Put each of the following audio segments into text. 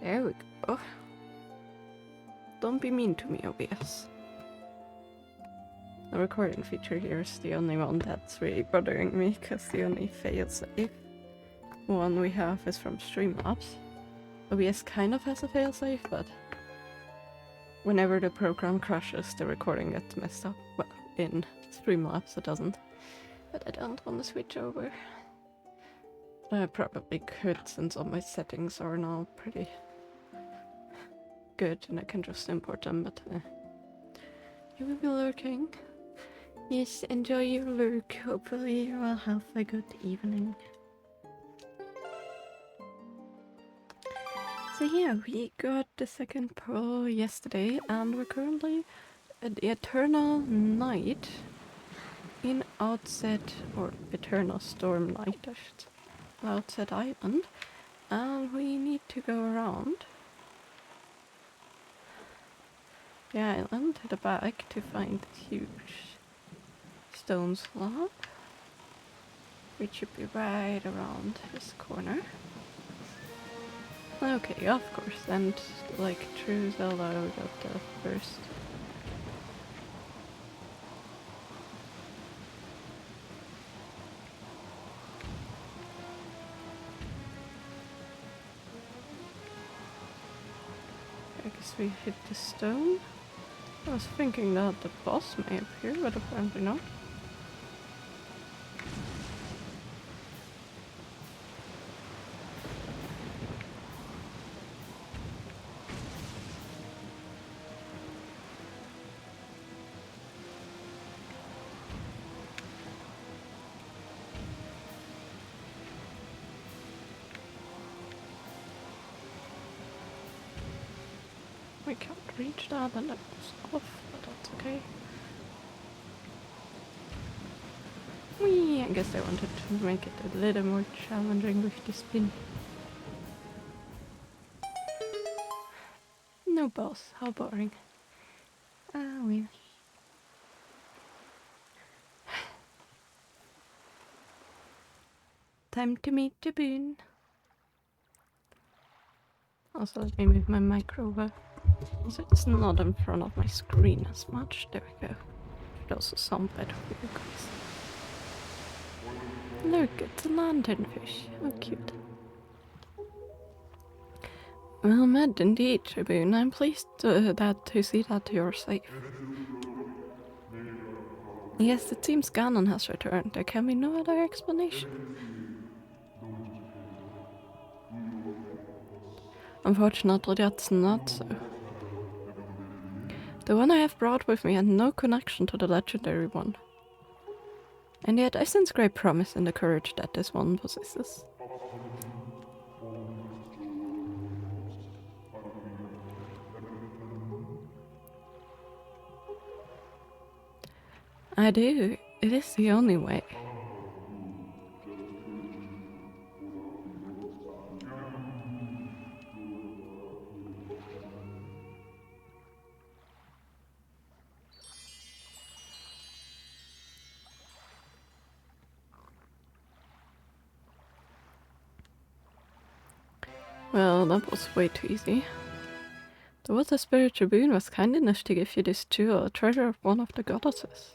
There we go. Don't be mean to me, OBS. The recording feature here is the only one that's really bothering me, because the only failsafe one we have is from Streamlabs. OBS kind of has a failsafe, but whenever the program crashes, the recording gets messed up. Well, in Streamlabs it doesn't. But I don't want to switch over. I probably could, since all my settings are now pretty good and I can just import them, but you will be lurking. Yes, enjoy your lurk. Hopefully you will have a good evening. So yeah, we got the second pearl yesterday and we're currently at the Eternal Night in Outset, or Eternal Storm Night, I should say, Outset Island, and we need to go around the island to the back to find this huge stone slab, which should be right around this corner. Okay, of course, and like true Zelda, we got the first. I guess we hit the stone. I was thinking that the boss may appear, but apparently not. We can't reach that, and that was off, but that's okay. Whee! I guess I wanted to make it a little more challenging with the spin. No boss, how boring. Ah, well. Time to meet the boon. Also, let me move my mic over so it's not in front of my screen as much. There we go. Should also sound better for you guys. Look, it's a lanternfish. How cute. Well met indeed, Tribune. I'm pleased to see that you're safe. Yes, it seems Ganon has returned. There can be no other explanation. Unfortunately, that's not so. The one I have brought with me had no connection to the legendary one. And yet I sense great promise in the courage that this one possesses. I do. It is the only way. Well, that was way too easy. The Water Spirit Tribune was kind enough to give you this jewel, a treasure of one of the goddesses.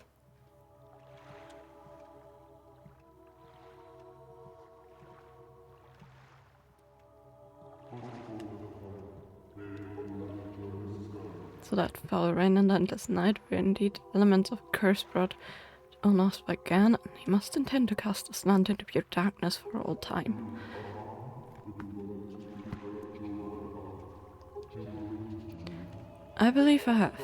So that foul rain and endless night were indeed elements of curse brought on us by Ganon. He must intend to cast us land into pure darkness for all time. I believe I have.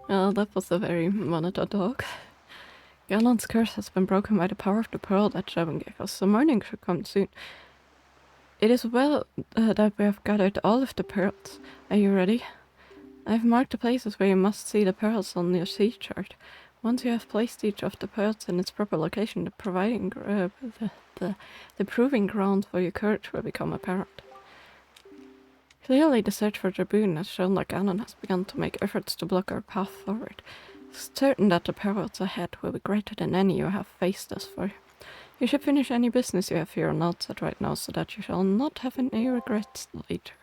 Well, that was a very monitor dog. Ganon's curse has been broken by the power of the pearl that Jabin gave us, so morning should come soon. It is well that we have gathered all of the pearls. Are you ready? I have marked the places where you must see the pearls on your sea chart. Once you have placed each of the pearls in its proper location, the proving ground for your courage will become apparent. Clearly the search for Draboon has shown that Ganon has begun to make efforts to block our path forward. It's certain that the perils ahead will be greater than any you have faced thus far. You should finish any business you have here on outside right now so that you shall not have any regrets later.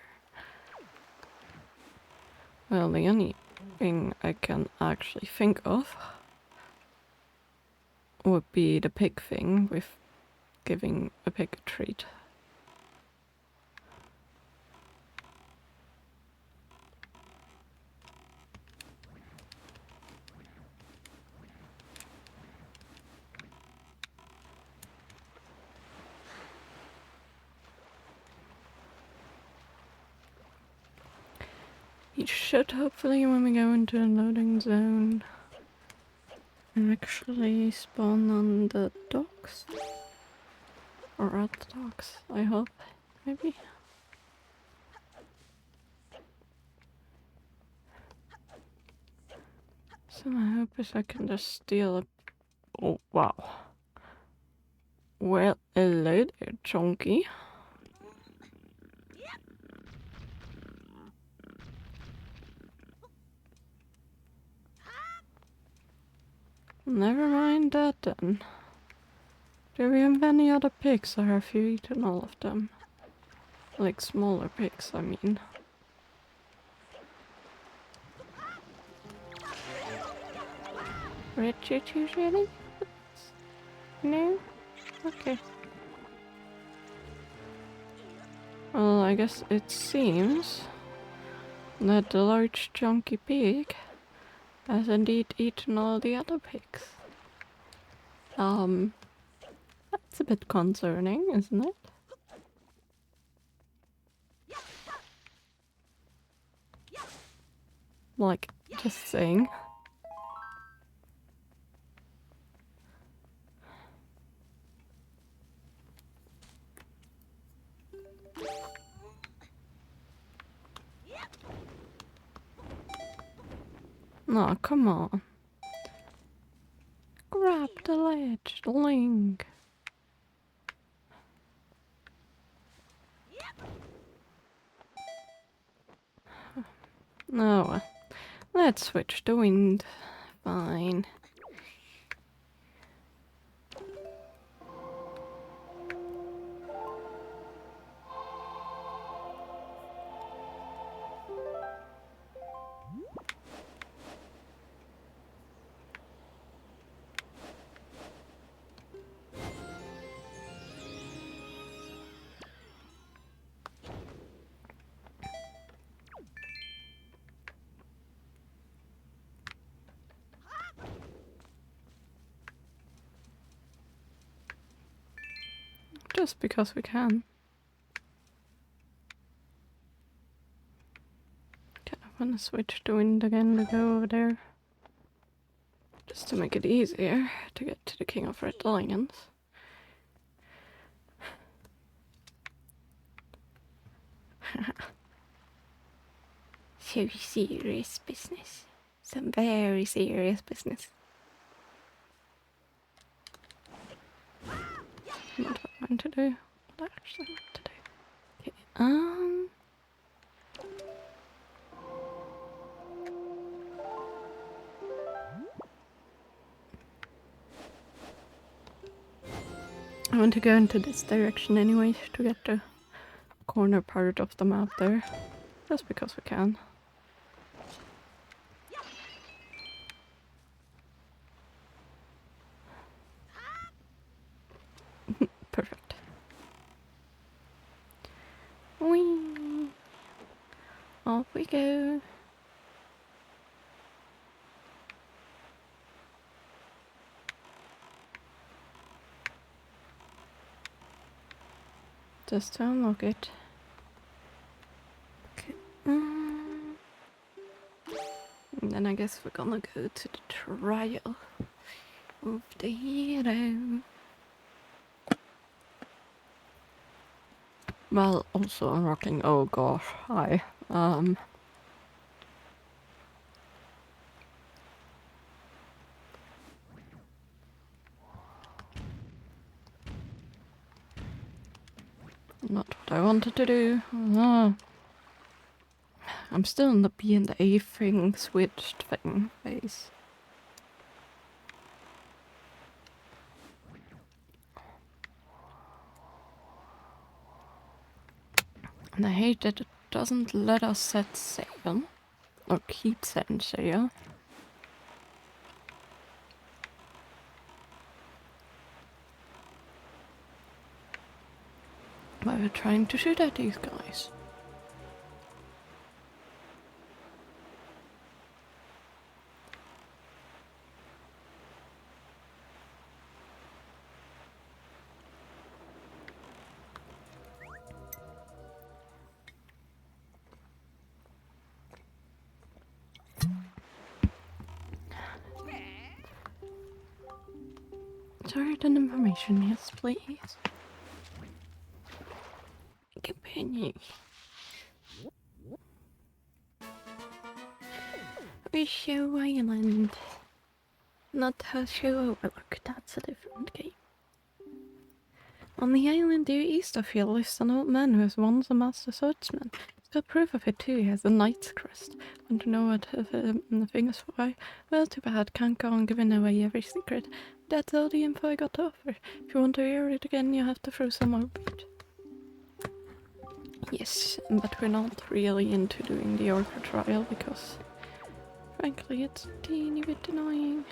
Well, the only thing I can actually think of would be the pig thing with giving a pig a treat. You should hopefully, when we go into a loading zone, actually spawn on the docks. Or at the docks, I hope. Maybe? So my hope is I can just steal a... Oh, wow. Well, hello there, Chunky. Never mind that then. Do we have any other pigs, or have you eaten all of them? Like smaller pigs, I mean. Richard, you ready? No? Okay. Well, I guess it seems that the large chunky pig has indeed eaten all the other pigs. That's a bit concerning, isn't it? Like, just saying. No, come on. Grab the ledge, Link. No, let's switch the wind. Fine. Just because we can. Kind of want to switch the wind again to go over there. Just to make it easier to get to the King of Red Lions. So serious business. Some very serious business. Not what I meant to do. What I actually meant to do. Okay, I want to go into this direction anyways to get the corner part of the map there. Just because we can. Perfect. Whee! Off we go. Just to unlock it. Okay. And then I guess we're gonna go to the trial of the hero. Well, also unlocking. Oh gosh, hi. Not what I wanted to do. I'm still in the B and A thing, switched thing phase. And I hate that it doesn't let us set sail. Or keep setting sail. While we're trying to shoot at these guys. Certain information, yes, please. Continue. Show Island. Not Show Overlook, that's a different game. On the island due east of here lives an old man who was once a master swordsman. He's got proof of it too, he has a knight's crest. Want to know what the thing is for? Well, too bad, can't go on giving away every secret. That's all the info I got to offer. If you want to hear it again, you have to throw some more beat. Yes, but we're not really into doing the orca trial because, frankly, it's a teeny bit annoying.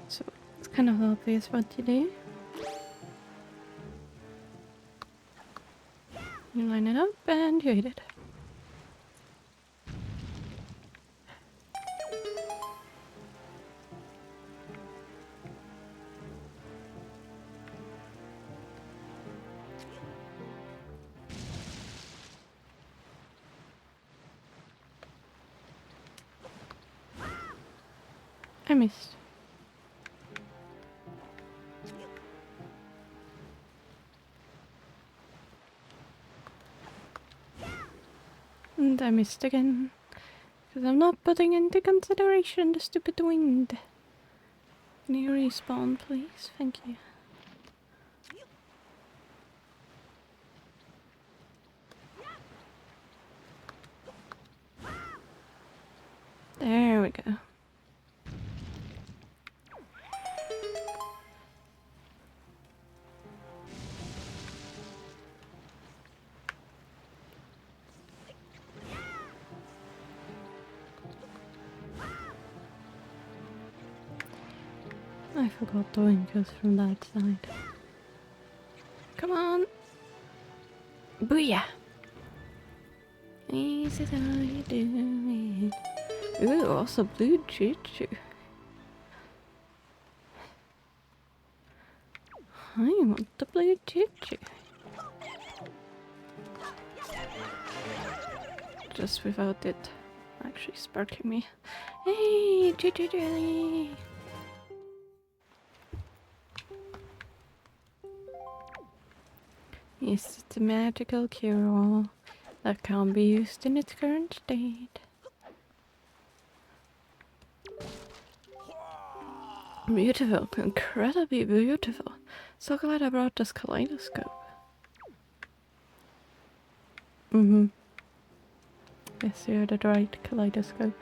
So, it's kind of obvious what to do. You line it up and you hit it. I missed. And I missed again. Because I'm not putting into consideration the stupid wind. Can you respawn, please? Thank you. There we go. I forgot the wind goes from that side. Come on! Booyah! This is how you do it. Ooh, also blue choo-choo. I want the blue choo-choo. Just without it actually sparking me. Hey, choo-choo jelly! Yes, it's a magical cure-all that can't be used in its current state. Beautiful, incredibly beautiful. So glad I brought this kaleidoscope. Yes, you're the right kaleidoscope.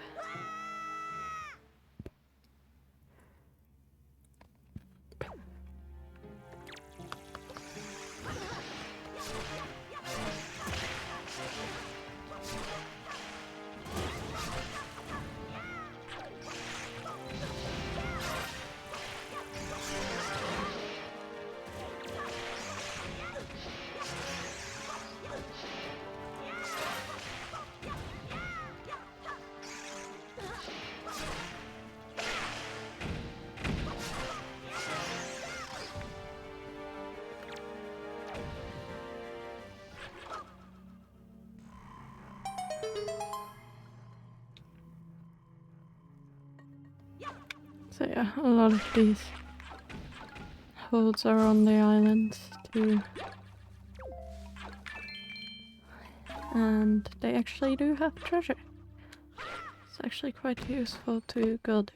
So yeah, a lot of these holds are on the islands too. And they actually do have treasure. It's actually quite useful to go there.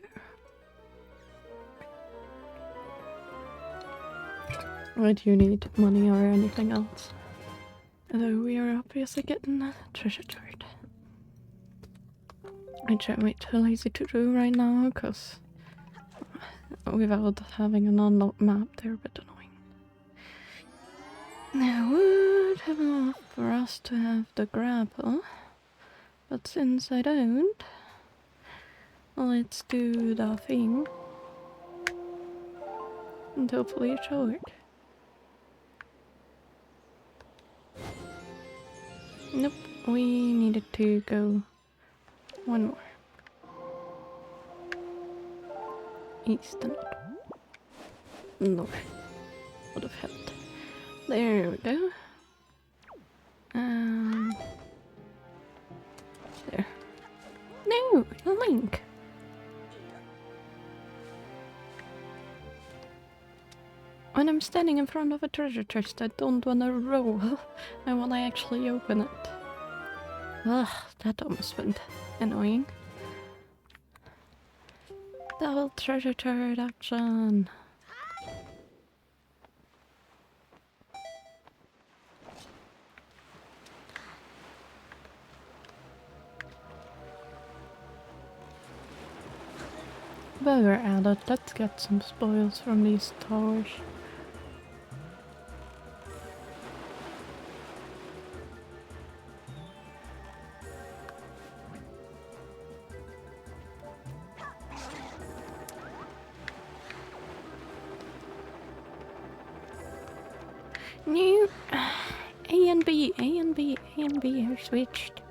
Why do you need money or anything else? Although we are obviously getting a treasure chart. Which I'm way too lazy to do right now, because without having an unlocked map, they're a bit annoying. Now would have enough for us to have the grapple, but since I don't, let's do the thing. And hopefully it shall work. Nope, we needed to go one more. East and north. Would have helped. There we go. There. No, Link! When I'm standing in front of a treasure chest, I don't wanna roll. I wanna actually open it. Ugh, that almost went annoying. Double treasure chart action! While we're at it, let's get some spoils from these towers. No! A and B, A and B, A and B are switched.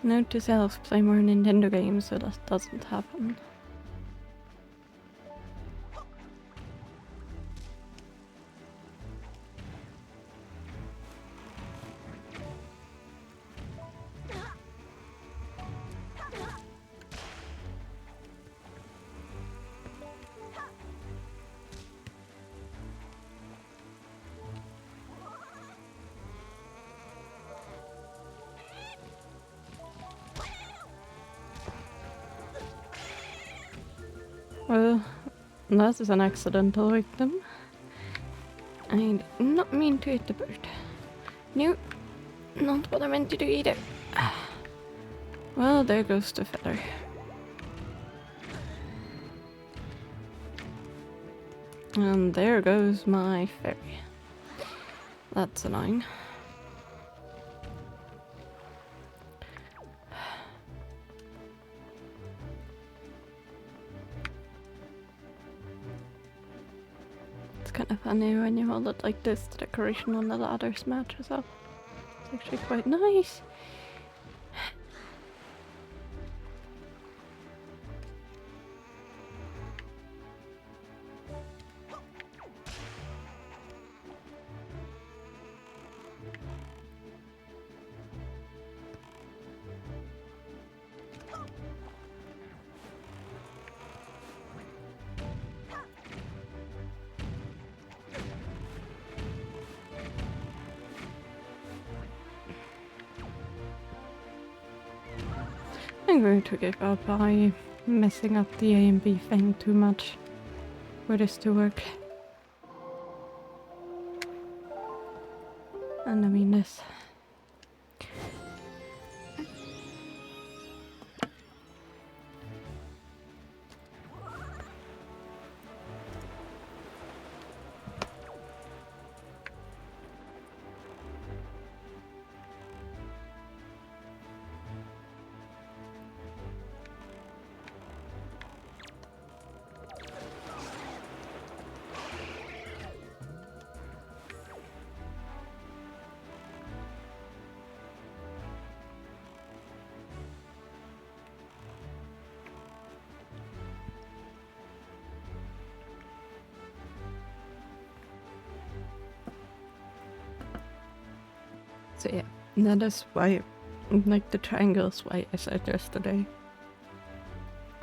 Note to self, play more Nintendo games so that doesn't happen. Well, that is an accidental victim. I did not mean to hit the bird. No, not what I meant to do either. Well, there goes the feather. And there goes my ferry. That's annoying. It's kind of funny when you hold it like this, the decoration on the ladders matches up. It's actually quite nice. I'm going to give up by messing up the A and B thing too much for this to work. And I mean this. So yeah, that is why, like the triangles, why I said yesterday,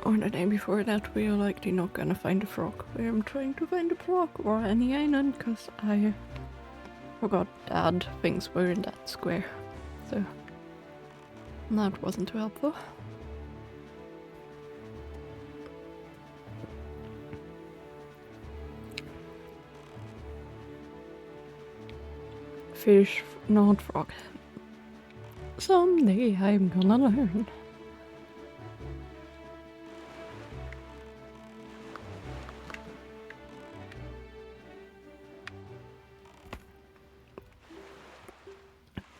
or the day before that, we are likely not gonna find a frog. I'm trying to find a frog or any island, cause I forgot that things were in that square, so that wasn't too helpful. Fish, not frog. Someday I'm gonna learn.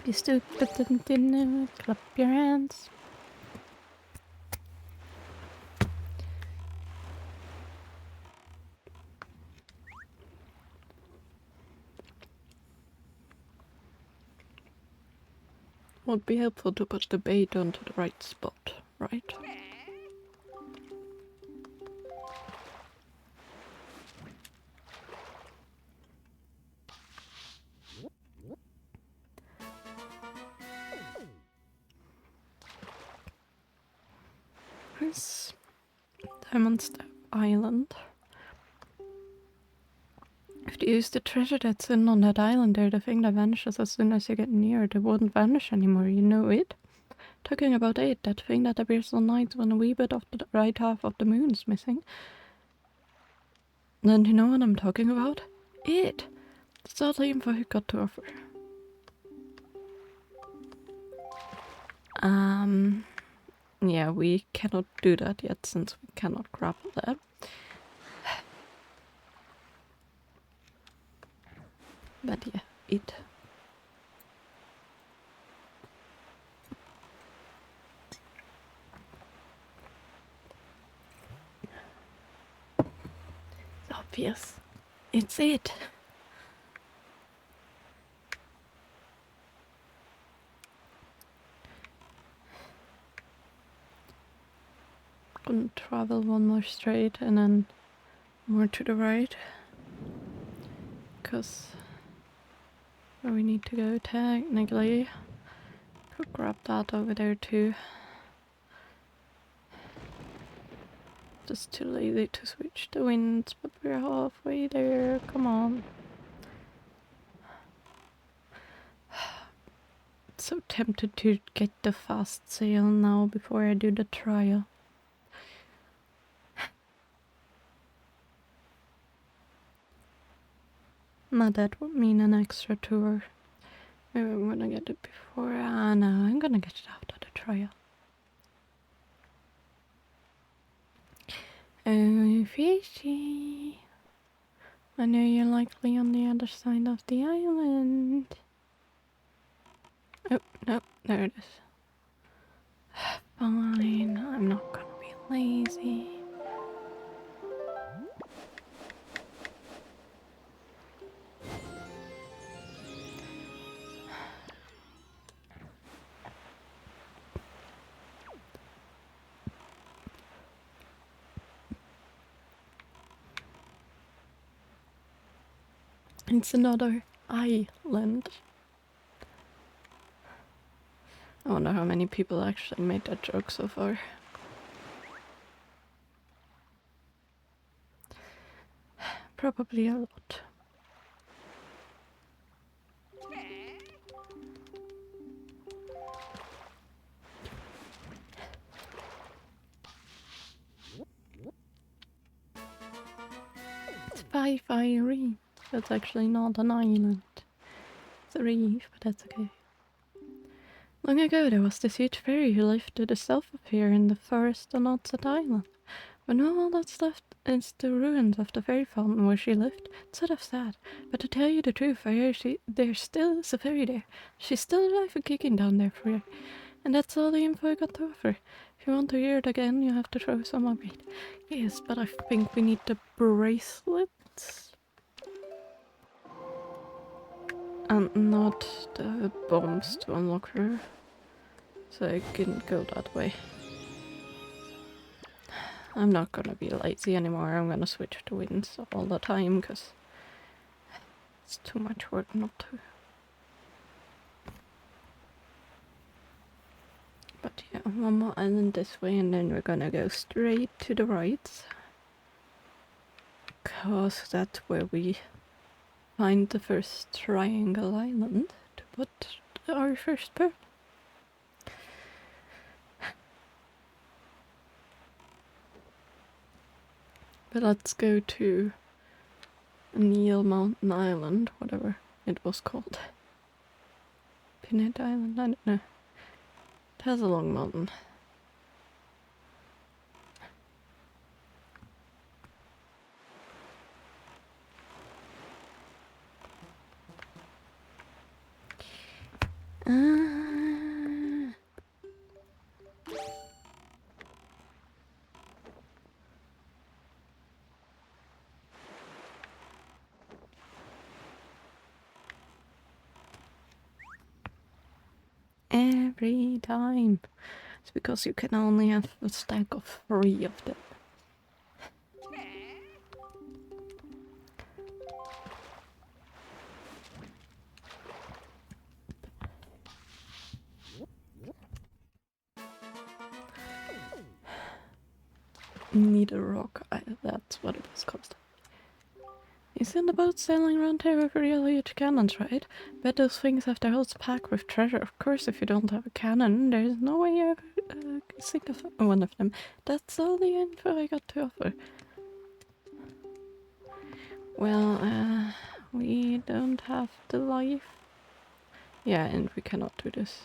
Be stupid and didn't clap your hands. Would be helpful to put the bait onto the right spot, right? Here's Diamond Step Island. If you use the treasure that's in on that island there, the thing that vanishes as soon as you get near it won't vanish anymore, you know it? Talking about it, that thing that appears on nights when a wee bit of the right half of the moon's missing. Then you know what I'm talking about? It! That's all the info he got to offer. Yeah, we cannot do that yet since we cannot grab that. But yeah, it. It's obvious. It's it. Gonna travel one more straight and then more to the right. Because where we need to go technically. Could grab that over there too. Just too lazy to switch the winds, but we're halfway there. Come on. So tempted to get the fast sail now before I do the trial. Now that would mean an extra tour. Maybe I'm gonna get it before. No, I'm gonna get it after the trial. Oh, fishy. I know you're likely on the other side of the island. Oh, no, there it is. Fine, I'm not gonna be lazy. It's another island. I wonder how many people actually made that joke so far. Probably a lot. It's Fi-Fi Reef. That's actually not an island. It's a reef, but that's okay. Long ago there was this huge fairy who lived to herself up here in the forest on Outset Island. But now all that's left is the ruins of the fairy fountain where she lived. It's sort of sad, but to tell you the truth, I hear there still is a fairy there. She's still alive and kicking down there for you. And that's all the info I got to offer. If you want to hear it again, you have to throw some more bait. Yes, but I think we need the bracelets. And not the bombs to unlock her. So I couldn't go that way. I'm not gonna be lazy anymore. I'm gonna switch to winds all the time because it's too much work not to. But yeah, one more island this way and then we're gonna go straight to the right. Because that's where we find the first triangle island to put our first pearl. But let's go to Neil Mountain Island, whatever it was called. Pinhead Island, I don't know. It has a long mountain. Every time. It's because you can only have a stack of 3 of them. Need a rock. That's what it was called. You seen the boat sailing around here with real huge cannons, right? Bet those things have their hulls packed with treasure. Of course, if you don't have a cannon, there's no way you sink one of them. That's all the info I got to offer. Well, we don't have the life. Yeah, and we cannot do this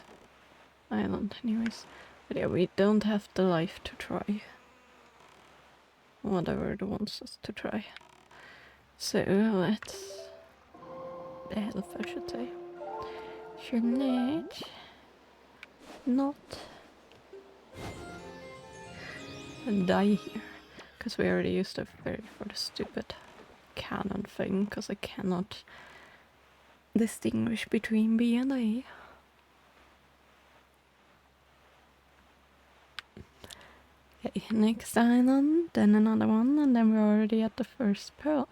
island anyways. But yeah, we don't have the life to try. Whatever it wants us to try. So let's... the health, I should say. Should not die here. Because we already used a fairy for the stupid cannon thing. Because I cannot distinguish between B and A. Okay, next island, then another one, and then we're already at the first pearl.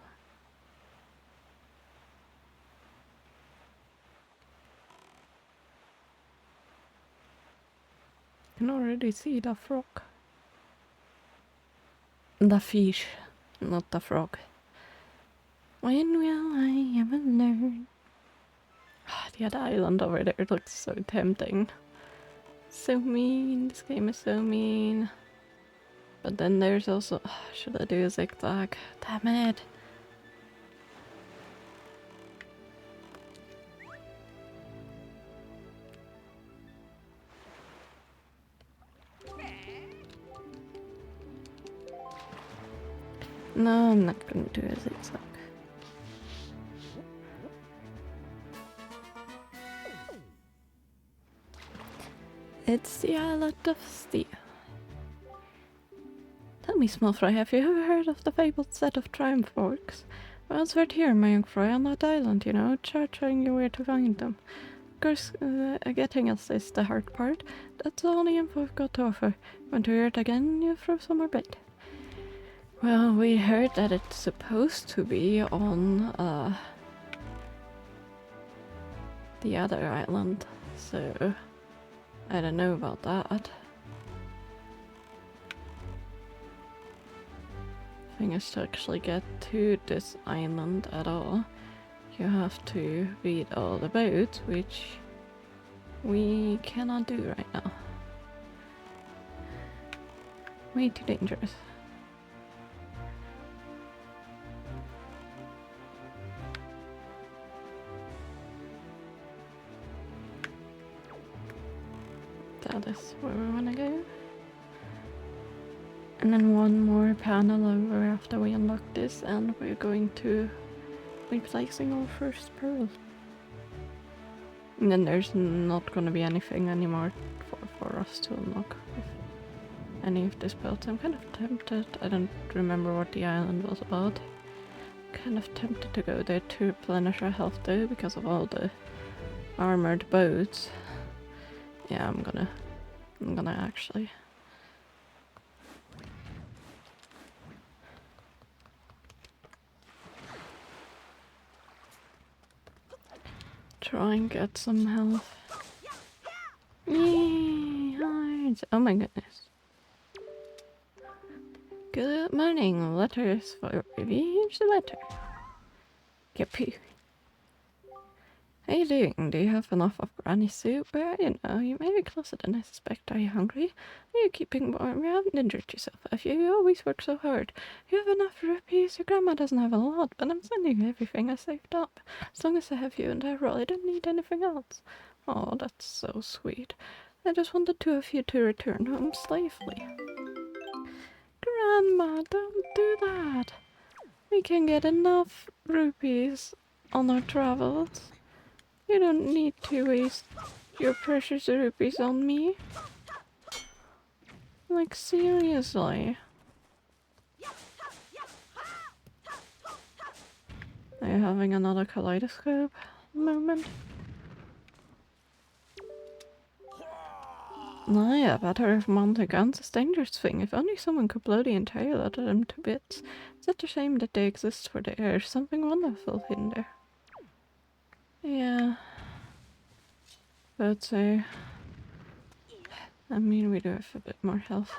I can already see the frog. The fish, not the frog. When will I ever learn? The other island over there looks so tempting. So mean, this game is so mean. But then there's also... should I do a zigzag? Damn it! No, I'm not gonna do a zigzag. It's the island of steel. Tell me, small fry, have you ever heard of the fabled set of triumph forks? Well, it's right here, my young fry, on that island, you know, showing you where to find them. Of course, getting us is the hard part. That's all the info I've got to offer. Want to hear it again, you throw some more bait. Well, we heard that it's supposed to be on the other island, so I don't know about that. Thing is, to actually get to this island at all, you have to read all the boats, which we cannot do right now. Way too dangerous. That is where we want to go. And then one more panel over after we unlock this, and we're going to be placing our first pearl. And then there's not going to be anything anymore for us to unlock with any of this builds. I'm kind of tempted. I don't remember what the island was about. Kind of tempted to go there to replenish our health though, because of all the armored boats. Yeah, I'm gonna actually. Try and get some health. Yay, hearts. Oh my goodness. Good morning, letters for review. Here's the letter. Yippee. How you doing? Do you have enough of granny soup? You know, you may be closer than I suspect. Are you hungry? Are you keeping warm? You haven't injured yourself, have you? You always work so hard. You have enough rupees. Your grandma doesn't have a lot, but I'm sending you everything I saved up. As long as I have you in that role, I don't need anything else. Oh, that's so sweet. I just want the two of you to return home safely. Grandma, don't do that. We can get enough rupees on our travels. You don't need to waste your precious rupees on me. Like, seriously. Are you having another kaleidoscope moment? Naja, Battery of Monte Guns is a dangerous thing. If only someone could blow the entire lot of them to bits. It's such a shame that they exist, for there's something wonderful in there. Yeah. But I mean, we do have a bit more health.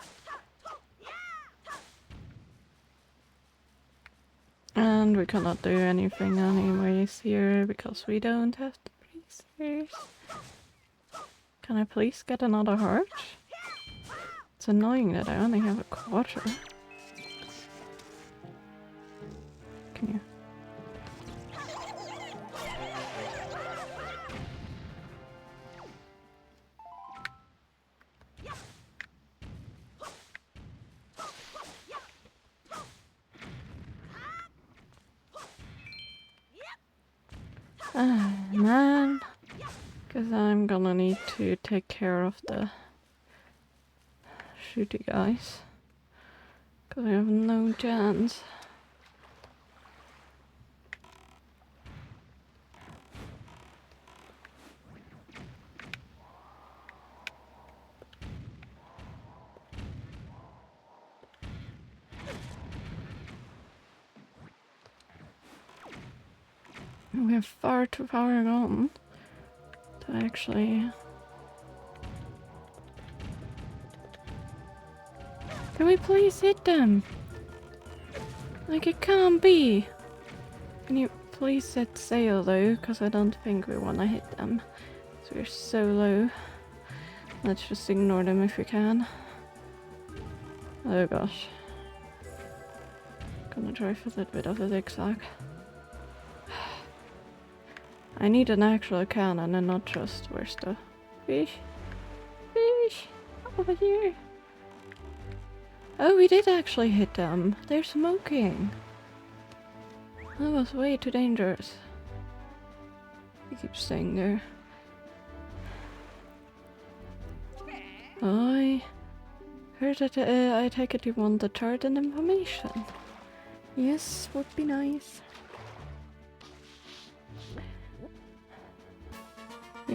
And we cannot do anything anyways here because we don't have the bracers. Can I please get another heart? It's annoying that I only have a quarter. Can you? Ah, man. Because I'm gonna need to take care of the shooty guys. Because I have no chance. We have far too far gone to actually... Can we please hit them? Like, it can't be. Can you please set sail though? Because I don't think we want to hit them. So we're so low. Let's just ignore them if we can. Oh gosh. Gonna try for a little bit of a zigzag. I need an actual cannon and not just where's the fish? Fish! Over here! Oh, we did actually hit them. They're smoking. That was way too dangerous. He keeps staying there. I heard that I take it you want the chart and information. Yes, would be nice.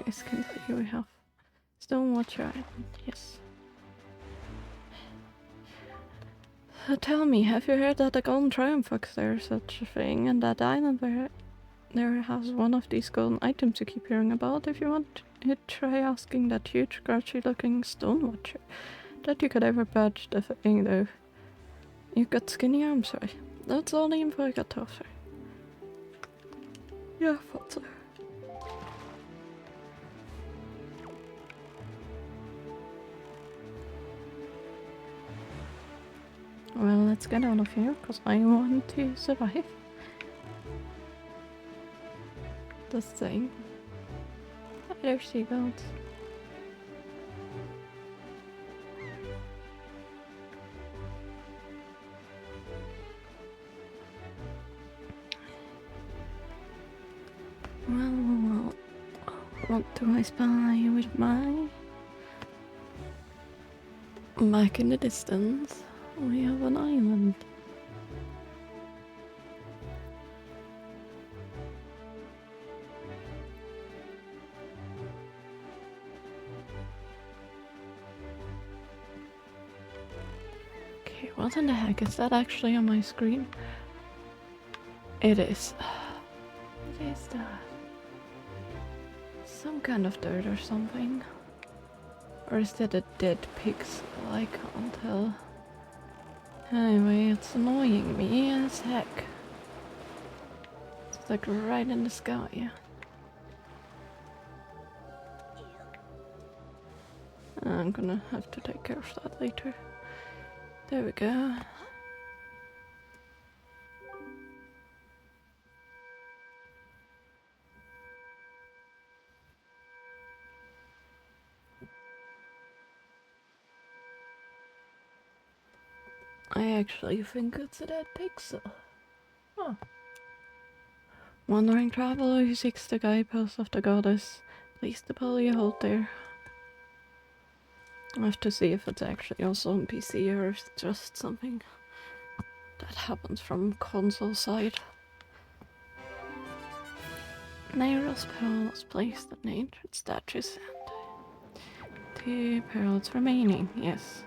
Yes, can see we have Stonewatcher Island, yes. Tell me, have you heard that the Golden Triumph Fox there's such a thing, and that island where there has one of these golden items you keep hearing about? If you want to try asking that huge, grouchy looking Stonewatcher. That you could ever badge the thing though. You've got skinny arms, right? That's all the info I got to offer. Yeah, I thought so. Well, let's get out of here, because I want to survive this thing. Oh, there's seagulls. Well, what do I spy with my... Back in the distance, we have an island. Okay, what in the heck is that actually on my screen? It is. What is that? Some kind of dirt or something. Or is that a dead pixel? I can't tell. Anyway, it's annoying me as heck. It's like right in the sky. I'm gonna have to take care of that later. There we go. I actually think it's a dead pixel. Huh. Wandering traveler who seeks the guidepost of the goddess. Please the pulley hold there. I have to see if it's actually also on PC or if it's just something that happens from console side. Nairo's pearl was placed at the ancient statues and 2 pearls remaining, yes.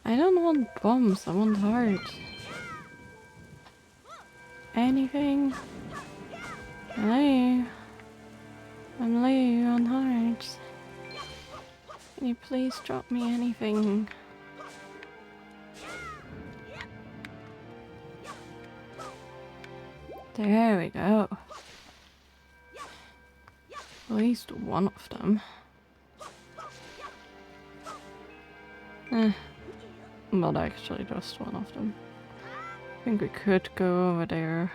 I don't want bombs, I want hearts. Anything? Hello? I'm low on hearts. Can you please drop me anything? There we go. At least one of them. Not actually just one of them. I think we could go over there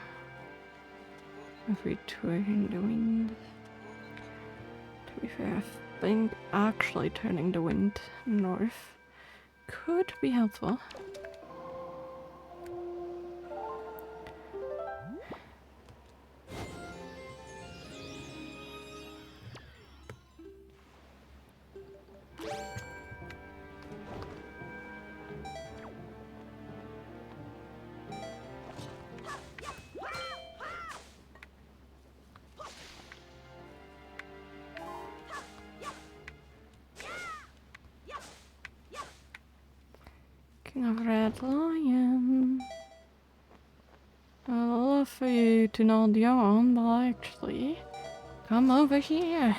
if we turn the wind. To be fair, I think actually turning the wind north could be helpful. King of Red Lion. I'd love for you to nod yawn, but actually, come over here.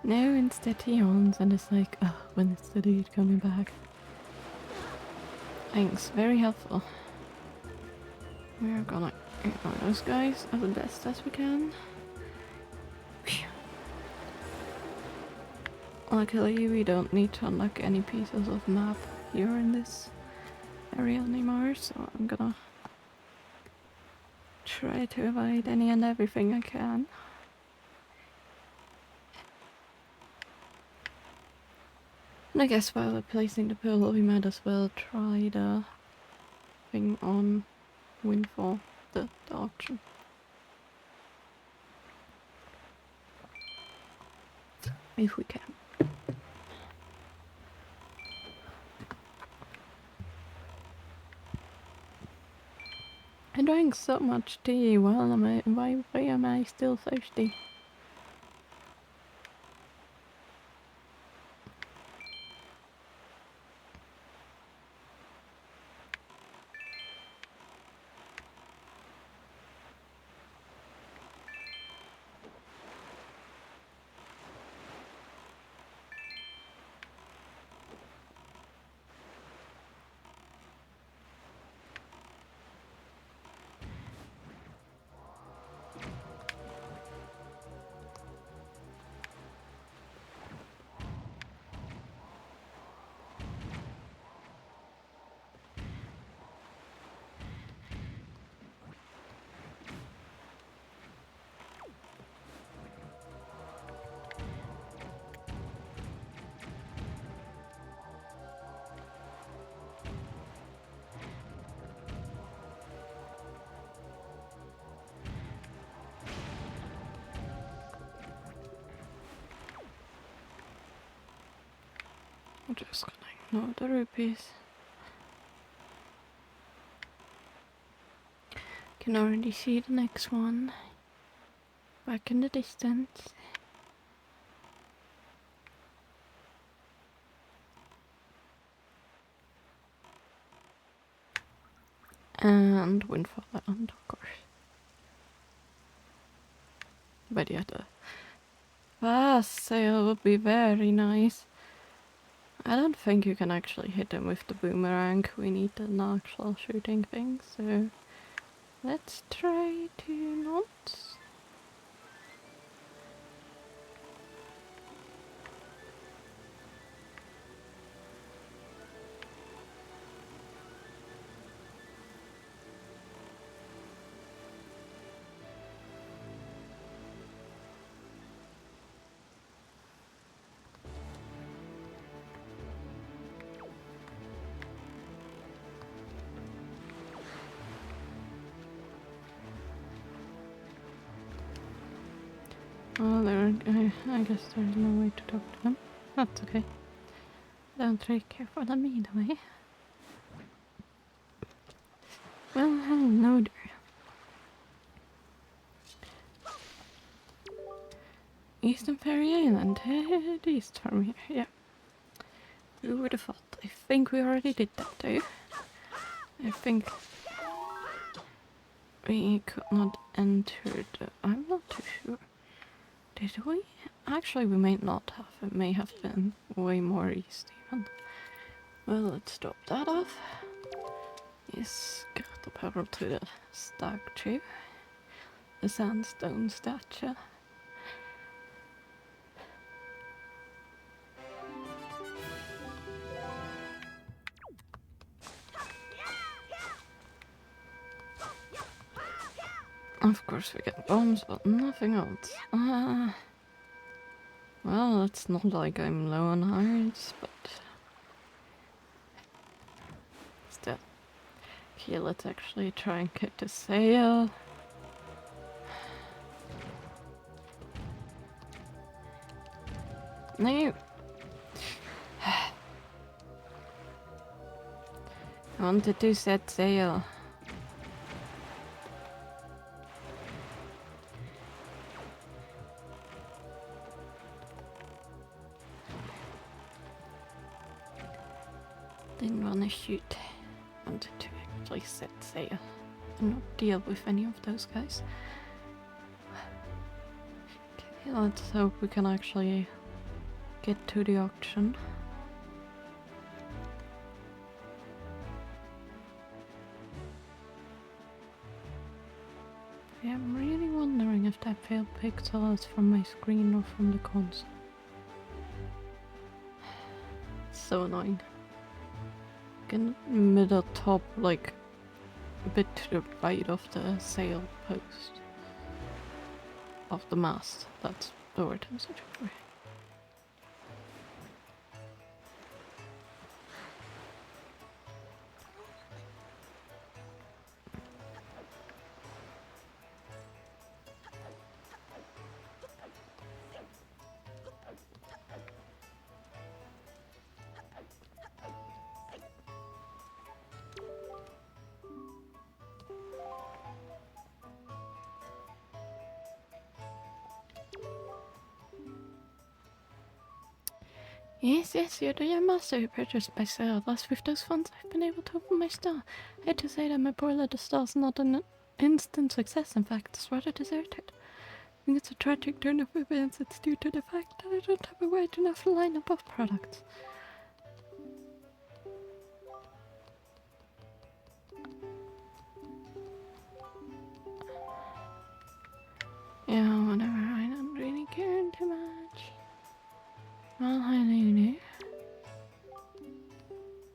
No, instead he yawns and it's like, oh, when is the dude coming back? Thanks, very helpful. We are gonna ignore those guys as best as we can. Phew. Luckily, we don't need to unlock any pieces of map here in this area anymore, so I'm gonna try to avoid any and everything I can. And I guess while we're placing the pillow, we might as well try the thing on Windfall, the auction. If we can. I drank so much tea, why am I still thirsty? I'm just gonna ignore the rupees. Can already see the next one. Back in the distance. And Windfall Island, of course. But yeah, the fast sail would be very nice. I don't think you can actually hit them with the boomerang. We need an actual shooting thing, so let's try to not. Well, I guess there's no way to talk to them. That's okay. Don't really care for them either way. Well, hello there. Eastern Ferry Island, head east from here, yeah. Who would have thought? I think we already did that though. I think we could not enter the... I'm not too sure. Did we? Actually, we may not have. It may have been way more east even. Well, let's drop that off. Yes, got the power to the statue. The sandstone statue. Of course we get bombs, but nothing else. Well, it's not like I'm low on hearts, but... still. Okay, let's actually try and get the sail. No! I wanted to set sail. Didn't want to shoot. Wanted to actually set sail and not deal with any of those guys. Okay, let's hope we can actually get to the auction. Yeah, I'm really wondering if that failed pixel is from my screen or from the console. So annoying. In the middle top, like a bit to the right of the sail post of the mast. That's the word I'm searching for. Yes, you're the master who purchased my sail. Thus, with those funds, I've been able to open my store. I hate to say that my poor little store's not an instant success. In fact, it's rather deserted. I think it's a tragic turn of events. It's due to the fact that I don't have a wide enough lineup of products. Yeah, whatever. I don't really care too much. Well, hi, Lulu.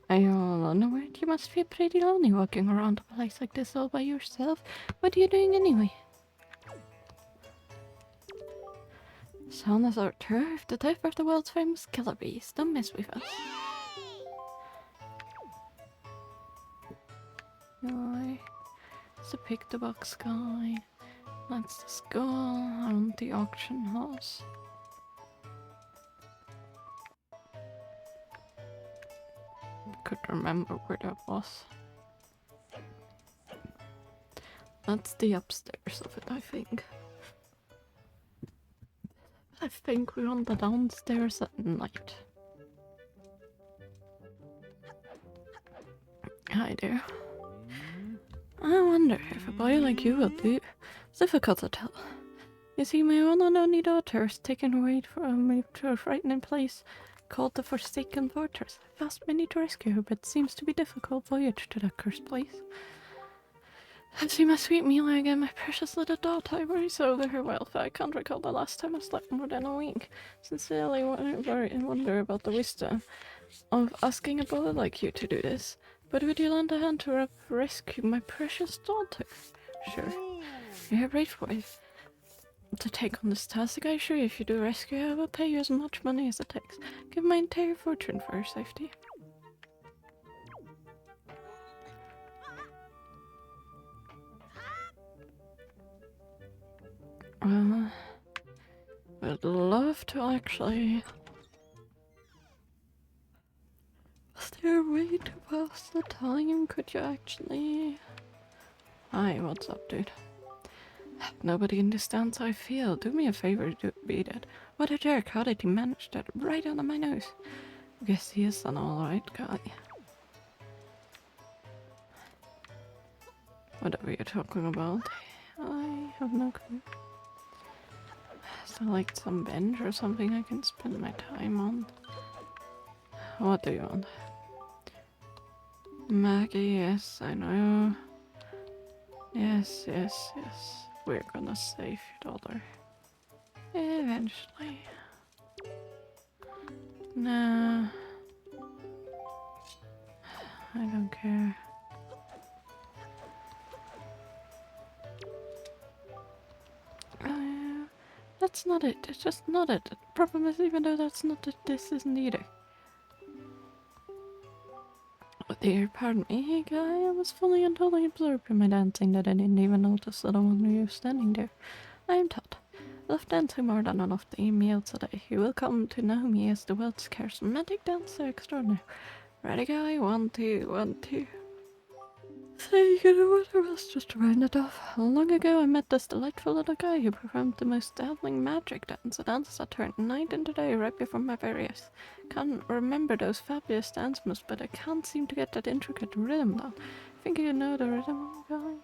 Are you all unaware? You must feel pretty lonely walking around a place like this all by yourself. What are you doing anyway? Son is our turf, the type of the world's famous killer bees. Don't mess with us. Alright. It's a pick the box guy. That's the skull and the auction house. Could remember where that was. That's the upstairs of it, I think. I think we're on the downstairs at night. Hi there. I wonder if a boy like you will do. It's difficult to tell. You see, my one and only daughter is taken away from me to a frightening place called the Forsaken Fortress. I've asked many to rescue her, but it seems to be a difficult voyage to that cursed place. I see my sweet Mila and my precious little daughter. I worry so over her welfare. I can't recall the last time I slept more than a week. Sincerely worry and wonder about the wisdom of asking a boy like you to do this. But would you lend a hand to rescue my precious daughter? Sure. You're a brave boy to take on this task. I assure you, if you do rescue her, I will pay you as much money as it takes. Give my entire fortune for her safety. Would love to actually. Is there a way to pass the time? Could you actually? Hi, what's up, dude? Nobody understands how I feel. Do me a favor, beat it. What a jerk! How did he manage that right under my nose? Guess he is an alright guy. Whatever you're talking about, I have no clue. Is there like some bench or something I can spend my time on? What do you want? Maggie, yes, I know. Yes. We're gonna save your daughter. Eventually. Nah. I don't care. That's not it. It's just not it. The problem is, even though that's not it, this isn't either. Oh dear, pardon me, guy. I was fully and totally absorbed in my dancing that I didn't even notice that I wasn't you standing there. I am Todd. I love dancing more than enough the meals today. You will come to know me as the world's charismatic dancer extraordinaire. Ready, guy? 1, 2, 1, 2. So you know what, I was just to round it off. Long ago I met this delightful little guy who performed the most dazzling magic dance, a dance that turned night into day right before my very eyes. Can't remember those fabulous dance moves, but I can't seem to get that intricate rhythm down. Think you know the rhythm, guy?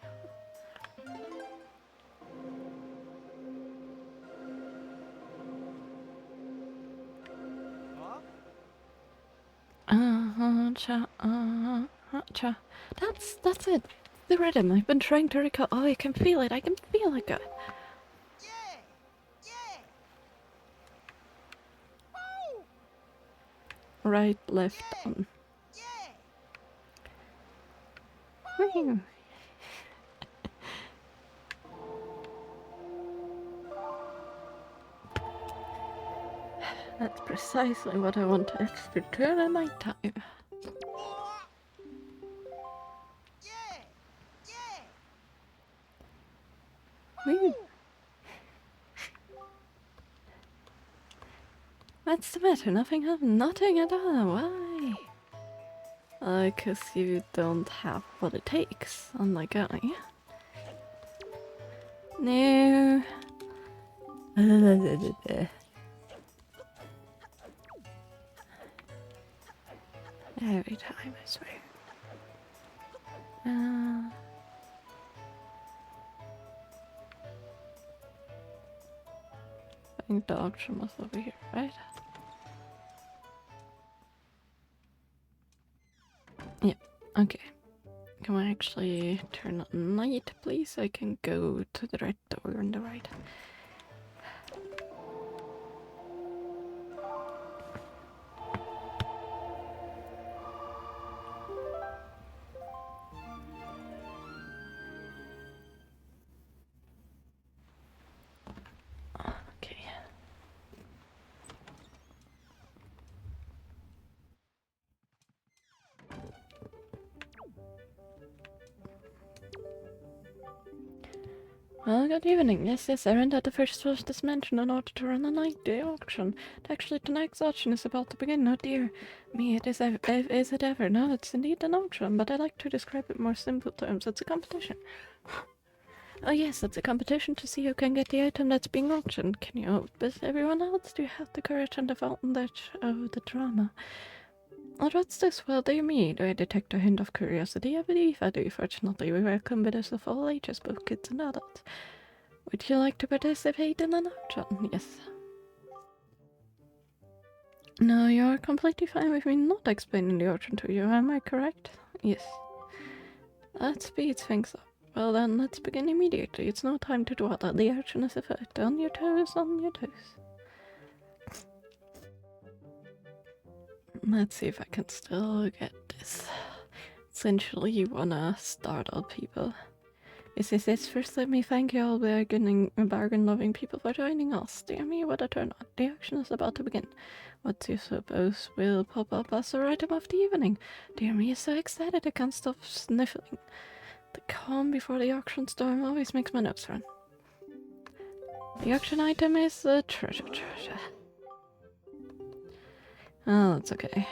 Cha. That's it. The rhythm. I've been trying to recall. Oh, I can feel it. I can feel it, guy. Right, left, on. Woo. That's precisely what I wanted to do at night time. Woo. What's the matter? Nothing happened. Nothing at all. Why? 'Cause you don't have what it takes, unlike I. No. Every time, I swear. I think the auction was over here, right? Yeah, okay. Can we actually turn on night, please? I can go to the red door on the right. Okay. Well, good evening. Yes, I rented the first floor of this mansion in order to run a night-day auction. Actually, tonight's auction is about to begin. Oh dear me, is it ever? No, it's indeed an auction, but I like to describe it in more simple terms. It's a competition. Oh yes, it's a competition to see who can get the item that's being auctioned. Can you outbid everyone else? Do you have the courage and the advantage of the drama? Or what's this? Well, dear me, do I detect a hint of curiosity? I believe I do. Fortunately, we welcome bidders of all ages, both kids and adults. Would you like to participate in an auction? Yes. No, you're completely fine with me not explaining the auction to you, am I correct? Yes. That speeds things up. Well then, let's begin immediately. It's no time to dawdle. The auction is afoot. On your toes, on your toes. Let's see if I can still get this. Essentially, you wanna startle people. Yes. First, let me thank you all bargain-loving people for joining us. Dear me, what a turnout. The auction is about to begin. What do you suppose will pop up as our item of the evening? Dear me, so excited I can't stop sniffling. The calm before the auction storm always makes my nose run. The auction item is a treasure. Oh, that's okay.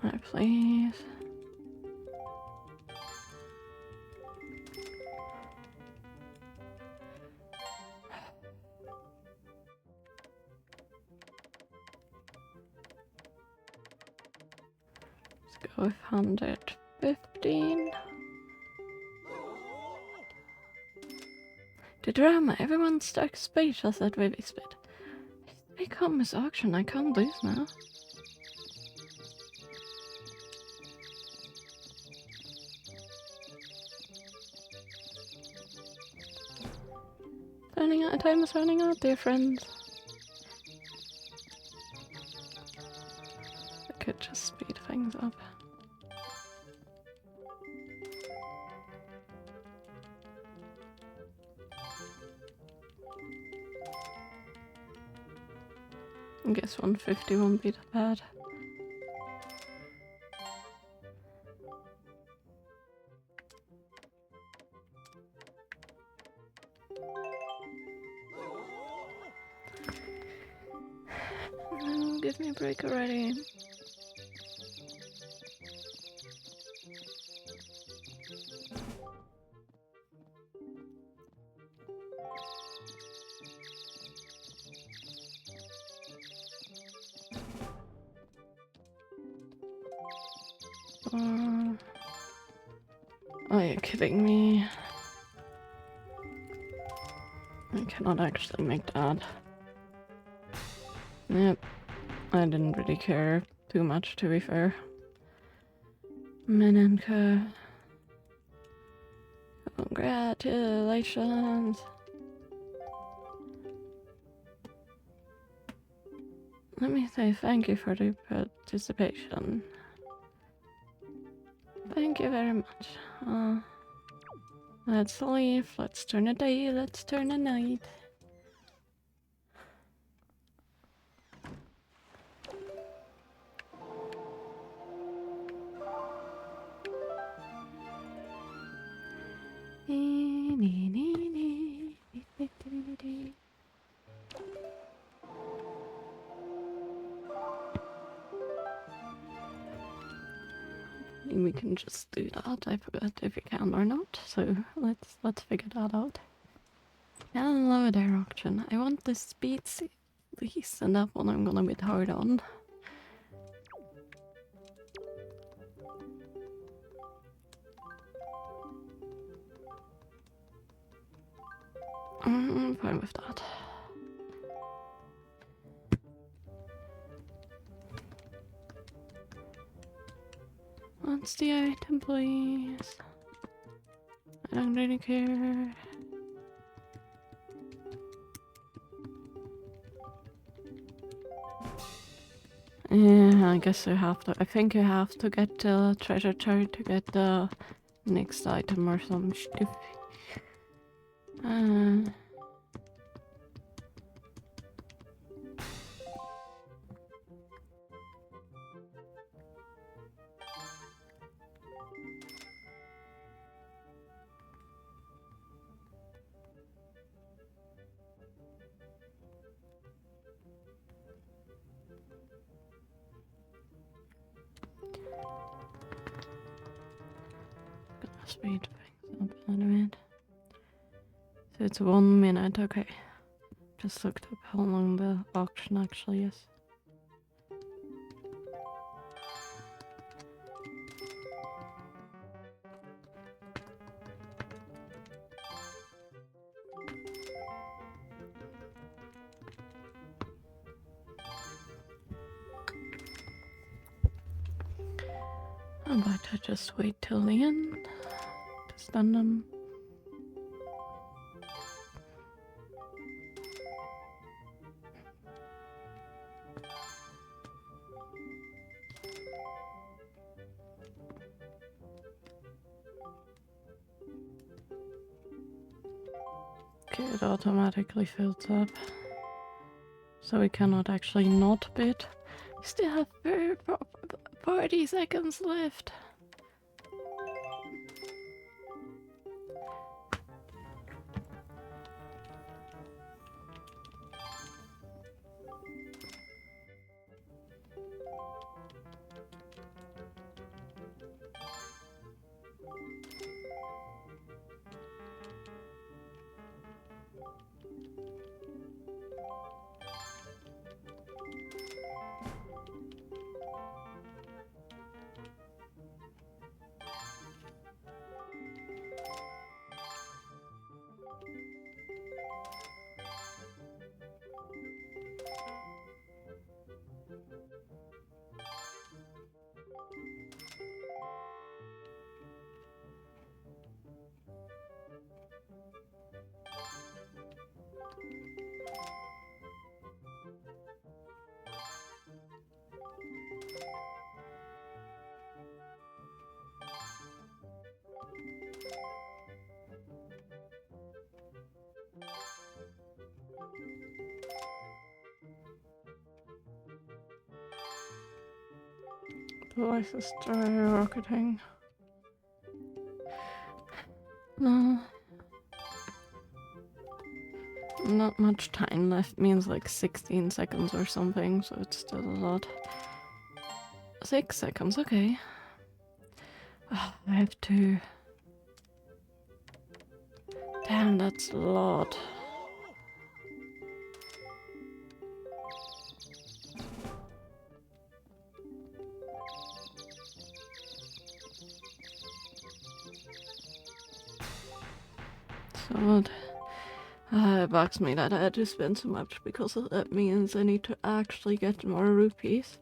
Can I please? Let's go with 115. The drama, everyone's stuck speechless at Vivi's bid. It's become his auction, I can't lose now. Time is running out, dear friends. I could just speed things up. I guess 150 won't be that bad. No, give me a break already. Are you kidding me? I cannot actually make that. Yep, I didn't really care too much, to be fair. Menenka. Congratulations. Let me say thank you for the participation. Thank you very much. Let's leave. Let's turn a day. Let's turn a night. We can just do that. I forgot if we can or not, so let's figure that out. Hello there, auction. I want the speed please, and that one I'm gonna bid hard on. I'm fine with that. What's the item, please? I don't really care. Yeah, I guess you have to. I think you have to get the treasure chart to get the next item or some stuff. Gonna speed things up a little bit. So it's 1 minute, okay. Just looked up how long the auction actually is. How about I just wait till the end to stun them? Okay, it automatically fills up. So we cannot actually not bid. We still have 40 seconds left. Device is skyrocketing. No. Not much time left, means like 16 seconds or something, so it's still a lot. 6 seconds, okay. I have to... Damn, that's a lot. So what? It bugs me that I had to spend so much because that means I need to actually get more rupees.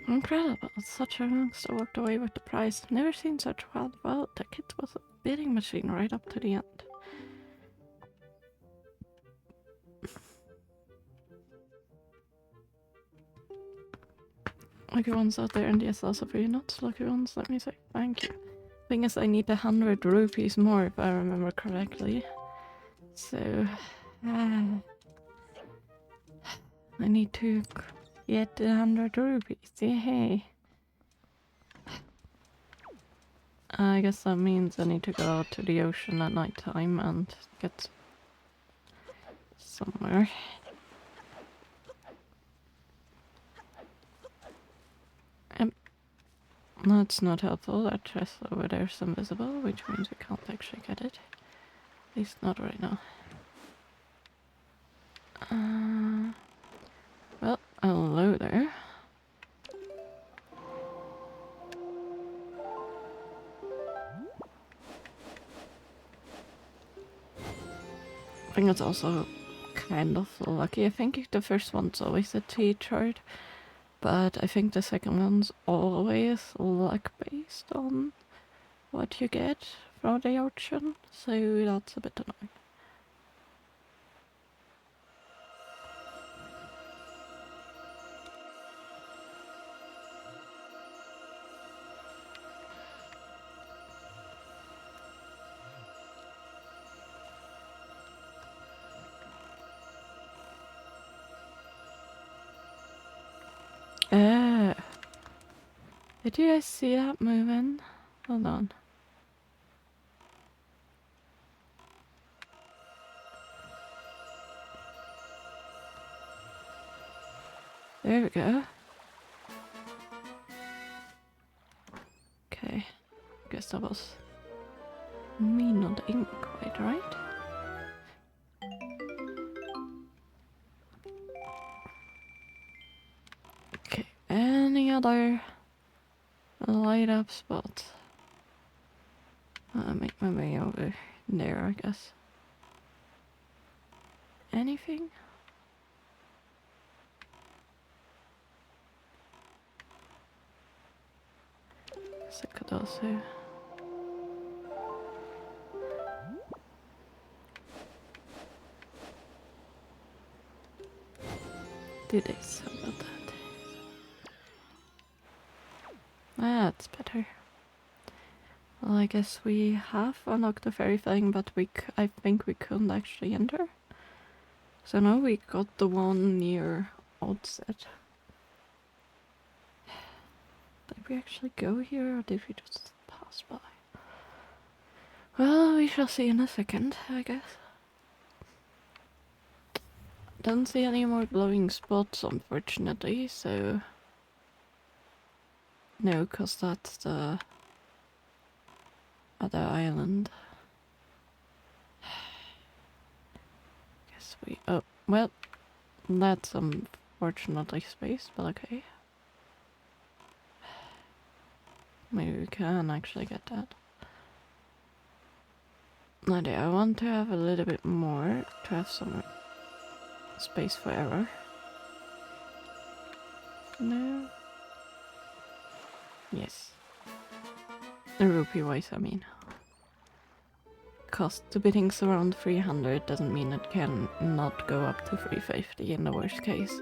Incredible, such a monster walked away with the prize. Never seen such wild wealth. The kid was a bidding machine right up to the end. Lucky ones out there, and yes, also for you not lucky ones, let me say thank you. Thing is, I need 100 rupees more if I remember correctly. So, I need to get 100 rupees, yay! I guess that means I need to go out to the ocean at night time and get somewhere. That's not helpful. That chest over there is invisible, which means we can't actually get it. At least not right now. Well, hello there. think it's also kind of lucky. I think the first one's always a T chart, but I think the second one's always luck based on what you get from the auction, so that's a bit annoying. Did you guys see that moving? Hold on. There we go. Okay. Guess that was me nodding quite right. Okay, any other light up spots? I'll make my way over there, I guess. Anything? So I could also... do this, how about that? That's better. Well, I guess we have unlocked the fairy thing, but I think we couldn't actually enter. So now we got the one near Oddset. Did we actually go here, or did we just pass by? Well, we shall see in a second, I guess. Don't see any more glowing spots, unfortunately, so... no, cause that's the other island. Guess we... oh, well, that's unfortunately space, but okay. Maybe we can actually get that. No idea, I want to have a little bit more, to have some space for error. No. Yes. The rupee wise, I mean. Cost to biddings around 300 doesn't mean it can not go up to 350 in the worst case.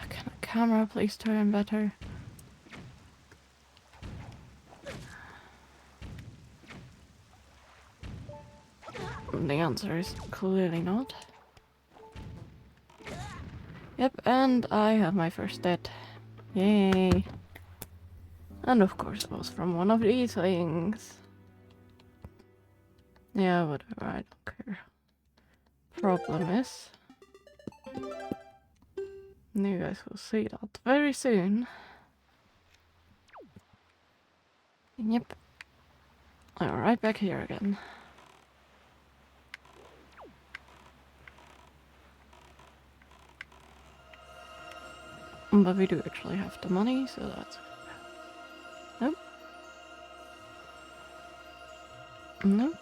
Can the camera please turn better? The answer is clearly not. Yep, and I have my first death. Yay! And of course it was from one of these things. Yeah, whatever, I don't care. Problem is... you guys will see that very soon. Yep. I'm right back here again. But we do actually have the money, so that's... nope. Nope.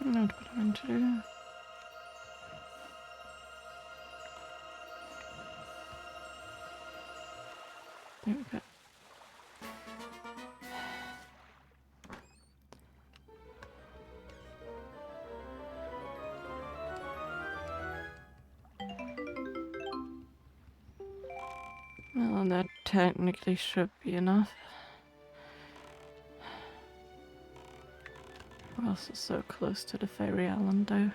Not what I meant to do. There we go. Well, that technically should be enough. We're also so close to the ferry island though,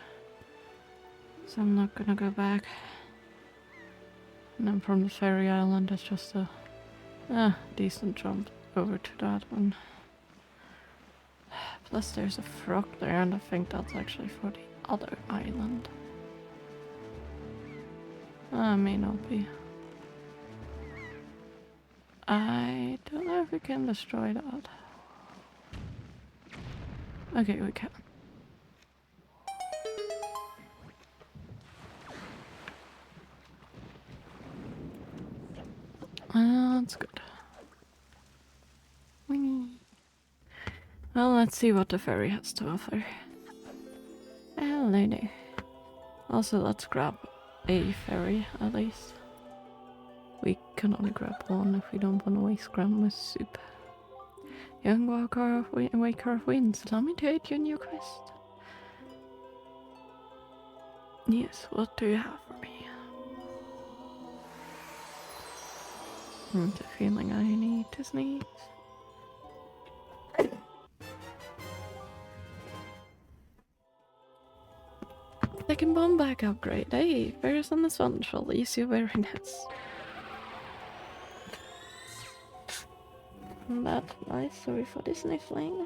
so I'm not gonna go back. And then from the ferry island it's just a decent jump over to that one. Plus there's a frog there and I think that's actually for the other island. May not be. I don't know if we can destroy that. Okay, we can. That's good. Whee. Well, let's see what the ferry has to offer. Hello there. Also, let's grab a ferry at least. We can only grab one if we don't want to waste grandma's soup. Young waker of winds, allow me to aid you in your quest. Yes, what do you have for me? The feeling I need to sneeze. Second bomb back upgrade. Hey, bears on the sun shall ease you very nice. That's nice, sorry for the sniffling.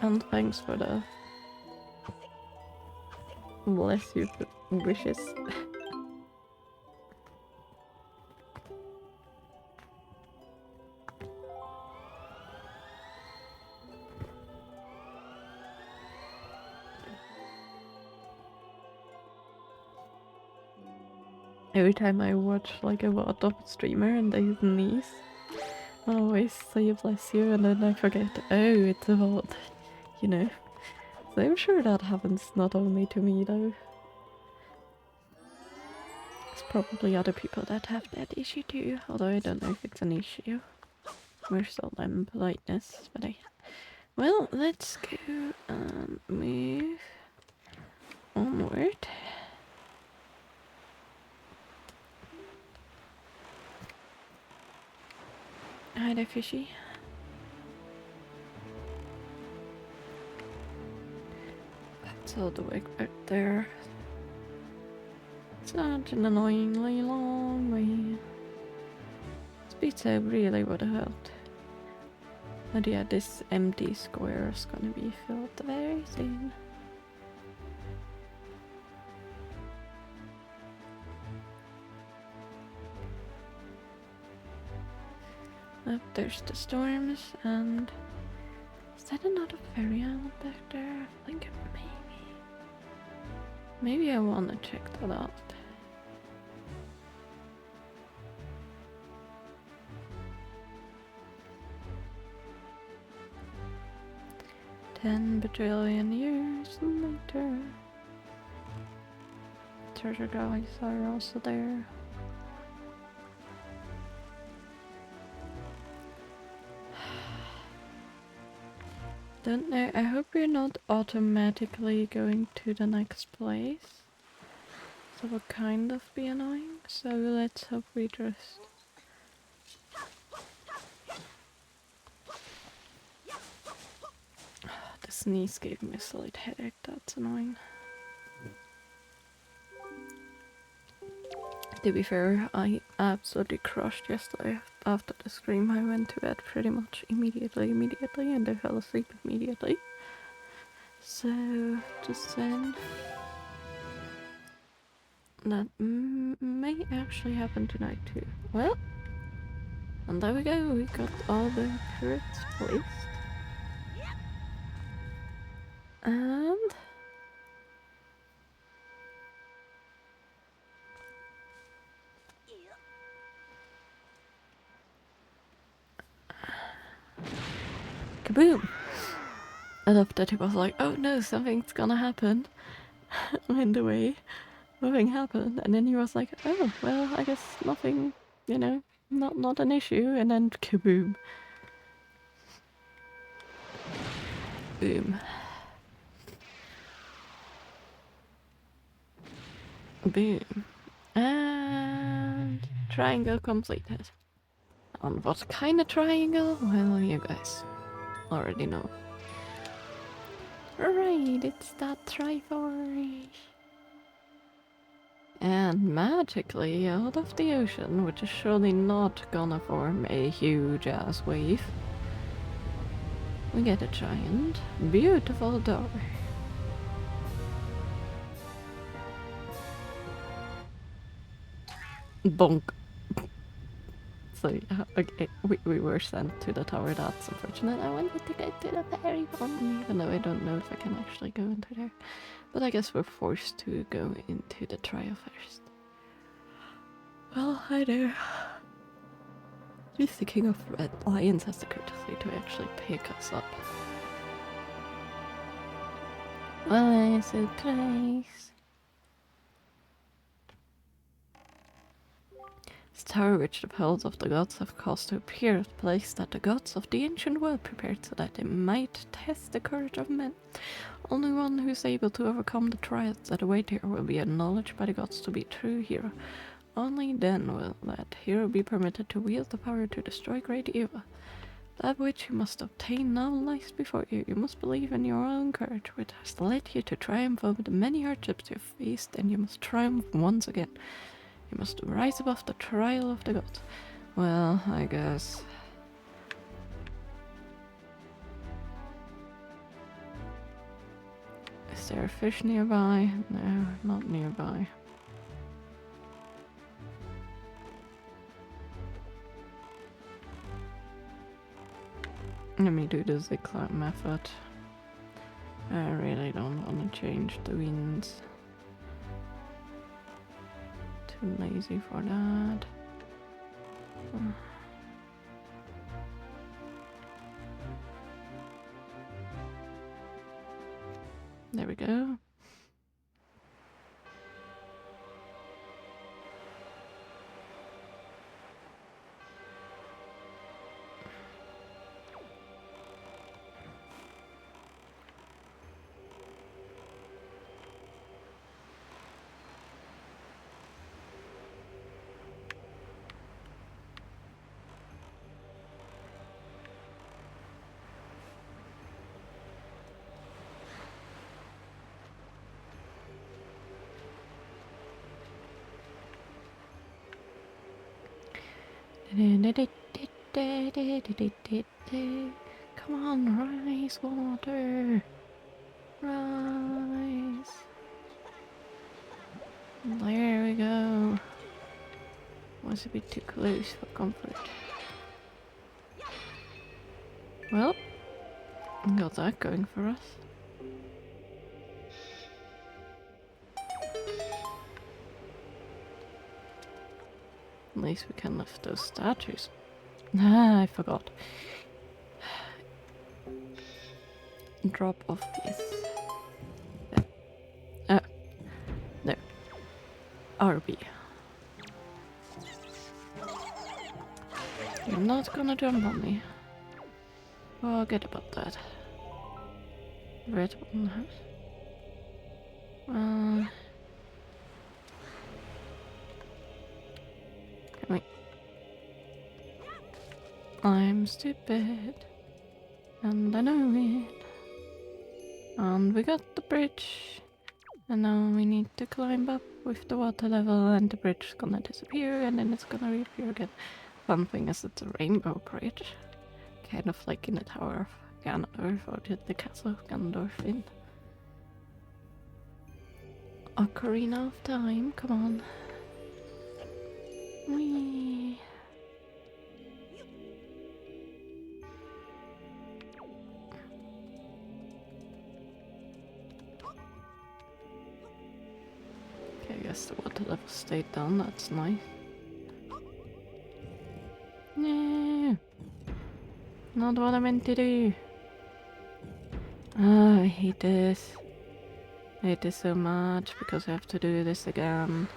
And thanks for the bless you wishes. Every time I watch like a VOD streamer and they sneeze, I always say bless you and then I forget, oh, it's a VOD, you know. So I'm sure that happens not only to me though. There's probably other people that have that issue too, although I don't know if it's an issue. We're still in politeness, but well, let's go and move onward. Hi there, fishy. That's all the way back there. Such an annoyingly long way. Speed save really would have helped. But yeah, this empty square is gonna be filled very soon. Up there's the storms, and is that another ferry island back there? I think maybe I wanna check that out. $10 bajillion years later. Treasure guys are also there. Don't know, I hope we're not automatically going to the next place. That would kind of be annoying, so let's hope we just... The sneeze gave me a slight headache, that's annoying. To be fair, I absolutely crushed yesterday. After the stream I went to bed pretty much immediately, and I fell asleep immediately. So, just then... That may actually happen tonight too. Well, and there we go, we got all the turrets placed. And... kaboom! I love that he was like, oh no, something's gonna happen. In the way, nothing happened. And then he was like, oh, well, I guess nothing, you know, not an issue. And then kaboom. Boom. Boom. And triangle completed. On what kind of triangle? Well, you guys already know. Right, it's that Triforce. And magically out of the ocean, which is surely not gonna form a huge ass wave, we get a giant, beautiful door. Bonk. So yeah, okay, we were sent to the tower. That's unfortunate. I wanted to go to the fairy one, even though I don't know if I can actually go into there. But I guess we're forced to go into the trial first. Well, hi there. At least the King of Red Lions has the courtesy to actually pick us up. Well, it's a place. This tower which the petals of the gods have caused to appear, a place that the gods of the ancient world prepared so that they might test the courage of men. Only one who is able to overcome the trials that await here will be acknowledged by the gods to be a true hero. Only then will that hero be permitted to wield the power to destroy great evil. That which you must obtain now lies before you. You must believe in your own courage, which has led you to triumph over the many hardships you have faced, and you must triumph once again. You must rise above the trial of the gods. Well, I guess. Is there a fish nearby? No, not nearby. Let me do the zigzag method. I really don't want to change the winds. Too lazy for that. There we go. Come on, rise, water. Rise. There we go. Was a bit too close for comfort. Well, got that going for us. At least we can lift those statues. Ah, I forgot. Drop off this. No. RB. You're not gonna jump on me. Forget about that. Red one house. Wait. I'm stupid. And I know it. And we got the bridge. And now we need to climb up with the water level, and the bridge is gonna disappear, and then it's gonna reappear again. Fun thing is it's a rainbow bridge. Kind of like in the Tower of Ganondorf, or the Castle of Ganondorf in Ocarina of Time. Come on. Whee! Okay, I guess the water level stayed down, that's nice. No! Not what I meant to do! Ah, I hate this. I hate this so much because I have to do this again.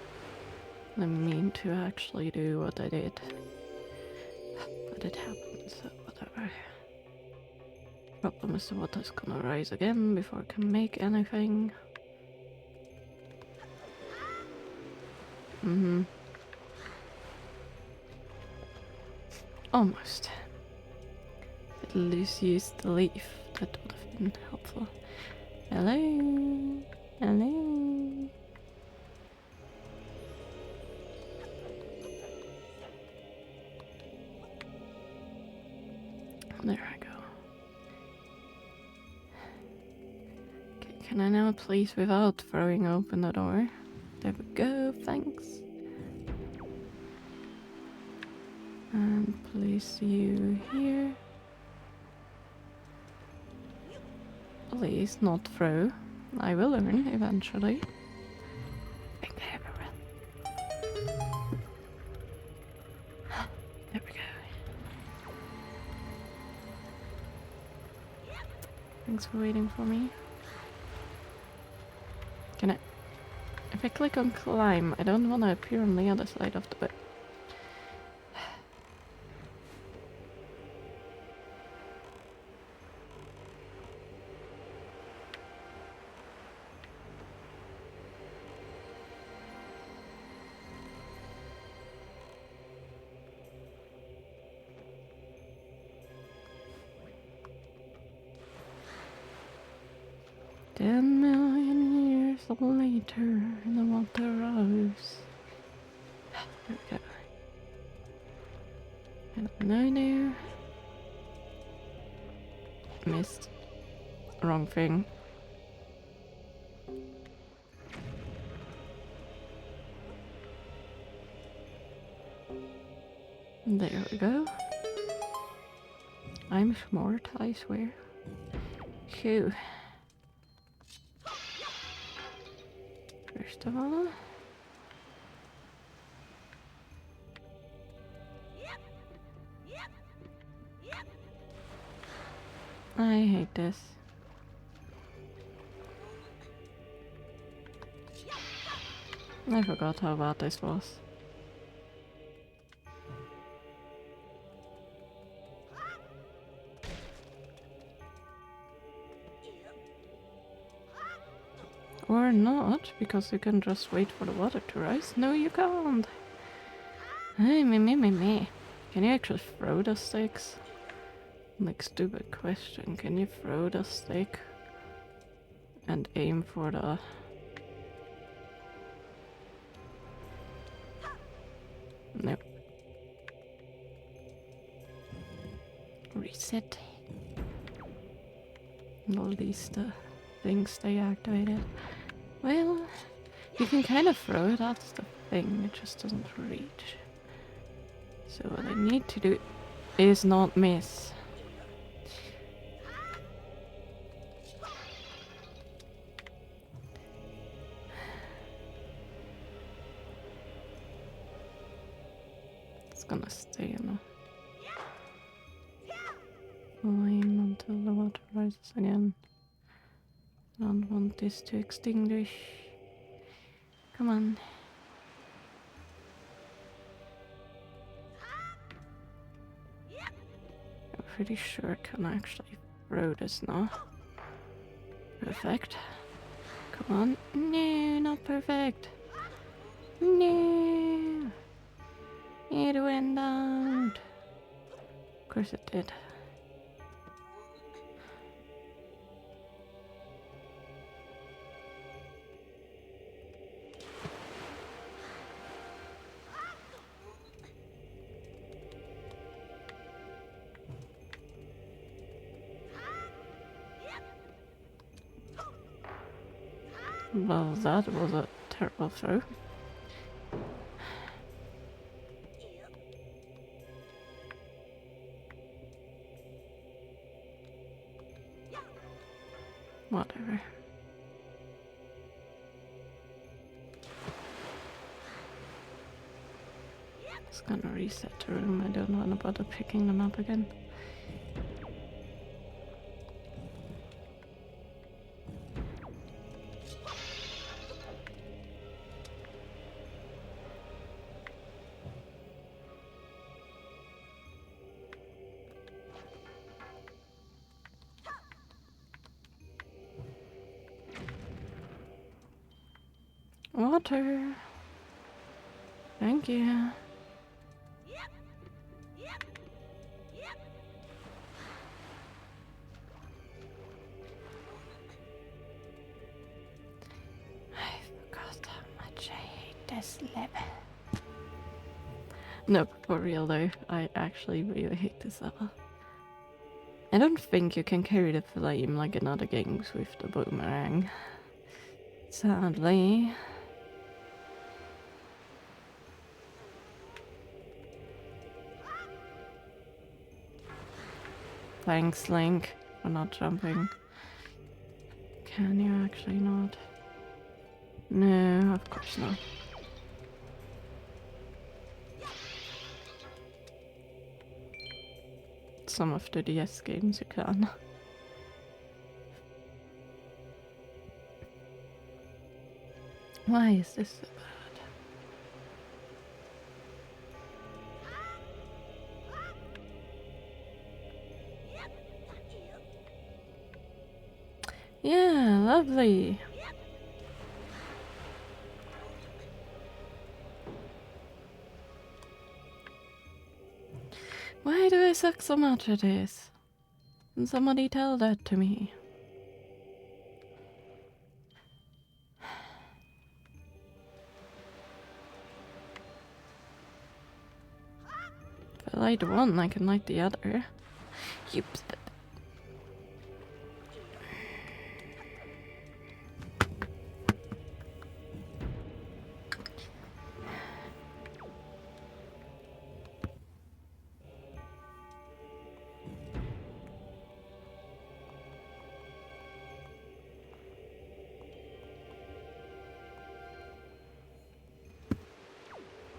I mean to actually do what I did. But it happened, so whatever. Problem is the water's gonna rise again before I can make anything. Mm-hmm. Almost. At least use the leaf. That would have been helpful. Hello? Hello? There I go. Okay, can I now please without throwing open the door? There we go, thanks. And place you here. Please not throw. I will learn eventually. There we go. Thanks for waiting for me. Can I... If I click on climb, I don't want to appear on the other side of the boat. 10 million years later, the water rose. There we go. No. Missed. Wrong thing. There we go. I'm smart, I swear. Phew. First of all... I hate this. I forgot how bad this was. Or not, because you can just wait for the water to rise. No, you can't. Hey, me. Can you actually throw the sticks? Like, stupid question. Can you throw the stick and aim for the... No. Reset. At least the things they activated. Well, you can kind of throw it, that's the thing, it just doesn't reach. So what I need to do is not miss. It's gonna stay in a flame until the water rises again. Don't want this to extinguish. Come on. I'm pretty sure I can actually throw this now. Perfect. Come on. No, not perfect. No. It went out. Of course it did. Well, that was a terrible throw. Whatever. It's gonna reset the room. I don't want to bother picking them up again. Water. Thank you. I forgot how much I hate this level. No, for real though, I actually really hate this level. I don't think you can carry the flame like in other games with the boomerang. Sadly. Thanks, Link, for not jumping. Can you actually not? No, of course not. Some of the DS games you can. Why is this so bad? Yeah, lovely. Why do I suck so much at this? Can somebody tell that to me? If I light one, I can light the other. Oops.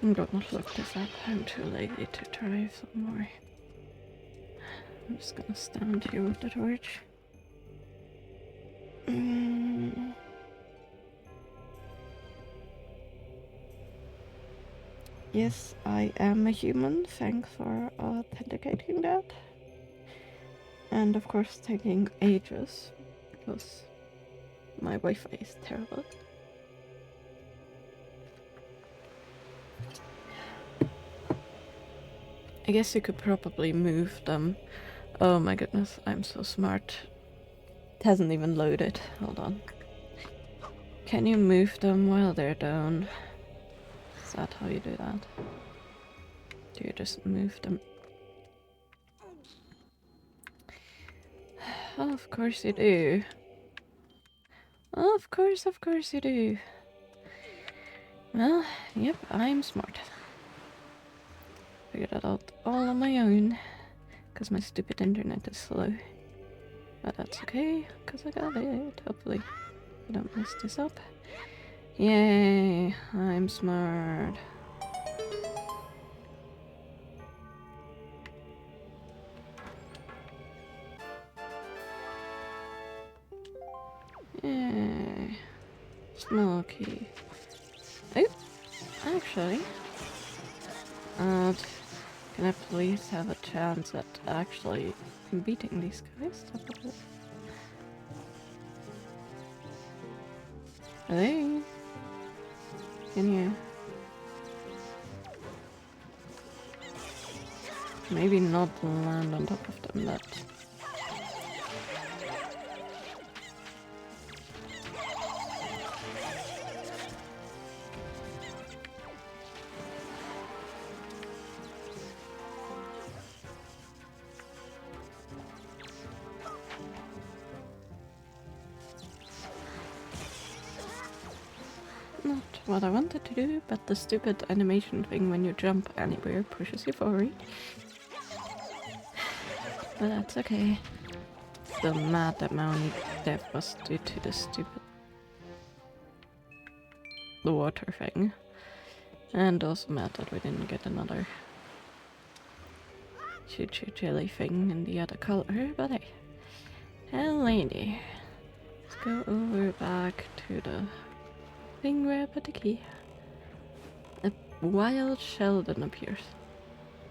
I'm gonna look this up. I'm too lazy to drive somewhere. I'm just gonna stand here with the torch. Yes, I am a human. Thanks for authenticating that. And of course taking ages, because my Wi-Fi is terrible. I guess you could probably move them. Oh my goodness, I'm so smart. It hasn't even loaded. Hold on. Can you move them while they're down? Is that how you do that? Do you just move them? Oh, of course you do. Of course you do. Well, yep, I'm smart. Figured that out all on my own. Because my stupid internet is slow. But that's okay, because I got it. Hopefully I don't mess this up. Yay, I'm smart. Yay. Smoky. Oh, actually. Can I please have a chance at actually beating these guys? Hello? Can you? Maybe not land on top of them, but... Not what I wanted to do, but the stupid animation thing when you jump anywhere pushes you forward. But that's okay. Still mad that my only death was due to the stupid... the water thing. And also mad that we didn't get another... choo-choo jelly thing in the other color, but hey. Hell lady. Let's go over back to the... thing where I put the key. A wild Sheldon appears.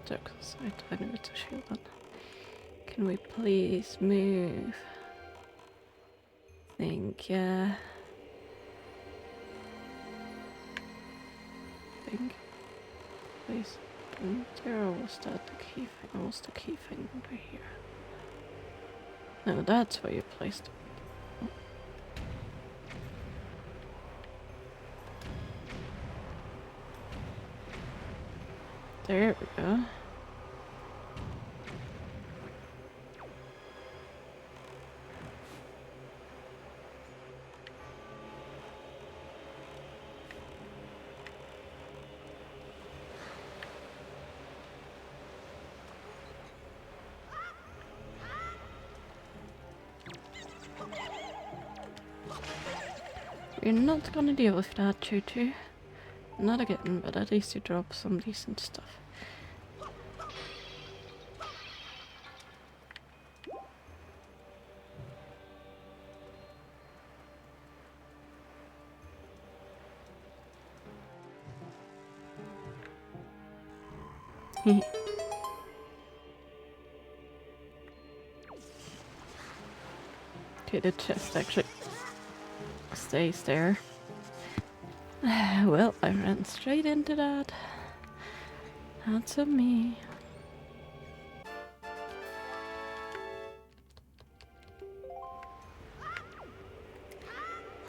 Dark side, I know it's a Sheldon. Can we please move? Think, yeah. Think. place. There was that the key thing? What was the key thing over here? No, that's where you placed it. There we go. You're not gonna deal with that, Choo-Choo. Not again, but at least you drop some decent stuff. Okay, the chest actually stays there. Well, I ran straight into that. That's on me.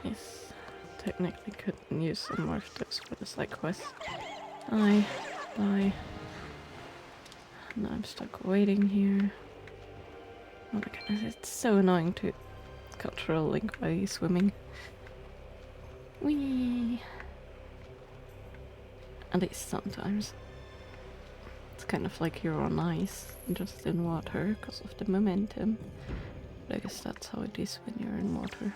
Yes, technically couldn't use some more of those for the side quest. Die. Now I'm stuck waiting here. Oh my goodness, it's so annoying to control Link by swimming. Whee! At least sometimes. It's kind of like you're on ice, just in water, because of the momentum. But I guess that's how it is when you're in water.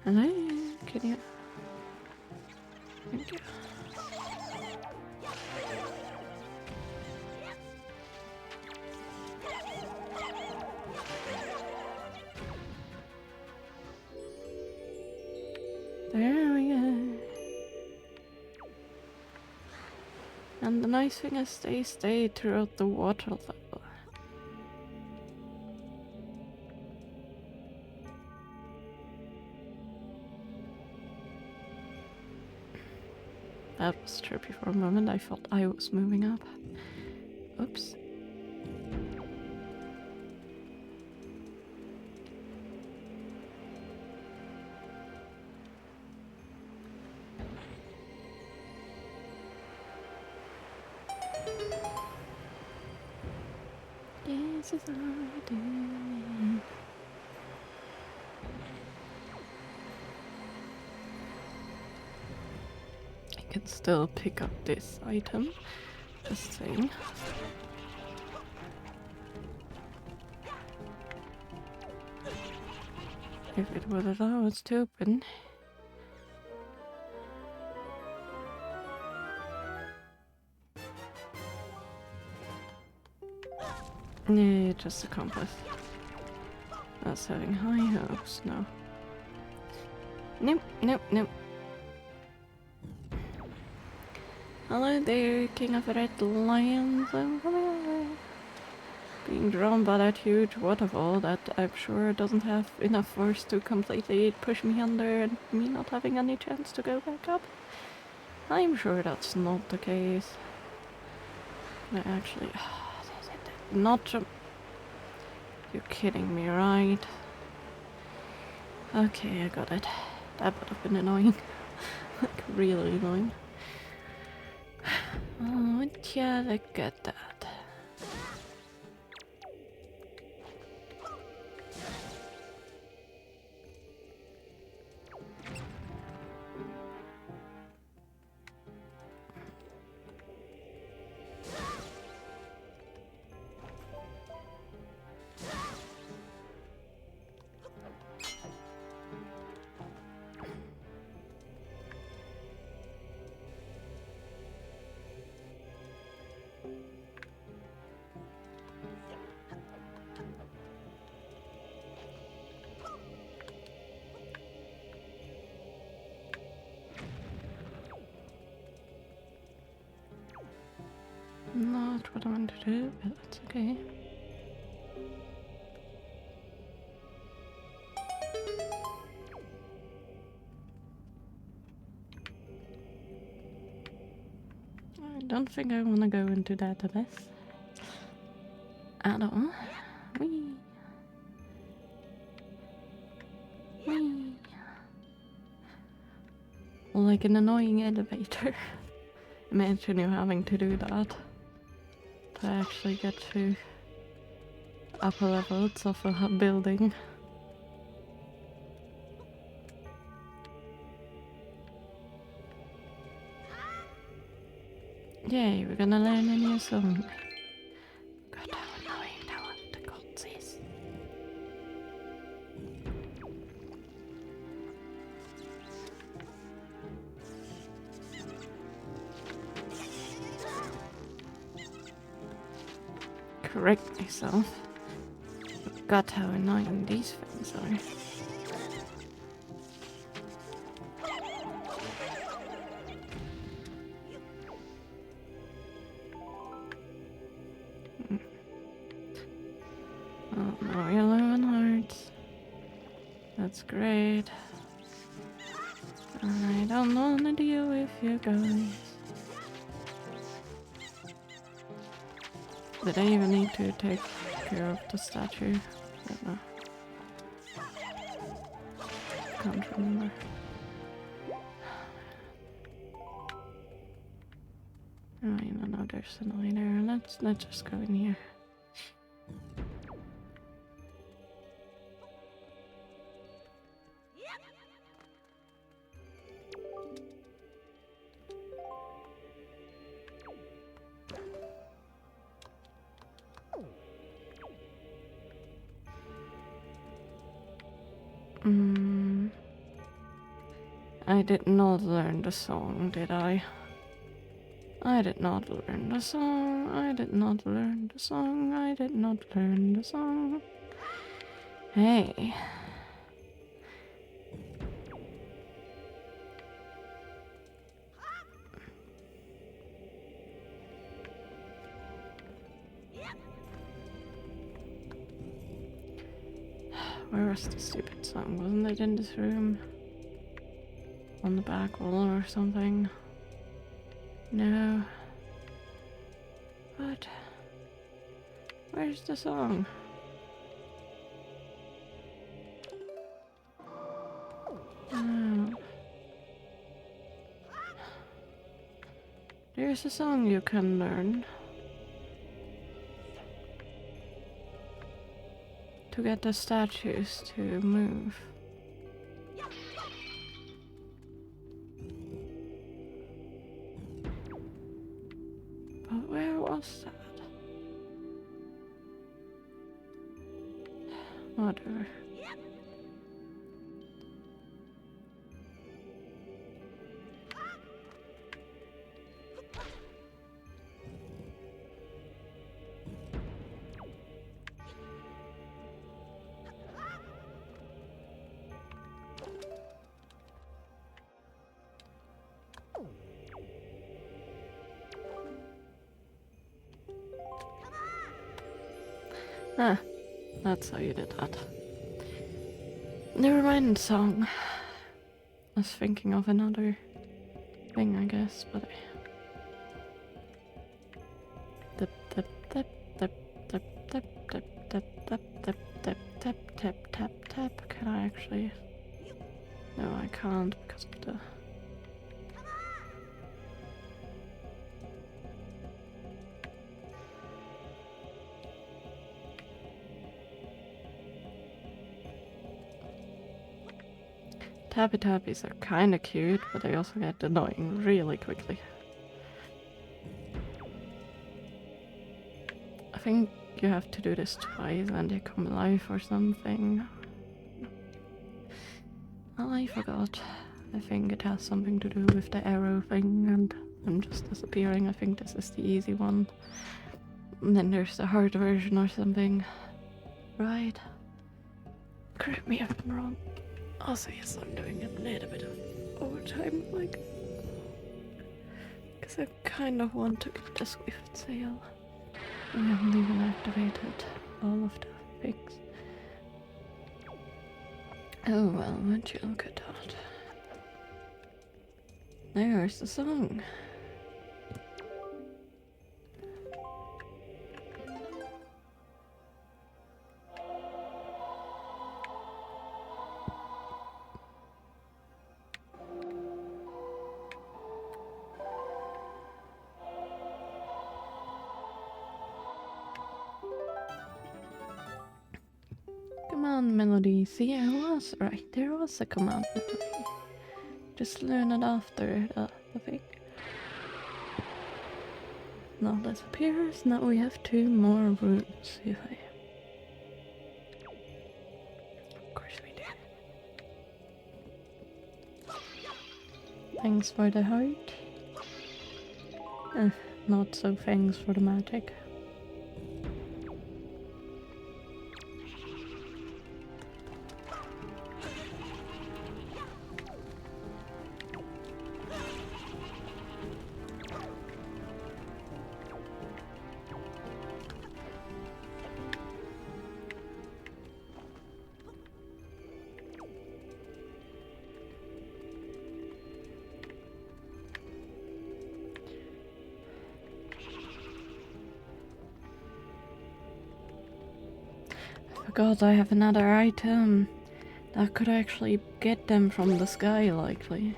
Hello, can you? Thank you. There we go. And the nice thing is they stay throughout the water level. That was trippy for a moment. I thought I was moving up. Oops. This is all I do. I can still pick up this item. Just saying. If it would allow us to open. Yeah, just a compass. I was having high hopes, no. Nope, nope, nope. Hello there, King of Red Lions. I'm coming over. Being drawn by that huge waterfall that I'm sure doesn't have enough force to completely push me under and me not having any chance to go back up. I'm sure that's not the case. I actually... not jump... You're kidding me, right? Okay, I got it. That would have been annoying. Like, really annoying. Oh, yeah, look at that. not what I want to do, but that's okay. I don't think I want to go into that abyss at all. Whee! Whee! Like an annoying elevator. Imagine you having to do that to actually get to upper levels of a building. Yay, we're gonna learn a new song. God, how annoying that one, the gods is. Correct myself. God, how annoying these things are. Oh, no, you're low on hearts. That's great. I don't wanna deal with you guys. Did I even need to take care of the statue? I don't know. Can't remember. Oh, no, there's an eye there. Let's just go in here. I did not learn the song, did I? I did not learn the song. I did not learn the song. I did not learn the song. Hey. Where was the stupid song? Wasn't it in this room? On the back wall or something? No. What? Where's the song? Oh. There's a song you can learn. To get the statues to move. But where was that? Whatever. Ah, that's how you did that. Never mind the song. I was thinking of another thing, I guess, but tap tap tap tap tap tap tap tap tap tap tap tap tap tap tap. Can I actually? No, I can't because of the. Tappy tappies are kinda cute, but they also get annoying really quickly. I think you have to do this twice and they come alive or something. Oh, I forgot. I think it has something to do with the arrow thing and them just disappearing. I think this is the easy one. And then there's the hard version or something. Right? Correct me if I'm wrong. Also, yes, I'm doing a little bit of overtime, like, because I kind of want to get the Swift sale. We haven't even activated all of the pigs. Oh well, would you look at that. There's the song. Command melody. See, I was right. There was a command melody. Just learn it after the thing. Now disappears. Now we have 2 more rooms. If I... Of course we do. Thanks for the heart. Not so thanks for the magic. God, I have another item that could actually get them from the sky, likely.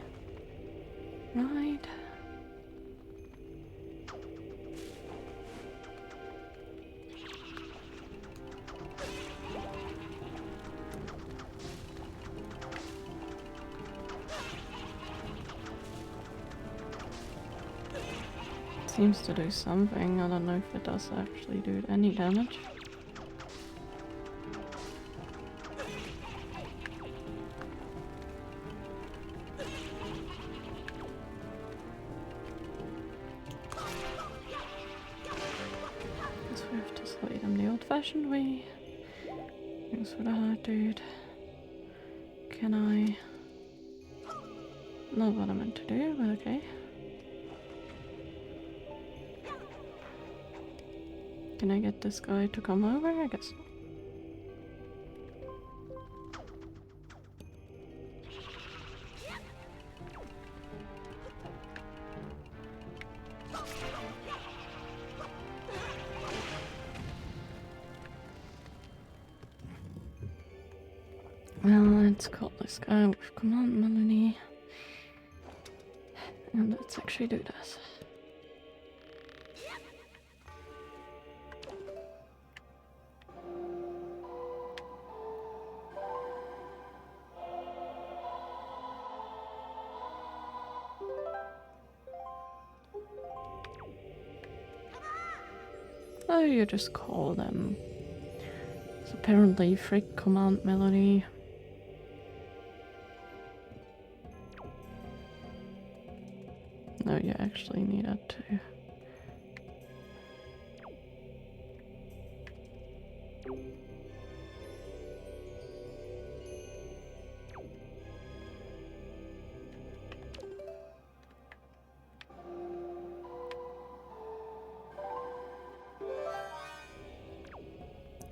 Right? Seems to do something. I don't know if it does actually do any damage. Fashioned way. Thanks for the heart, dude. Can I... Not what I meant to do, but okay. Can I get this guy to come over? I guess so. Well, let's call this guy with command melody. And let's actually do this. Oh, you just call them. It's apparently frick command melody. No, you actually need it to.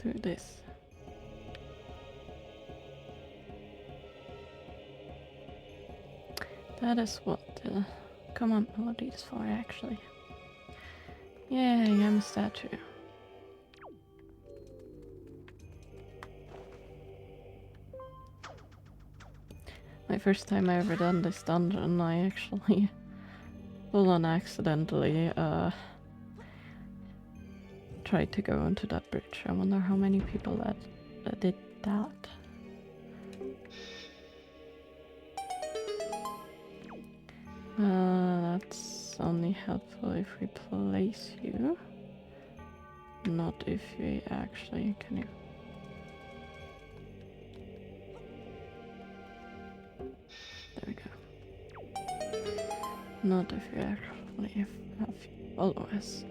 Do this. That is what the command melody is for, actually. Yay, I'm a statue. My first time I ever done this dungeon, I actually full on accidentally tried to go onto that bridge. I wonder how many people that did that. That's only helpful if we place you, not if we actually can you. There we go. Not if you actually have followers.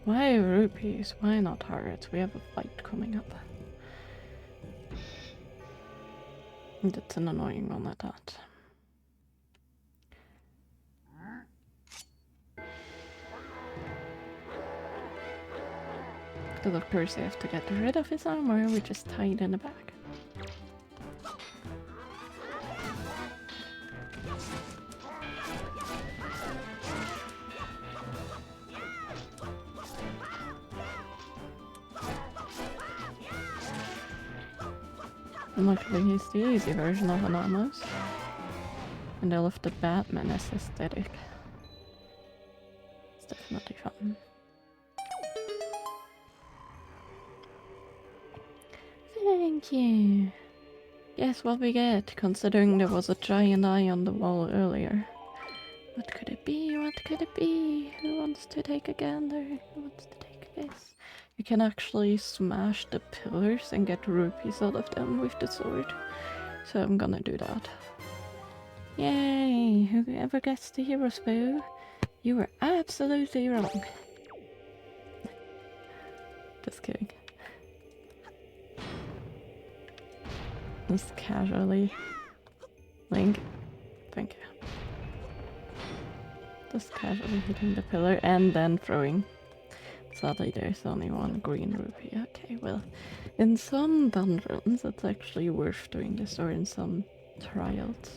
Why rupees? Why not hearts? We have a fight coming up. That's an annoying one at that. Because of course I have to get rid of his armor, which is tied in the back. Luckily he's the easy version of Anonymous. And I love the Batman as aesthetic. It's definitely fun. Thank you. Guess what we get, considering there was a giant eye on the wall earlier. What could it be? What could it be? Who wants to take a gander? Who wants to take a guess? You can actually smash the pillars and get rupees out of them with the sword. So I'm gonna do that. Yay! Whoever gets the hero spoo, you were absolutely wrong. Just kidding. Just casually. Link. Thank you. Just casually hitting the pillar and then throwing. Sadly, there's only one green rupee. Okay, well, in some dungeons, it's actually worth doing this, or in some trials,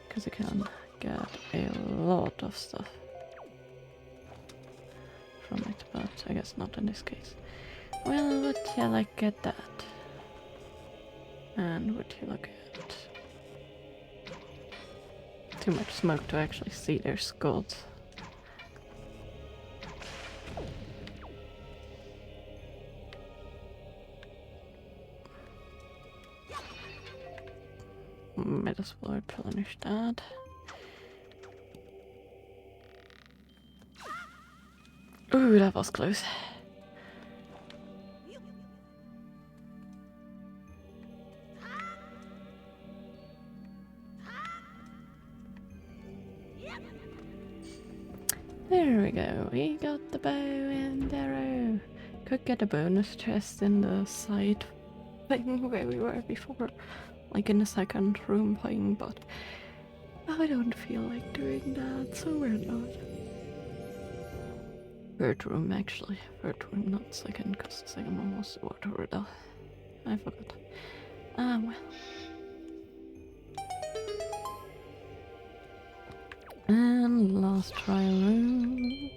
because you can get a lot of stuff from it, but I guess not in this case. Well, would you look at that? And would you look at... Too much smoke to actually see their skulls. Might as well replenish that. Ooh, that was close. There we go, we got the bow and arrow. Could get a bonus chest in the side thing where we were before, like in the second room thing, but I don't feel like doing that, so we're not. Third room actually, third room, not second, because the second one was water riddle. I forgot. Ah, well. And last trial room.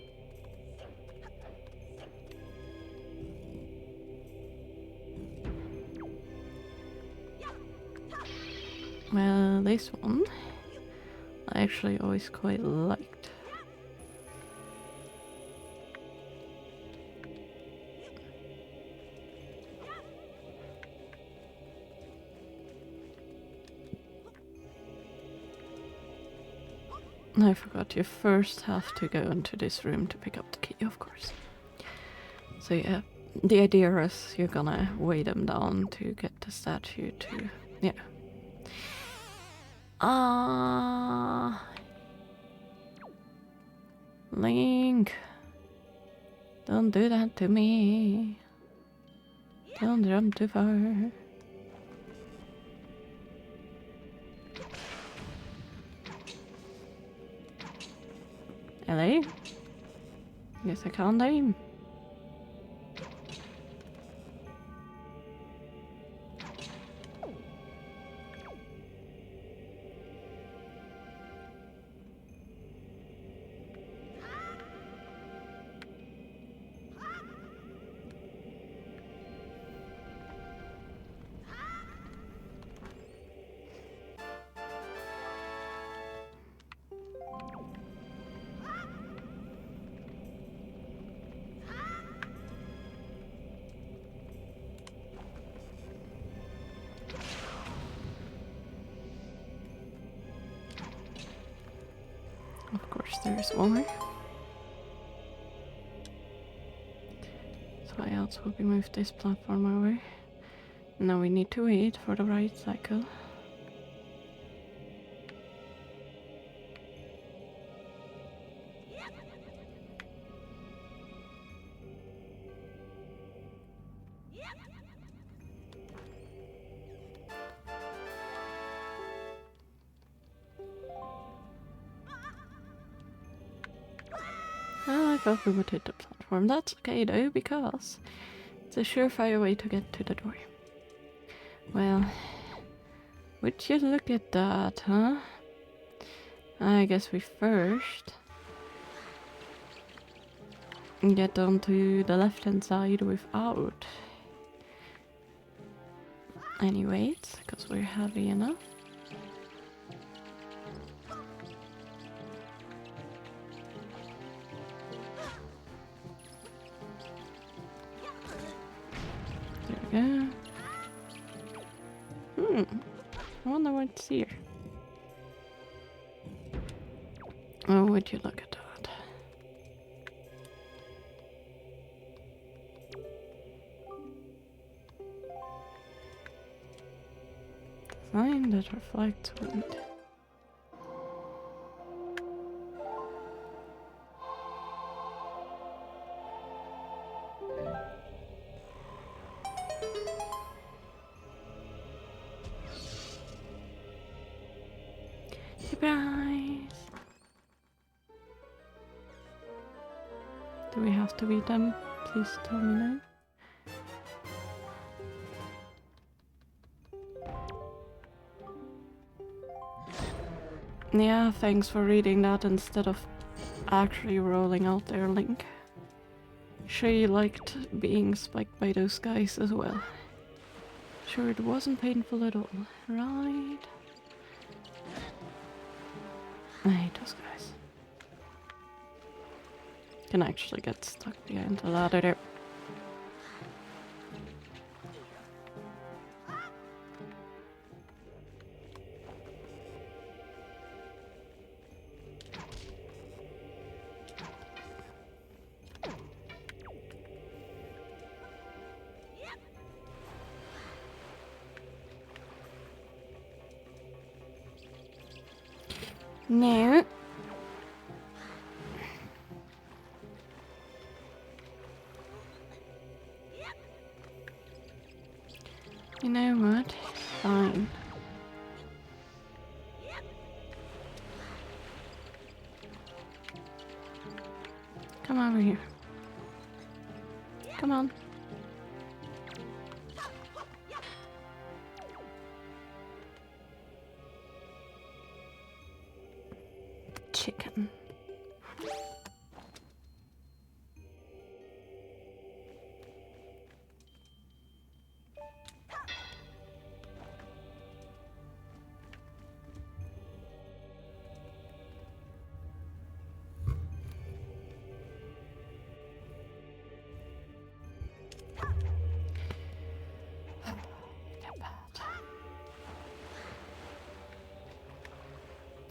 Well, this one I actually always quite liked. I forgot, you first have to go into this room to pick up the key, of course. So yeah, the idea is you're gonna weigh them down to get the statue to... yeah. Link, don't do that to me. Don't jump too far. Hello? Guess I can't aim. Of course there's more. So I also hope we move this platform over. Now we need to wait for the right cycle. thought we would hit the platform. That's okay though, because it's a surefire way to get to the door. Well, would you look at that, huh? I guess we first get onto the left-hand side without any weights, because we're heavy enough. There we go. I wonder what's here. Oh, would you look at that? Sign that reflects wind. Surprise! Do we have to beat them? Please tell me now. Yeah, thanks for reading that instead of actually rolling out their link. Sure you liked being spiked by those guys as well. Sure it wasn't painful at all, right? I hate those guys. Can actually get stuck behind the ladder there. No. You know what? Fine. Come over here. Come on. Chicken.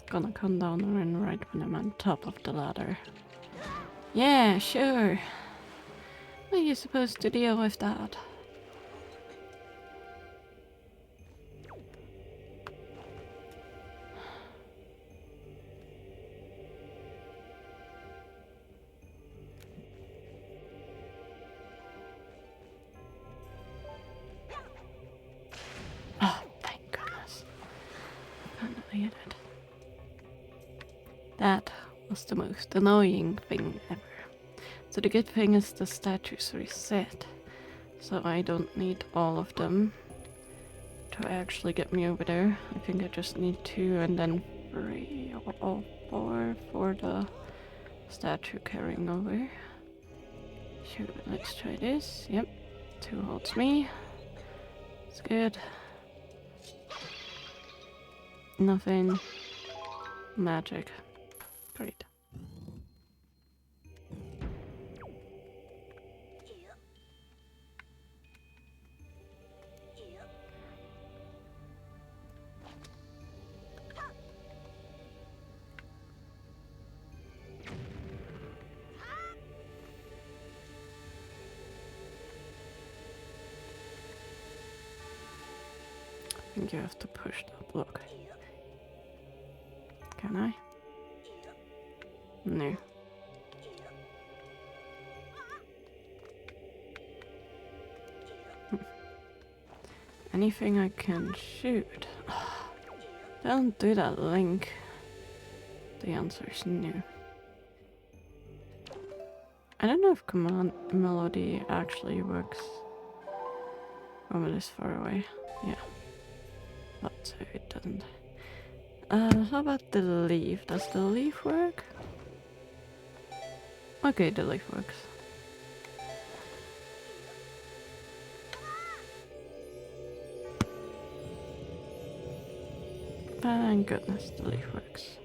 Gonna come down and right when I'm on top of the ladder. Yeah, sure. How are you supposed to deal with that? Oh, thank goodness. Finally hit it. That was the most annoying thing ever. So the good thing is the statues reset, so I don't need all of them to actually get me over there. I think I just need 2 and then 3 or 4 for the statue carrying over. Sure, let's try this. Yep, 2 holds me. It's good. Nothing. Magic. Great. I think you have to push that block. Can I? No. Anything I can shoot? Don't do that, Link. The answer is no. I don't know if command melody actually works from this far away. Yeah. But so it doesn't. How about the leaf? Does the leaf work? Okay, the leaf works. Thank goodness the leaf works.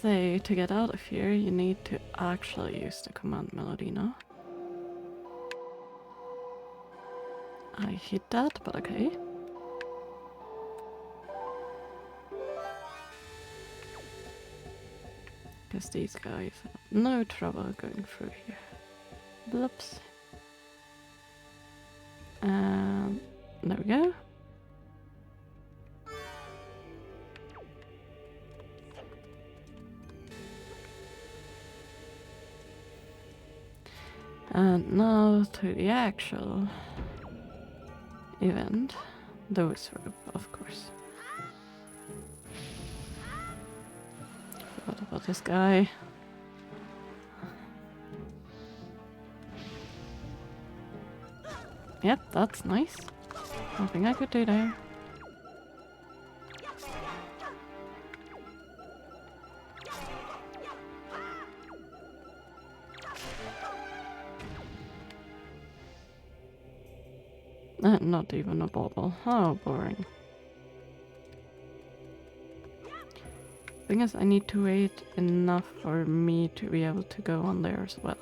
So, to get out of here, you need to actually use the command melody now. I hit that, but okay. Because these guys have no trouble going through here. Bloops. And there we go. And now to the actual event. Those rope, of course. What about this guy? Yep, that's nice. Nothing I could do there. Not even a bauble. How boring. Thing is, I need to wait enough for me to be able to go on there as well.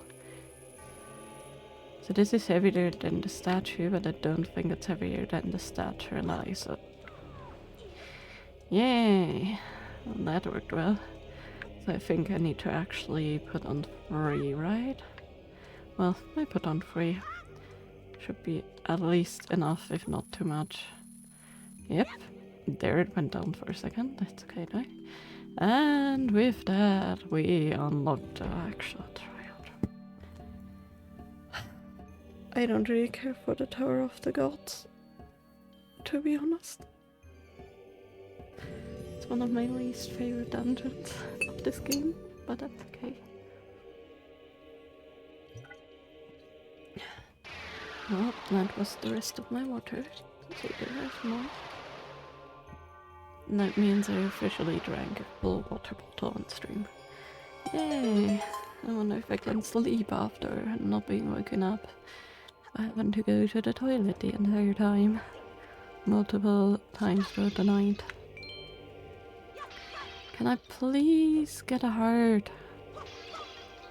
So this is heavier than the statue, but I don't think it's heavier than the statue and I, so... Yay! Well, that worked well. So I think I need to actually put on 3, right? Well, I put on 3. Should be at least enough, if not too much. Yep. There it went down for a second. That's okay though. And with that, we unlocked the actual trial. I don't really care for the Tower of the Gods, to be honest. It's one of my least favorite dungeons of this game, but that's okay. Well, that was the rest of my water. So there's more. And that means I officially drank a full water bottle on stream. Yay! I wonder if I can sleep after not being woken up. I having to go to the toilet the entire time. Multiple times throughout the night. Can I please get a heart?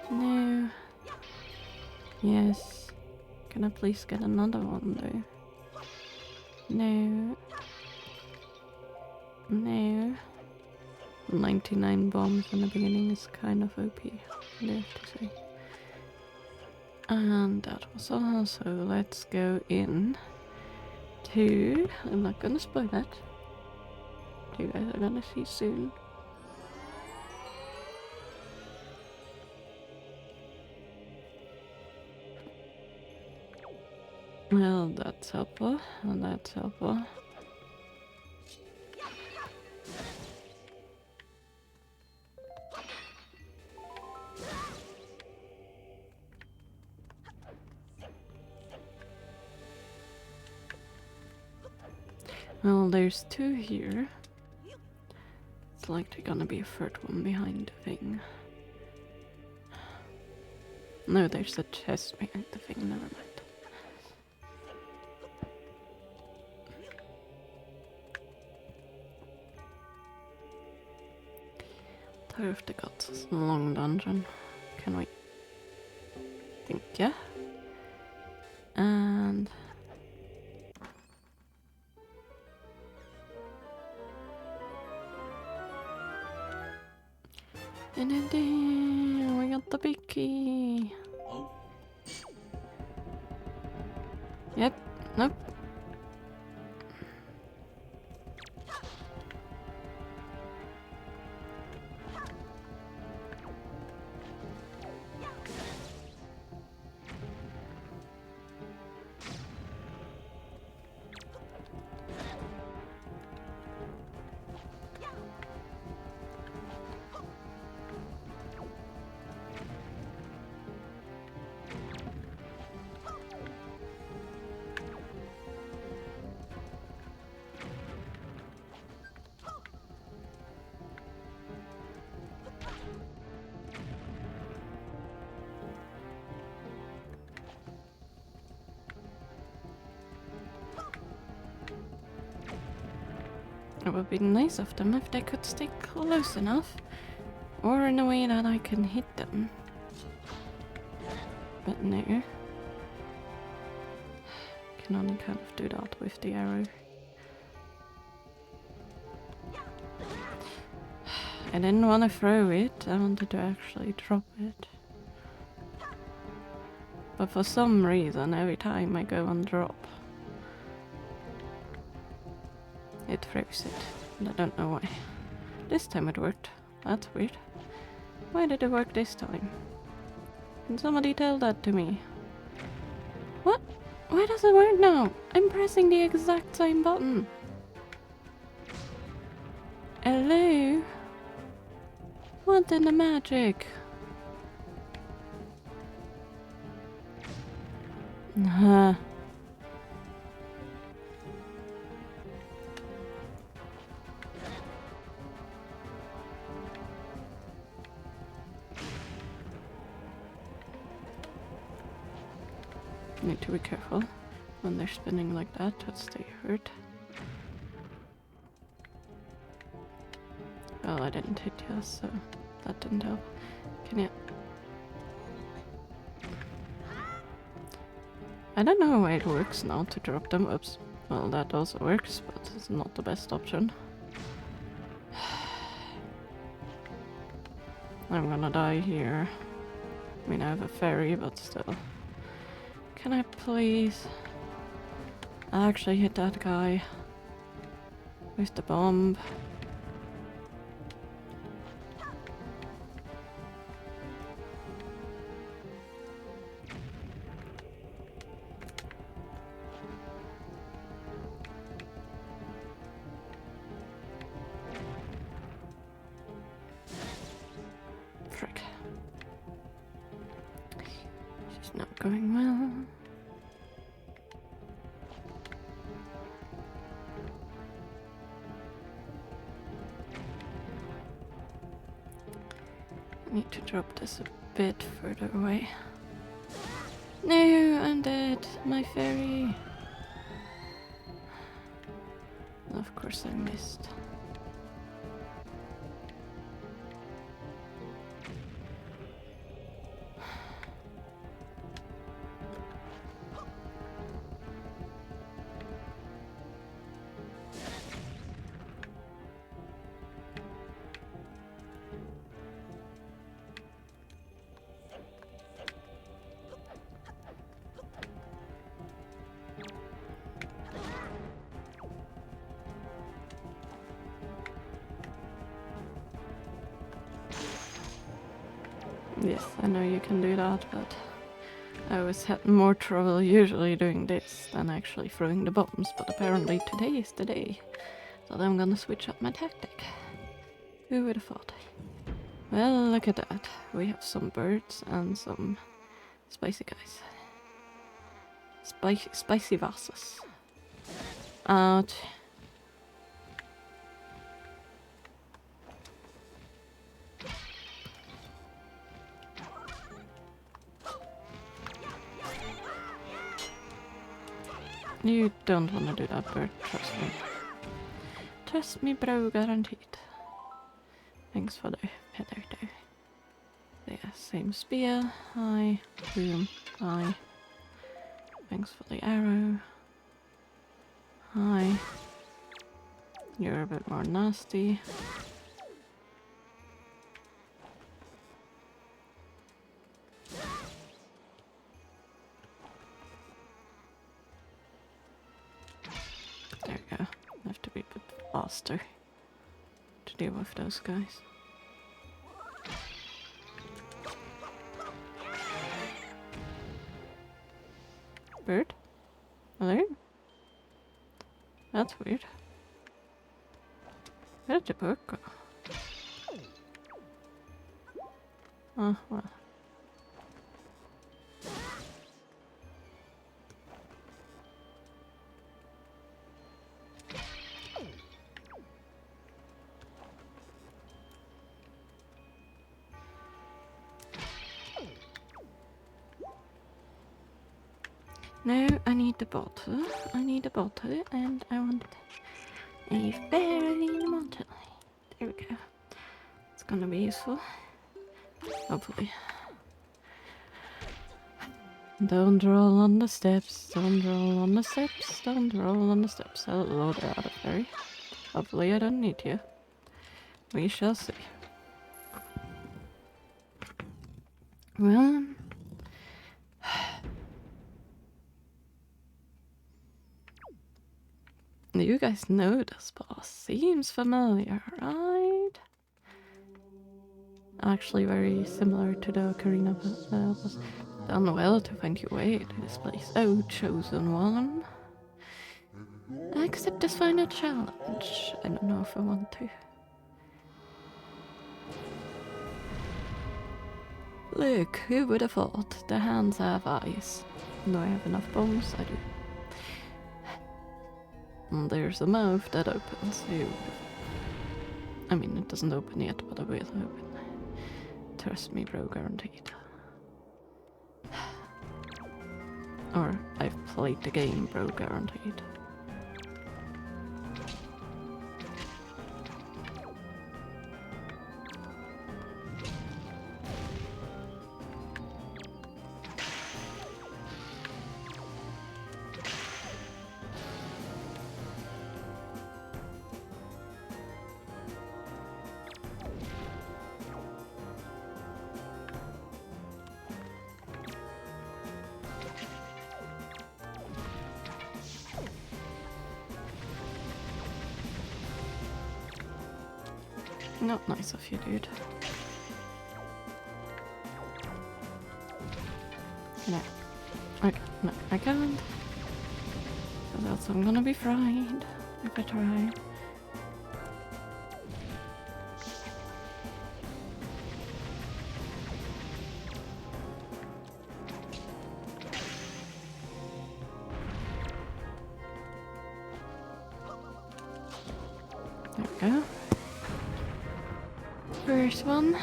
No. Yes. Can I please get another one though? No. No. 99 bombs in the beginning is kind of OP, I have to say. And that was all, so let's go in to... I'm not gonna spoil it. You guys are gonna see soon. Well, that's helpful, and that's helpful. Well, there's 2 here. It's likely gonna be a 3rd one behind the thing. No, there's a chest behind the thing, never mind. Tower of the Gods is a long dungeon. Can we? Think, yeah. And... we got the big key. Yep. Nope. It would be nice of them if they could stay close enough. Or in a way that I can hit them. But no. Can only kind of do that with the arrow. I didn't want to throw it, I wanted to actually drop it. But for some reason, every time I go and drop, it throws it. And I don't know why. This time it worked. That's weird. Why did it work this time? Can somebody tell that to me? What? Why does it work now? I'm pressing the exact same button. Hello? What in the magic? Need to be careful when they're spinning like that, to stay hurt. Well, I didn't hit you, so that didn't help. Can you... I don't know why it works now to drop them. Oops. Well, that also works, but it's not the best option. I'm gonna die here. I mean, I have a ferry, but still. Can I please... I actually hit that guy with the bomb. Frick. This is not going well. I need to drop this a bit further away. No, I'm dead. My ferry. Of course I missed. Yes, I know you can do that, but I always had more trouble usually doing this than actually throwing the bombs, but apparently today is the day that I'm gonna switch up my tactic. Who would have thought? Well, look at that. We have some birds and some spicy guys. Spicy vases. Ouch. You don't want to do that, bird. Trust me. Trust me, bro. Guaranteed. Thanks for the header, though. Yeah, same spear. Hi. Boom. Hi. Thanks for the arrow. Hi. You're a bit more nasty. There we go. I have to be a bit faster to deal with those guys. Bird? Hello? That's weird. Where did the bird go? Oh, well. No, I need the bottle. I need a bottle and I want A fairy in the mountain. There we go. It's gonna be useful. Hopefully. Don't roll on the steps, don't roll on the steps, don't roll on the steps. Hello there, other fairy. Hopefully I don't need you. We shall see. Well... You guys know this boss. Seems familiar, right? Actually very similar to the Ocarina boss. Done well to find your way to this place. Oh, chosen one. Accept this final challenge. I don't know if I want to. Look, who would have thought? The hands have eyes. Do I have enough bones? I do. And there's a mouth that opens. I mean, it doesn't open yet, but it will open. Trust me, bro, guaranteed. Or, I've played the game, bro, guaranteed. Not nice of you, dude. No. Okay, no, I can't. Because else I'm gonna be fried if I try. There we go. First one.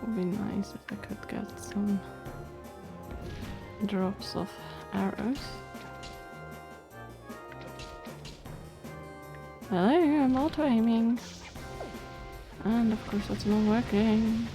Would be nice if I could get some drops of arrows. Hello, I'm auto aiming. And of course it's not working.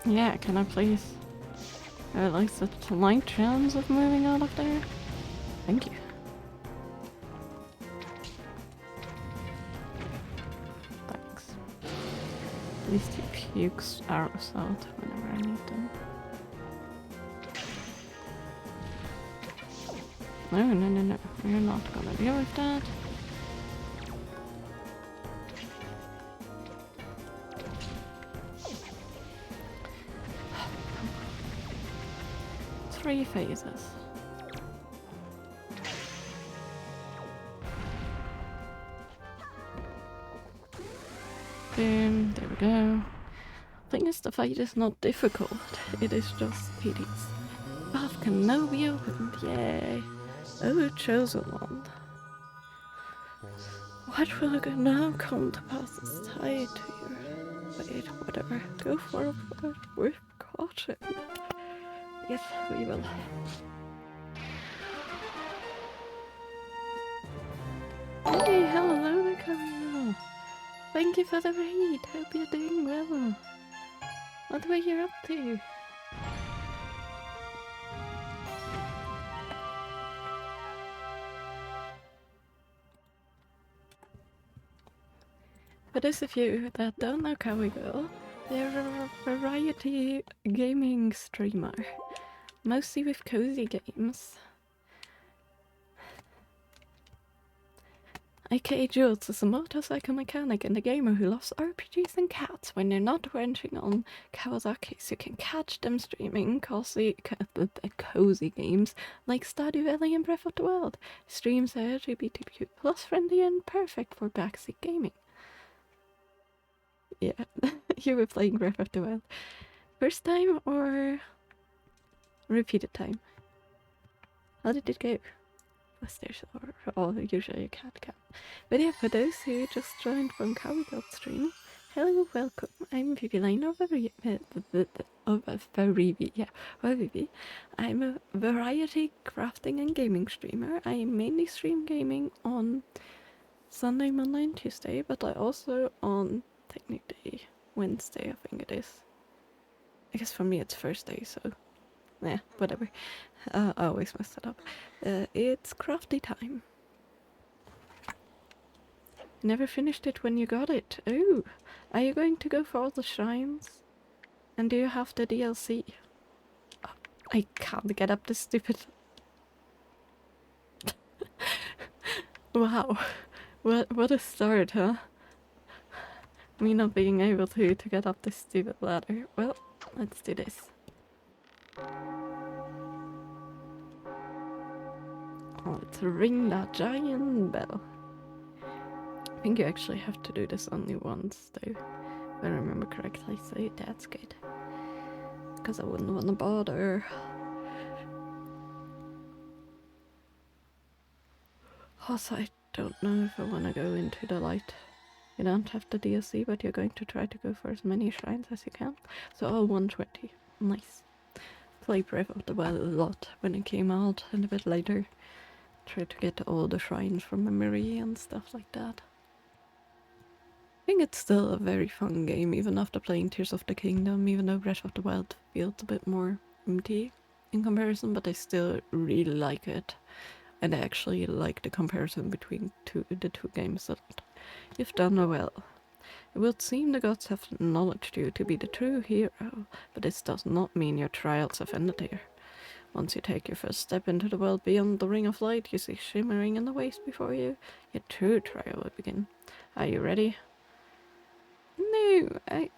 Yeah, can I please? I like the light chance of moving out of there. Thank you. Thanks. At least he pukes arrows out whenever I need them. No, no, no, no. We're not gonna deal with that. Three phases. Boom, there we go. Thing is, the fight is not difficult, it is just tedious. Path can now be opened, yay! Oh, chosen one. What will now come to pass is tied to your fate, whatever. Go forward with caution. Yes, we will. Hey, hello, Nicole. Thank you for the raid. Hope you're doing well. What were you up to? For those of you that don't know Kawigo, they're a variety gaming streamer, mostly with cozy games. aka Jules is a motorcycle mechanic and a gamer who loves RPGs and cats. When you're not wrenching on Kawasaki's, you can catch them streaming cozy games like Stardew Valley and Breath of the Wild. Streams are LGBTQ plus friendly and perfect for backseat gaming. Yeah, you were playing Breath of the Wild. First time or repeated time? How did it go? Was there usually a cat cam? But yeah, for those who just joined from Kawigo's stream, hello, welcome. I'm Viviline of Vivi. I'm a variety crafting and gaming streamer. I mainly stream gaming on Sunday, Monday, and Tuesday, but I also on technically Wednesday, I think it is. I guess for me it's Thursday, so yeah, whatever. I always mess it up. It's crafty time. Never finished it when you got it. Oh, are you going to go for all the shrines? And do you have the DLC? Oh, I can't get up this stupid... Wow. What a start, huh? Me not being able to get up this stupid ladder. Well, let's do this. Let's ring that giant bell. I think you actually have to do this only once, though. If I remember correctly, so that's good. Because I wouldn't want to bother. Also, I don't know if I want to go into the light. You don't have the DLC, but you're going to try to go for as many shrines as you can. So all 120. Nice. Played Breath of the Wild a lot when it came out, and a bit later. Tried to get all the shrines from memory and stuff like that. I think it's still a very fun game, even after playing Tears of the Kingdom, even though Breath of the Wild feels a bit more empty in comparison, but I still really like it. And I actually like the comparison between the two games a lot. You've done well. It would seem the gods have acknowledged you to be the true hero, but this does not mean your trials have ended here. Once you take your first step into the world beyond the ring of light you see shimmering in the waste before you, your true trial will begin. Are you ready? No, I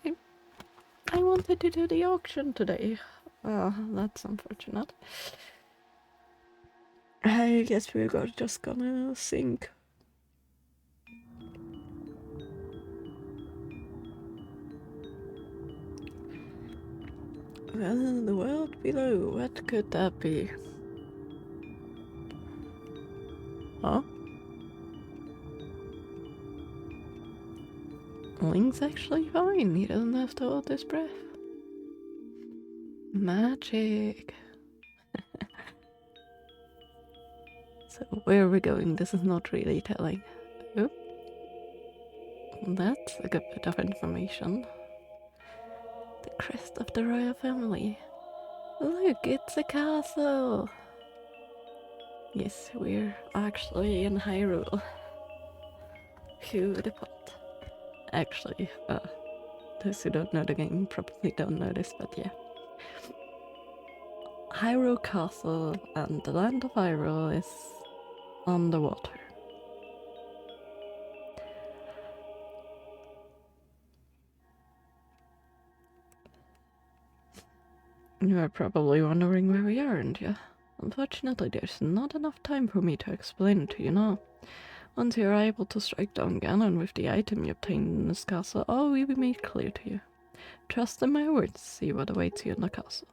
wanted to do the auction today. Oh, that's unfortunate. I guess we're just gonna sink. Well, the world below, what could that be? Huh? Link's actually fine, he doesn't have to hold his breath. Magic. So where are we going? This is not really telling. Oh. That's a good bit of information. The crest of the royal family. Look, it's a castle! Yes, we're actually in Hyrule. Who would have thought? Actually, those who don't know the game probably don't know this, but yeah. Hyrule Castle and the land of Hyrule is underwater. You are probably wondering where we are, aren't you? Unfortunately, there's not enough time for me to explain it to you now. Once you are able to strike down Ganon with the item you obtained in this castle, all will be made clear to you. Trust in my words, see what awaits you in the castle.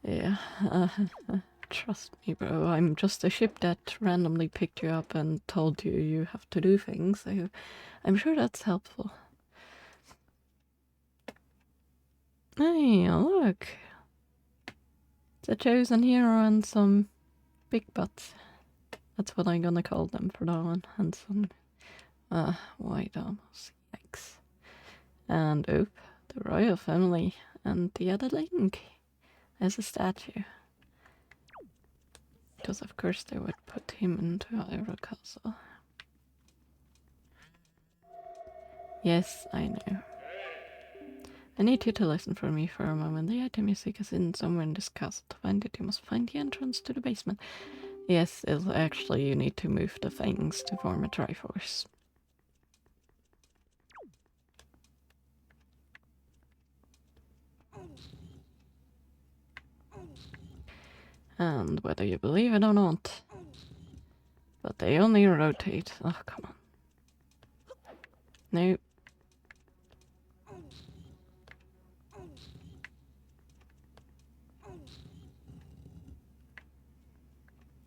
Yeah, Trust me, bro. I'm just a ship that randomly picked you up and told you you have to do things, so I'm sure that's helpful. Hey, look. The chosen hero and some big butts. That's what I'm gonna call them for that one. And some white armors. Yikes. And the royal family and the other Link as a statue. Because of course they would put him into Hyrule Castle. Yes, I know. I need you to listen for me for a moment. The item music is in somewhere in this castle. To find it, you must find the entrance to the basement. Yes, it's actually you need to move the things to form a Triforce. And whether you believe it or not, but they only rotate. Oh, come on. No.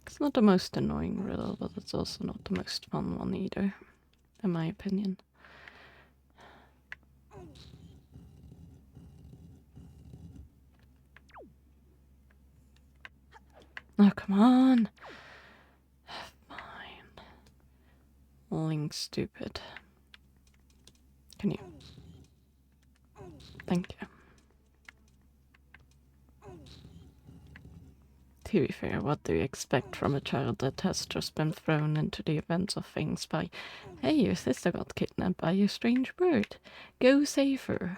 It's not the most annoying riddle, but it's also not the most fun one either, in my opinion. Oh, come on. Fine. Link stupid. Can you? Thank you. To be fair, what do you expect from a child that has just been thrown into the events of things by, hey, your sister got kidnapped by a strange bird. Go save her.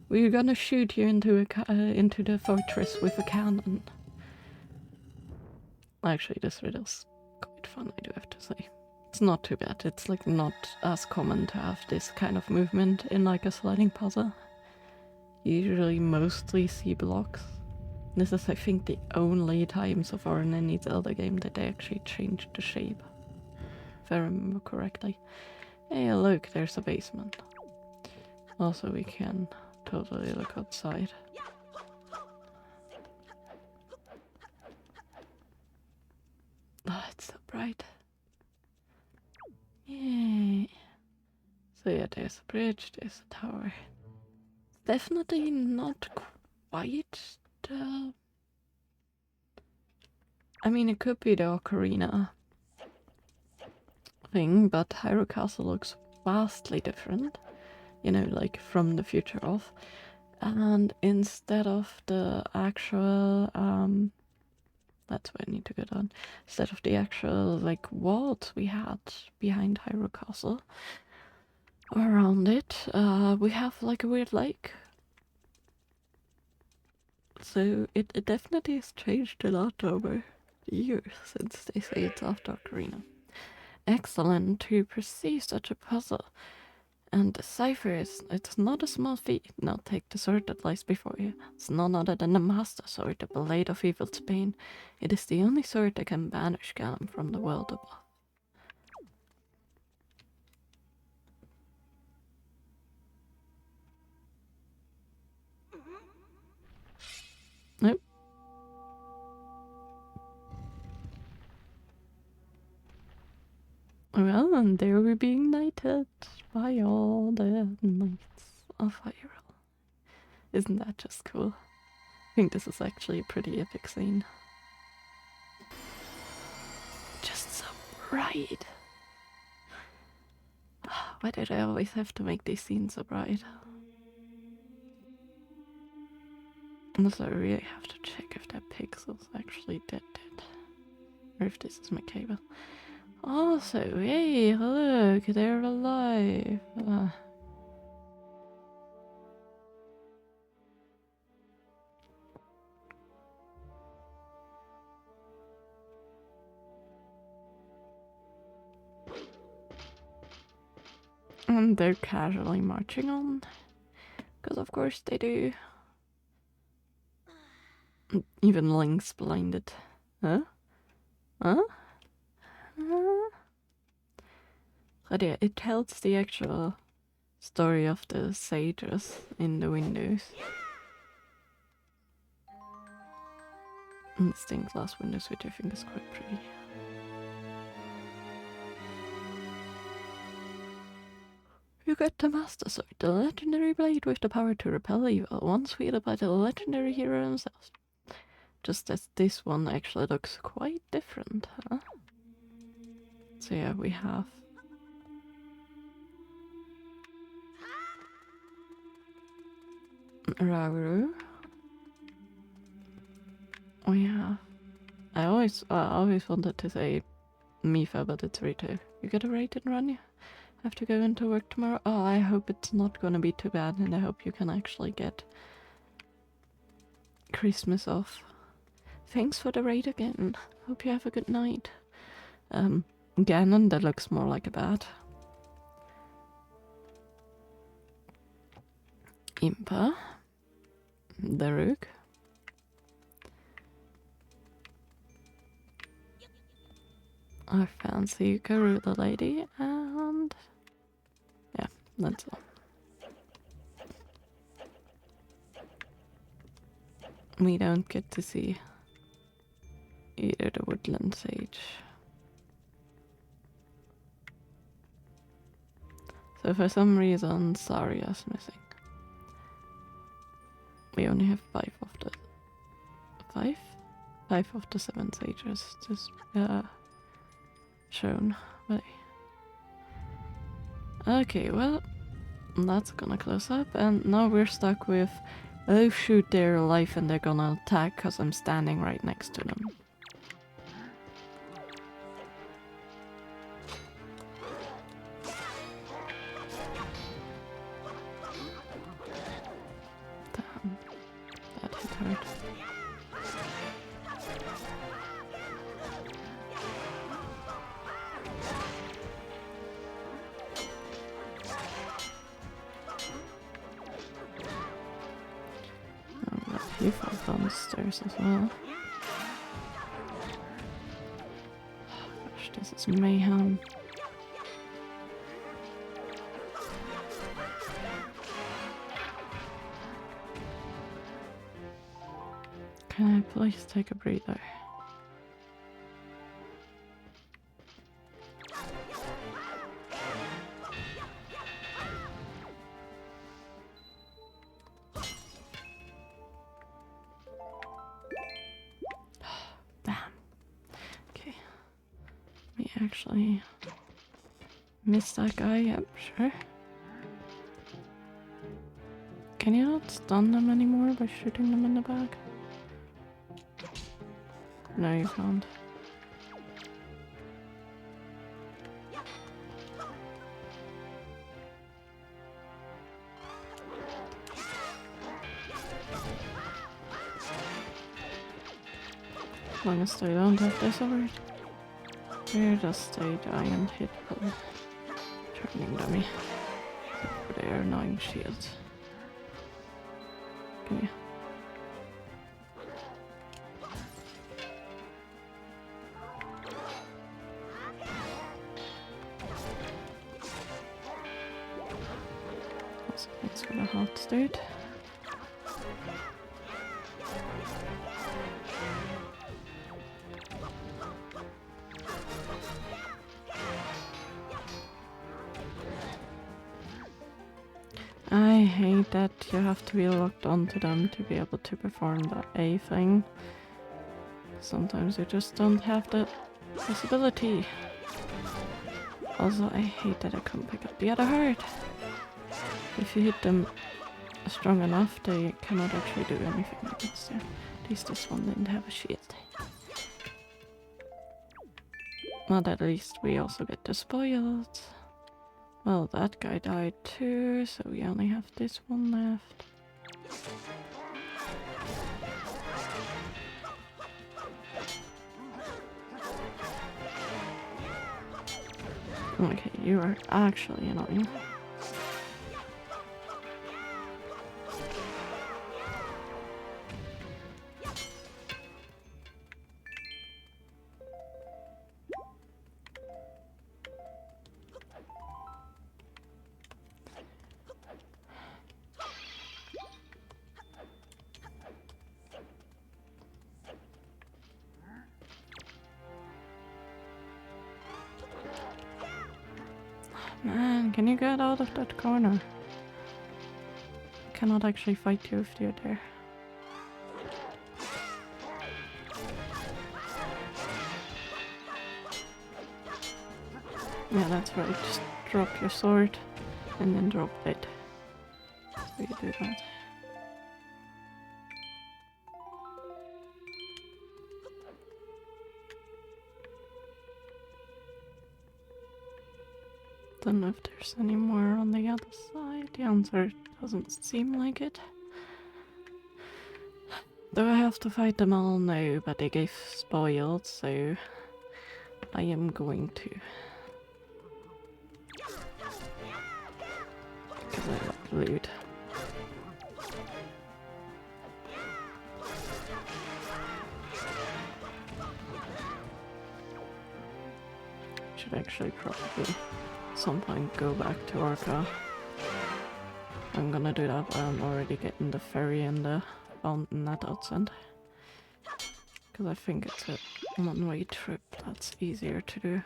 We're gonna shoot you into the fortress with a cannon. Actually, this riddle's quite fun, I do have to say. It's not too bad. It's like not as common to have this kind of movement in like a sliding puzzle. You usually mostly see blocks. This is, I think, the only time so far in any Zelda game that they actually changed the shape. If I remember correctly. Hey, look, there's a basement. Also, we can totally look outside. Oh, it's so bright. Yay. So yeah, there's a bridge, there's a tower. Definitely not quite the... I mean, it could be the ocarina thing, but Hyrule Castle looks vastly different. You know, like from the future of. And instead of the actual, that's where I need to go down. Instead of the actual, like, walls we had behind Hyrule Castle, around it, we have, like, a weird lake. So it definitely has changed a lot over the years since they say it's after Ocarina. Excellent to perceive such a puzzle. And the cipher it's not a small feat. Now take the sword that lies before you. It's none other than the Master Sword, the Blade of Evil's Bane. It is the only sword that can banish Ganon from the world above. Nope. Well, and there we're being knighted by all the knights of Hyrule. Isn't that just cool? I think this is actually a pretty epic scene. Just so bright. Why did I always have to make these scenes so bright? Also, I really have to check if that pixel's actually dead, or if this is my cable. Also, hey, look, they're alive. And they're casually marching on. Because of course they do. Even Link's blinded. Huh? Huh? But yeah, it tells the actual story of the sages in the windows. And stained glass windows, which I think is quite pretty. You get the Master Sword, the legendary blade with the power to repel evil, once wielded by the legendary hero himself. Just as this one actually looks quite different, huh? So yeah, we have Rauru. We have... I always wanted to say Mifa, but it's Rito. You get a rated run, you have to go into work tomorrow. Oh, I hope it's not gonna be too bad, and I hope you can actually get Christmas off. Thanks for the raid again. Hope you have a good night. Ganon, that looks more like a bat. Impa. Daruk. Our fancy Garuda lady, and yeah, that's all. We don't get to see either the woodland sage. So for some reason, Saria's missing. We only have 5 of the... 5? 5 of the 7 sages just shown. But okay, well, that's gonna close up, and now we're stuck with, oh shoot, they're alive and they're gonna attack because I'm standing right next to them. Damn, that hit hard. You fall down the stairs as well. Gosh, this is mayhem. Can I please take a breather? Actually missed that guy, yep, sure. Can you not stun them anymore by shooting them in the back? No, you can't. As long as they don't have this sword. Where does the giant hit pull? Turning dummy. For their annoying shields. Come here. Let's go to hot state. I hate that you have to be locked onto them to be able to perform the A thing. Sometimes you just don't have the possibility. Also, I hate that I can't pick up the other heart. If you hit them strong enough, they cannot actually do anything against you. At least this one didn't have a shield. But at least we also get the spoiled. Well, that guy died too, so we only have this one left. Okay, you are actually annoying. Man, can you get out of that corner? I cannot actually fight you if you're there. Yeah, that's right. Just drop your sword and then drop it. So you do that. Don't know if there's any more on the other side. The answer doesn't seem like it. Though I have to fight them all now, but they gave spoiled, so I am going to. Because I like loot. Should actually probably at some point go back to Orca. I'm gonna do that while I'm already getting the ferry and the fountain at Outsend. Because I think it's a one-way trip that's easier to do.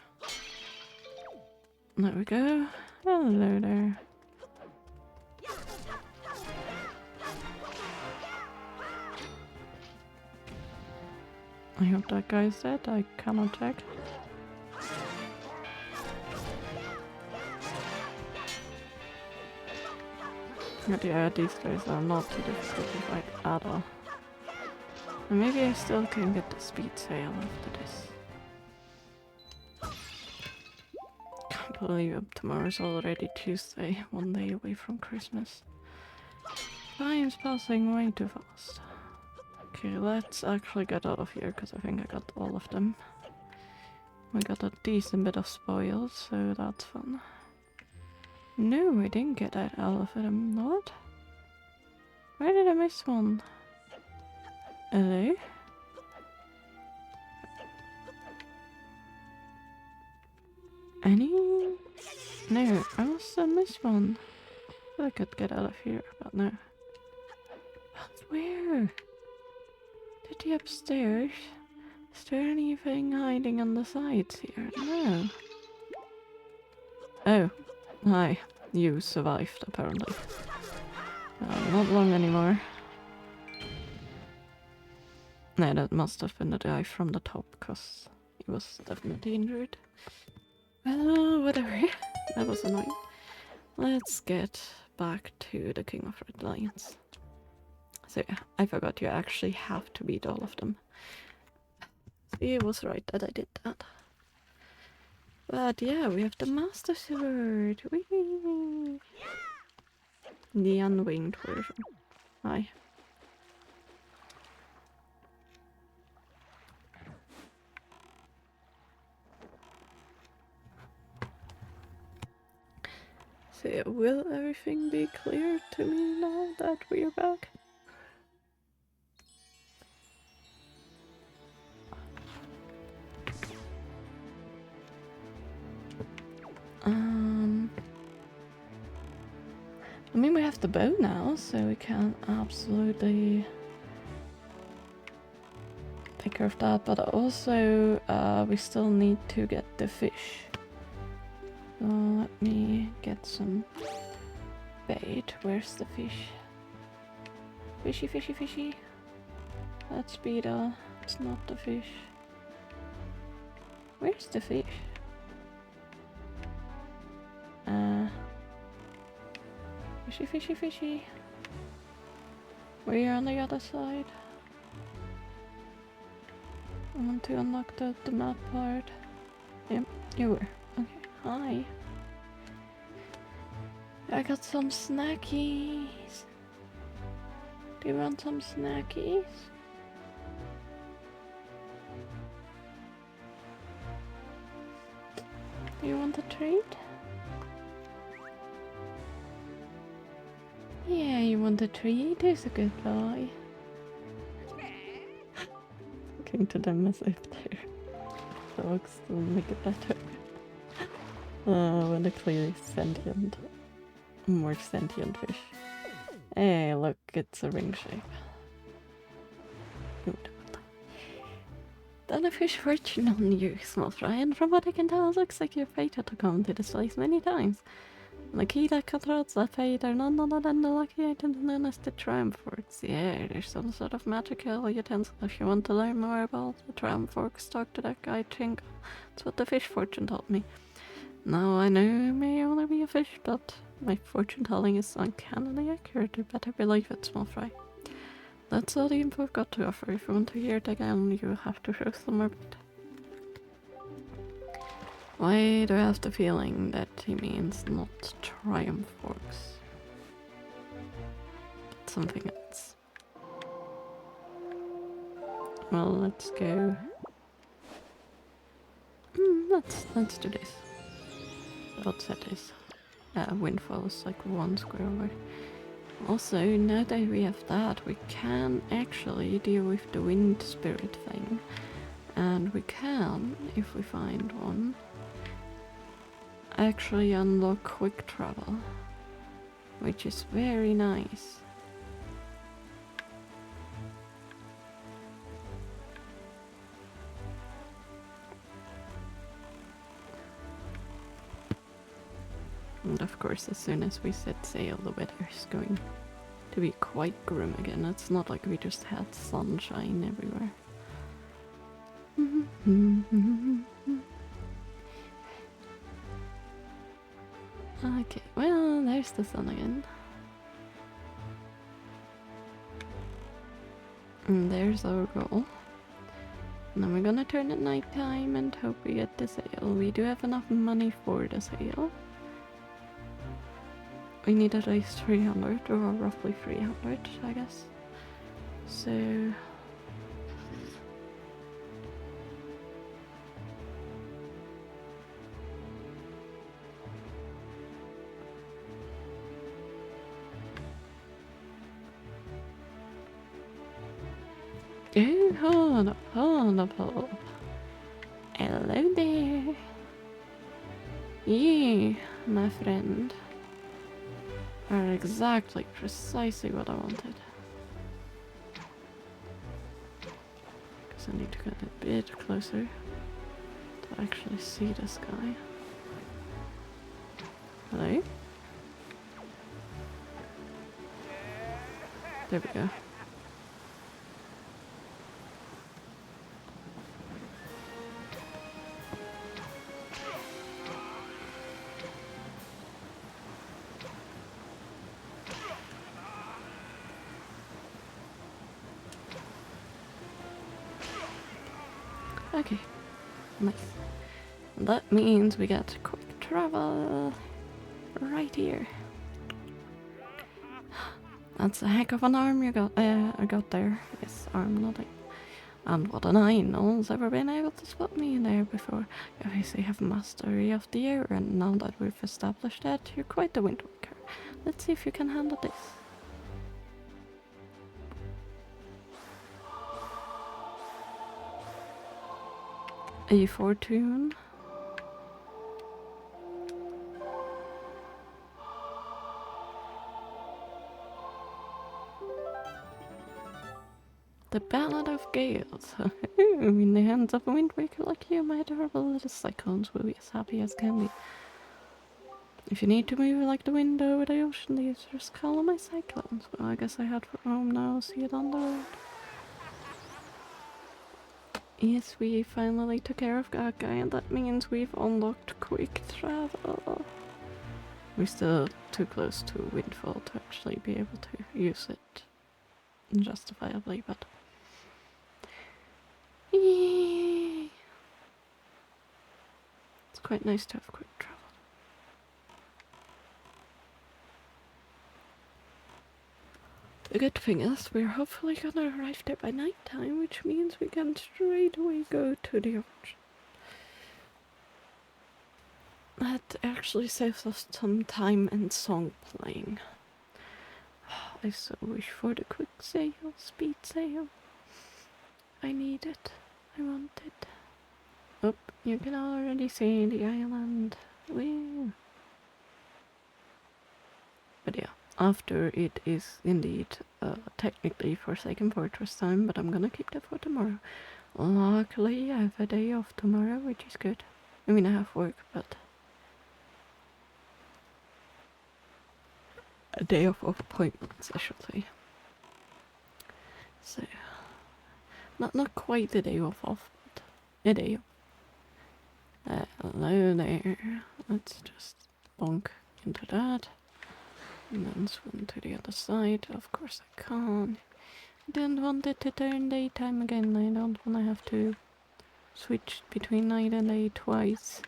There we go. Hello there. I hope that guy's dead. I cannot check. But yeah, these guys are not too difficult to fight at all. And maybe I still can get the speed sail after this. Can't believe it. Tomorrow's already Tuesday, one day away from Christmas. Time's passing way too fast. Okay, let's actually get out of here, because I think I got all of them. We got a decent bit of spoils, so that's fun. No, I didn't get that all of them. What? Where did I miss one? Hello? Any? No, I must have missed one. I thought I could get out of here, but no. But where? Did the upstairs? Is there anything hiding on the sides here? No. Oh, hi. You survived, apparently. Not long anymore. No, that must have been the guy from the top, because he was definitely injured. Well, whatever. That was annoying. Let's get back to the King of Red Lions. So yeah, I forgot you actually have to beat all of them. See, it was right that I did that. But yeah, we have the Master Sword. Whee! The unwinged version. Hi. So will everything be clear to me now that we're back? I mean, we have the bow now, so we can absolutely take care of that, but also we still need to get the fish. So let me get some bait. Where's the fish? Fishy, fishy, fishy. That's beetle. It's not the fish. Where's the fish? Fishy, fishy, fishy. We're on the other side. I want to unlock the map part. Yep, you were. Okay, hi. I got some snackies. Do you want some snackies? Do you want a treat? Yeah, you want a treat? Who's a good boy? Looking to them as if they're dogs to make it better. When they're clearly sentient, more sentient fish. Hey, look, it's a ring shape. Good. done a fish fortune on you, small fry, and from what I can tell, it looks like you're fated to come to this place many times. The key that controls that fate are none other than the lucky item known as the Triumph Forks. Yeah, there's some sort of magical utensil. If you want to learn more about the Triumph Forks, talk to that guy Tringo. That's what the fish fortune told me. Now I know it may only be a fish, but my fortune telling is uncannily accurate. You better believe it, small fry. That's all the info I've got to offer. If you want to hear it again, you have to show some more bit. Why do I have the feeling that he means not Triumph Forks? But something else. Well, let's go. Let's do this. What's that is? Windfall is like 1 square away. Also, now that we have that, we can actually deal with the wind spirit thing. And we can, if we find one, actually unlock quick travel, which is very nice. And of course, as soon as we set sail, the weather is going to be quite grim again. It's not like we just had sunshine everywhere. Okay, well, there's the sun again. And there's our goal. And then we're gonna turn at night time and hope we get the sail. We do have enough money for the sail. We need at least 300, or roughly 300, I guess. So... oh, hold up. Hello there. You, my friend, are exactly, precisely what I wanted. Because I need to get a bit closer to actually see this guy. Hello? There we go. Okay, nice. That means we get quick travel right here. That's a heck of an arm you got. I got there. Yes, arm nothing. And what an eye! No one's ever been able to spot me in there before. You obviously have mastery of the air, and now that we've established that, you're quite the windworker. Let's see if you can handle this. A fortune. The Ballad of Gales. In the hands of a windbreaker like you, my adorable little cyclones will be as happy as can be. If you need to move like the wind over the ocean, these just call on my cyclones. Well, I guess I had for home now, see it on the road. Yes, we finally took care of that guy, and that means we've unlocked quick travel. We're still too close to Windfall to actually be able to use it justifiably, but... Yay! It's quite nice to have quick travel. The good thing is, we're hopefully gonna arrive there by night time, which means we can straight away go to the ocean. That actually saves us some time and song playing. I so wish for the quick sail, speed sail. I need it. I want it. Oh, you can already see the island. Woo. But yeah, after it is indeed technically Forsaken Fortress time, but I'm gonna keep that for tomorrow. Luckily, I have a day off tomorrow, which is good. I mean, I have work, but a day off of appointments, I should say. So, not quite a day off, but a day off. Hello there. Let's just bonk into that. And then swim to the other side. Of course I can't. I don't want it to turn daytime again. I don't want to have to switch between night and day twice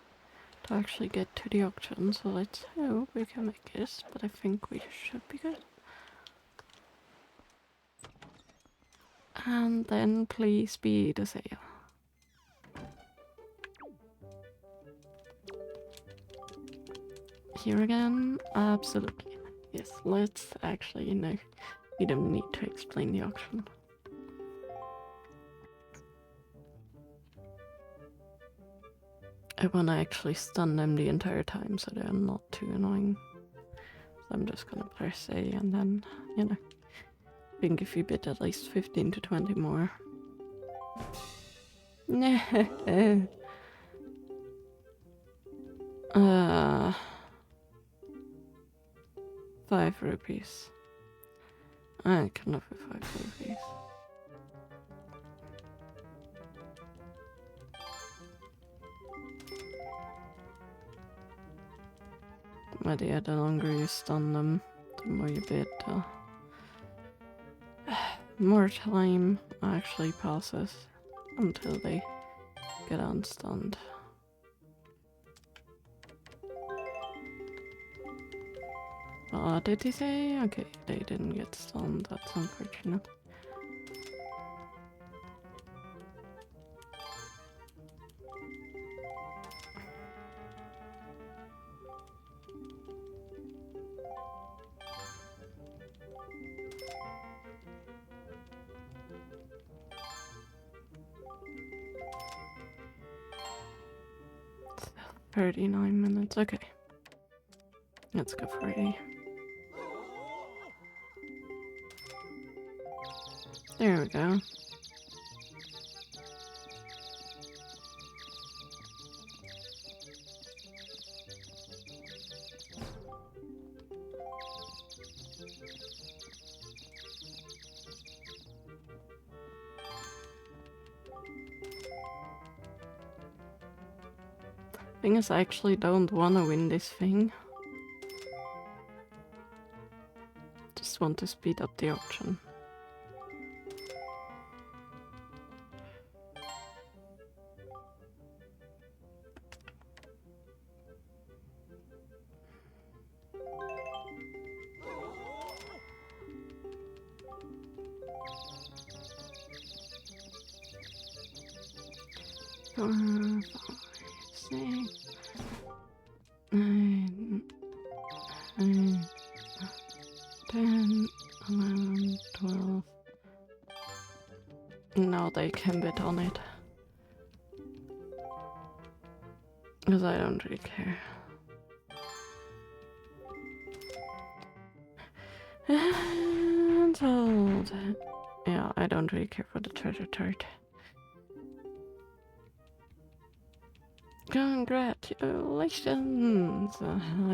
to actually get to the auction. So let's hope we can make this, but I think we should be good. And then please be the sale. Here again? Absolutely. Yes, let's actually, we don't need to explain the auction. I want to actually stun them the entire time so they're not too annoying. So I'm just gonna press A and then, I think if you bid at least 15 to 20 more. uh, 5 rupees. I can live with 5 rupees. But yeah, the longer you stun them, the more you bid. More time actually passes until they get unstunned. Did he say? Okay, they didn't get stunned. That's unfortunate. Still 39 minutes. Okay. Let's go for A. There we go. Thing is, I actually don't want to win this thing. Just want to speed up the auction. Four, 5, 6, 9, 8, 10, 11, 12. No, they can bet on it. Because I don't really care. And sold. Yeah, I don't really care for the treasure chart. Congratulations!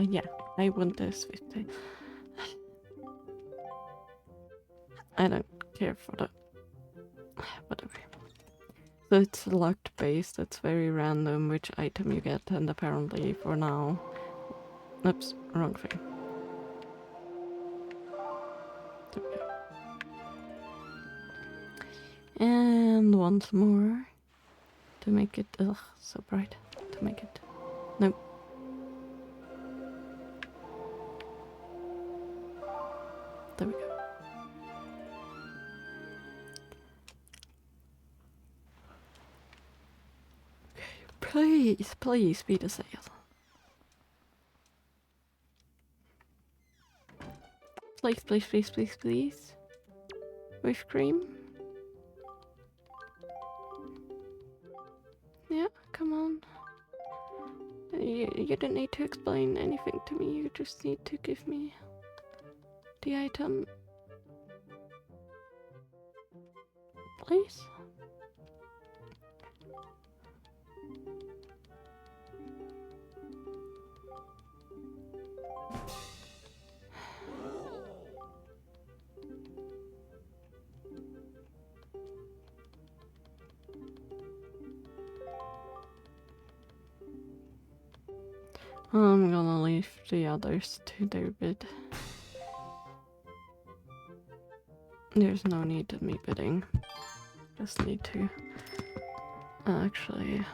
Yeah, I want this 50. I don't care for the... whatever. So it's luck based, it's very random which item you get, and apparently for now... Oops, wrong thing. There we go. And once more to make it... ugh, so bright. To make it... no. There we go. Please, please be the sale. Please, please, please, please, please. Whipped cream. Yeah, come on. You don't need to explain anything to me, you just need to give me the item. Please? I'm gonna leave the others to their bid. There's no need in me bidding. Just need to actually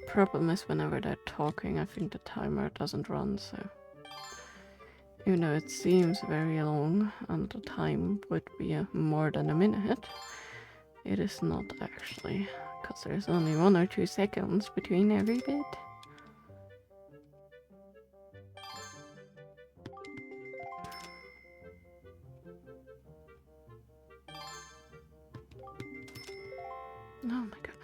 problem is whenever they're talking, I think the timer doesn't run, so even though it seems very long and the time would be more than a minute, it is not actually, because there's only 1 or 2 seconds between every bit. Oh my goodness.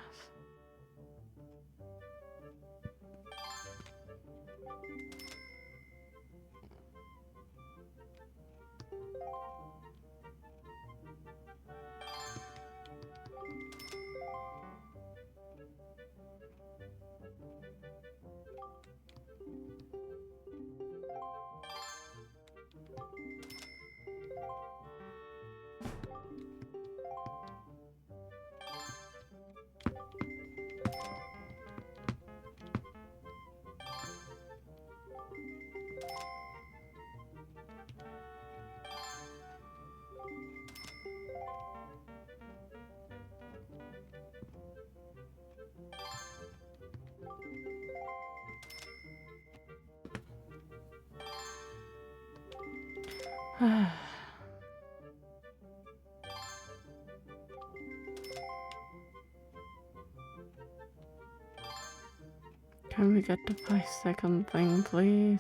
Can we get the 5-second thing, please?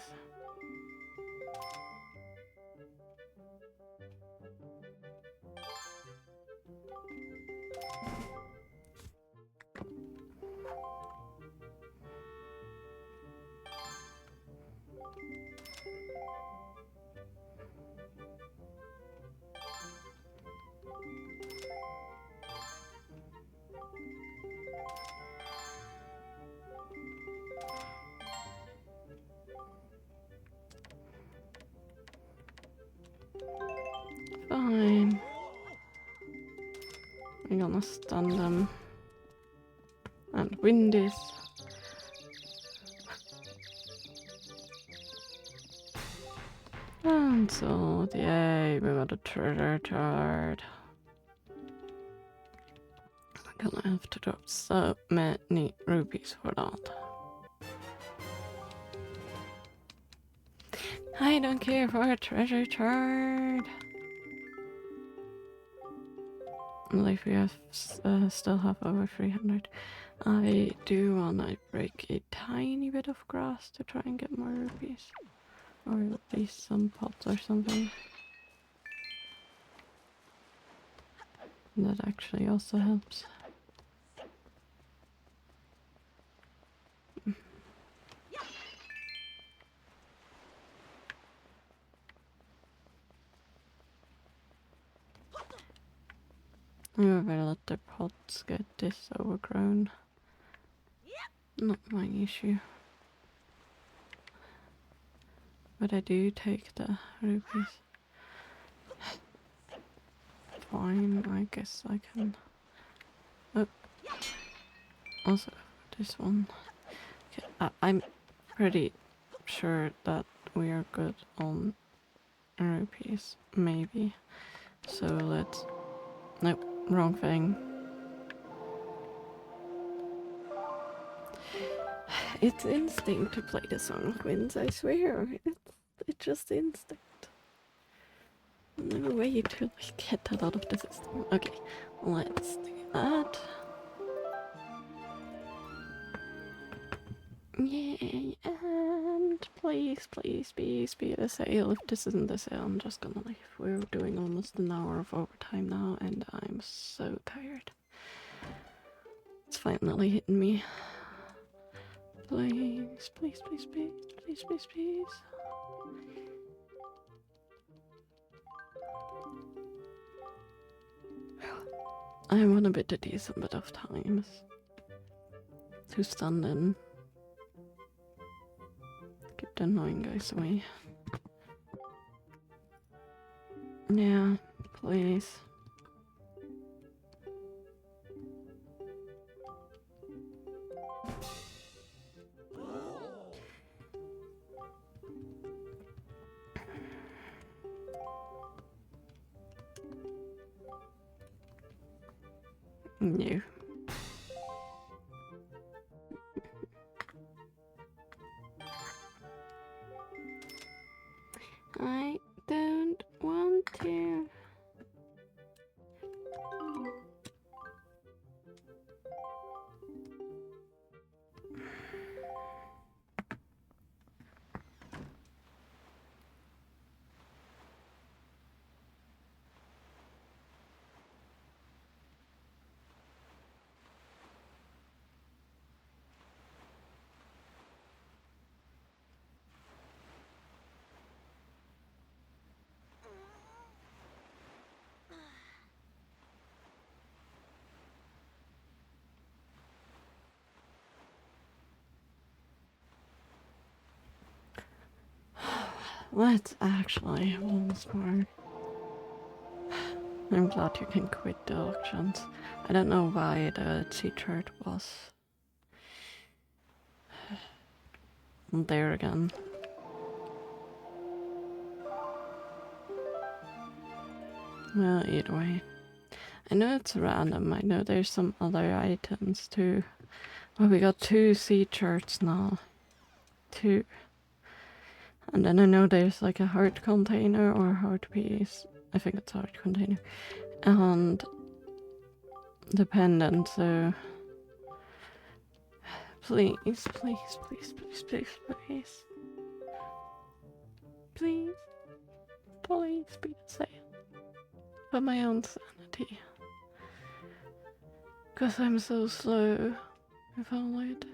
Fine. We're gonna stun them and win this. And so, yay, we got a treasure chart. I'm gonna have to drop so many rupees for that. I don't care for a treasure chart. Well, if we have still have over 300, I do wanna break a tiny bit of grass to try and get more rupees. Or at least some pots or something. That actually also helps. We better let the pots get this overgrown. Not my issue. But I do take the rupees. Fine, I guess I can. Oh, also this one. Okay, I'm pretty sure that we are good on rupees, maybe. So let's. Nope, wrong thing. It's instinct to play the song of winds, I swear. It's just instinct. No way to like, get that out of the system. Okay, let's do that. Yay, and please, please, please be a sale. If this isn't a sale, I'm just gonna leave. We're doing almost an hour of overtime now, and I'm so tired. It's finally hitting me. Please, please, please, please, please, please, please. I want a bit a decent bit of time to stand in. Keep the annoying guys away. Yeah. please. No. I don't want to. Let's actually once more. I'm glad you can quit the auctions. I don't know why the T-shirt was there again. Well, either way. I know it's random. I know there's some other items too. Well, we got 2 C-shirts now. 2. And then I know there's like a heart container or a heart piece. I think it's a heart container. And the pendant, so please, please, please, please, please, please. Please. Please be the sale. For my own sanity. Because I'm so slow. If only it.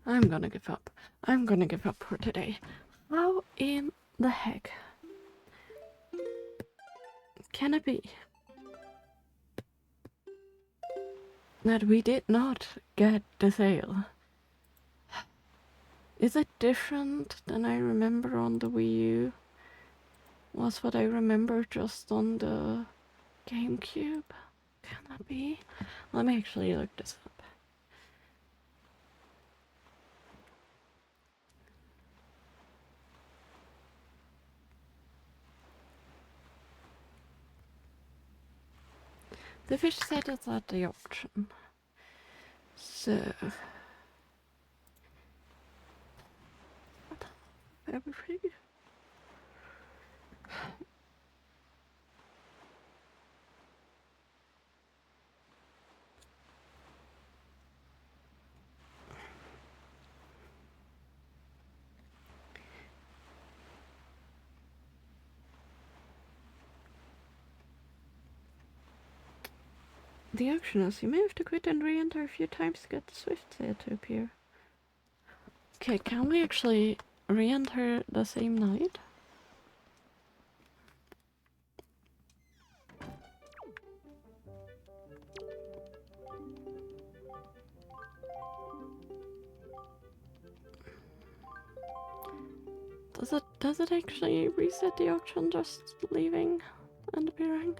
I'm gonna give up. I'm gonna give up for today. How in the heck can it be that we did not get the sale? Is it different than I remember on the Wii U? Was what I remember just on the GameCube? Can that be? Let me actually look this up. The fish said it's at the auction. So everything. The auctioneers, you may have to quit and re-enter a few times to get the Swift sale to appear. Okay, can we actually re-enter the same night? Does it actually reset the auction just leaving and appearing?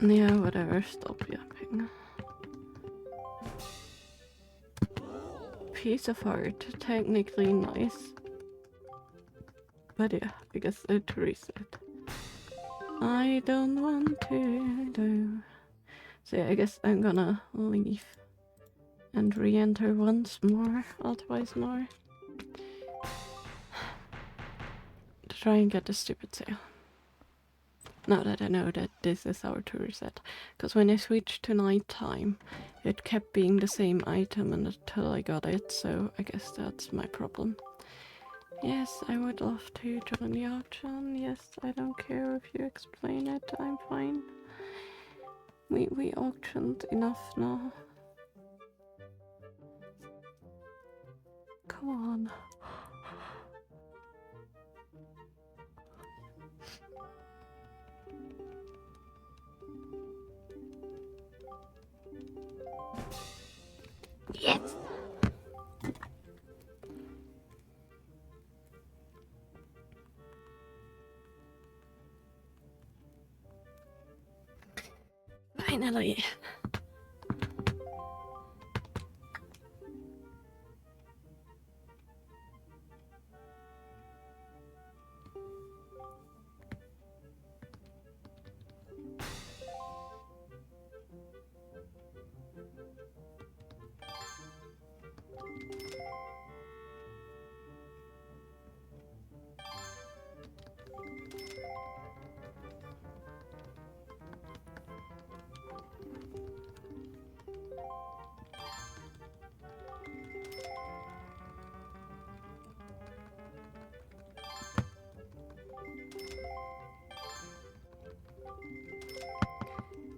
Yeah, whatever, stop yapping. Piece of art, technically nice. But yeah, I guess to reset. I don't want to do. So yeah, I guess I'm gonna leave and re-enter once more, or twice more. To try and get the stupid sale. Now that I know that this is our to reset. Because when I switched to nighttime, it kept being the same item until I got it, so I guess that's my problem. Yes, I would love to join the auction. Yes, I don't care if you explain it. I'm fine. We auctioned enough now. Come on. Yes. Finally.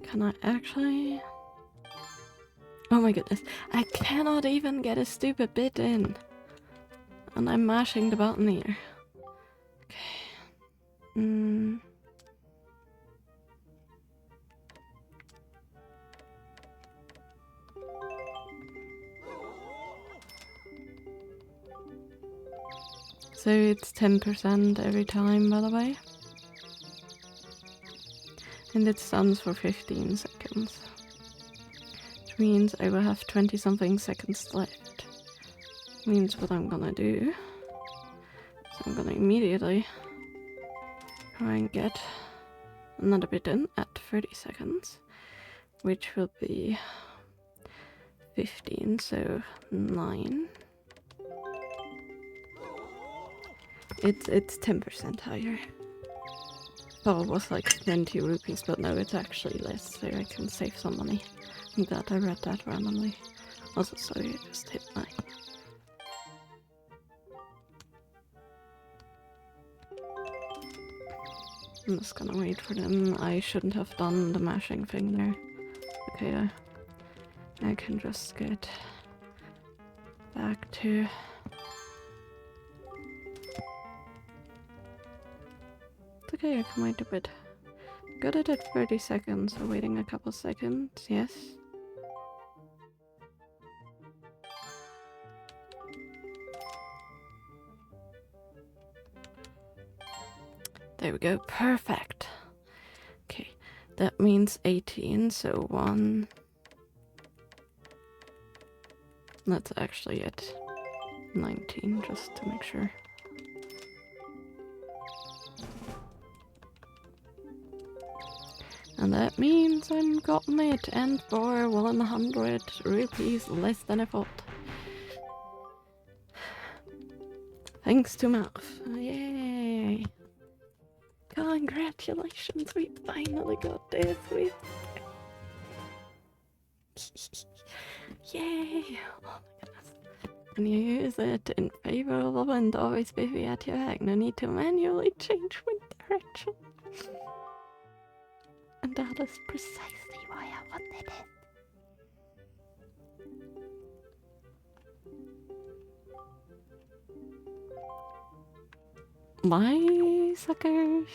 Can I actually... Oh my goodness. I cannot even get a stupid bit in. And I'm mashing the button here. Okay. So it's 10% every time, by the way. And it stands for 15 seconds. Which means I will have 20 something seconds left. Means what I'm gonna do. So I'm gonna immediately try and get another bit in at 30 seconds. Which will be 15, so 9. It's 10% higher. Thought it was like 20 rupees, but no, it's actually less, so I can save some money. I'm glad I read that randomly. Also, sorry, I just hit my... I'm just gonna wait for them. I shouldn't have done the mashing thing there. Okay, I can just get back to... It's okay, I can wait a bit. Got it at 30 seconds, so waiting a couple seconds, yes. There we go, perfect. Okay, that means 18, so 1... That's actually it. 19, just to make sure. And that means I'm gotten it, and for 100 rupees less than I thought. Thanks to Mouth. Yay! Congratulations, we finally got this. Yay! Oh my goodness. And you use it in favor of the wind, always busy at your back. No need to manually change wind direction. And that is precisely why I wanted it. Bye, suckers.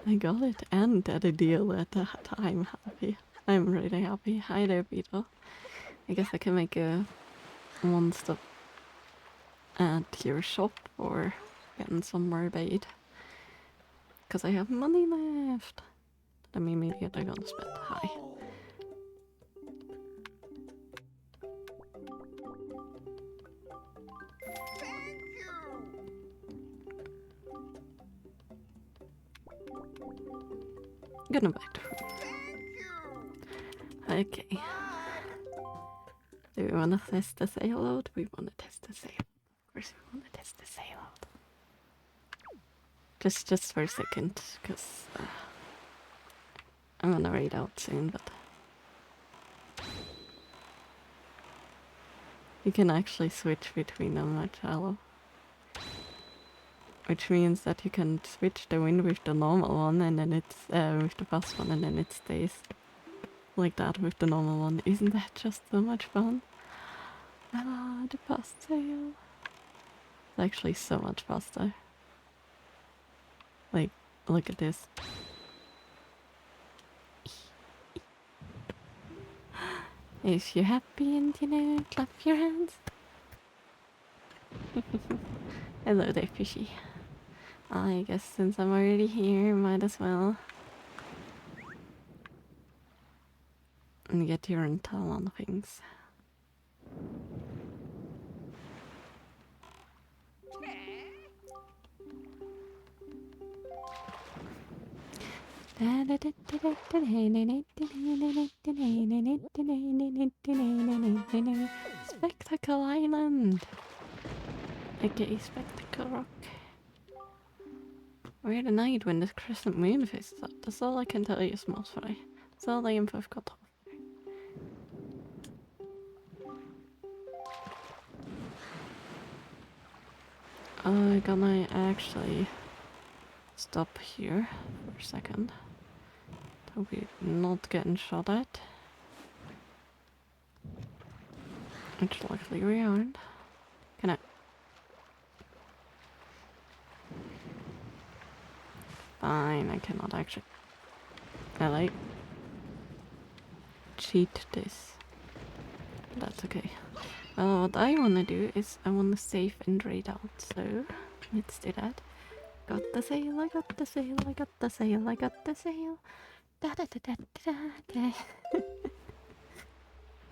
I got it and at a deal at that. I'm happy. I'm really happy. Hi there, Beetle. I guess I can make a one-stop at your shop or getting some more bait. Because I have money left. I'm immediately gonna spend. Hi. Gonna back to food. Okay. Do we want to test the sail load? We want to test the sail. Of course we want to test the sail load. Just for a second, because I'm gonna raid out soon, but You can actually switch between them, Marcello. Which means that you can switch the wind with the normal one and then it's with the fast one and then it stays like that with the normal one. Isn't that just so much fun? Ah, the fast sail. It's actually so much faster. Like, look at this. If you're happy and you know, clap your hands. Hello there, fishy. I guess since I'm already here, might as well and get your intel on things. Spectacle Island, aka Spectacle Rock. We're the night when the crescent moon faces up. That's all I can tell you, small fry. That's all the info I've got. I'm gonna actually stop here for a second. So we're not getting shot at. Which luckily we aren't. Can I? Fine, I cannot actually. I like cheat this. That's okay. Well, what I wanna do is I wanna save and raid out, so let's do that. Got the sail, I got the sail, I got the sail, I got the sail. Da da da da da da.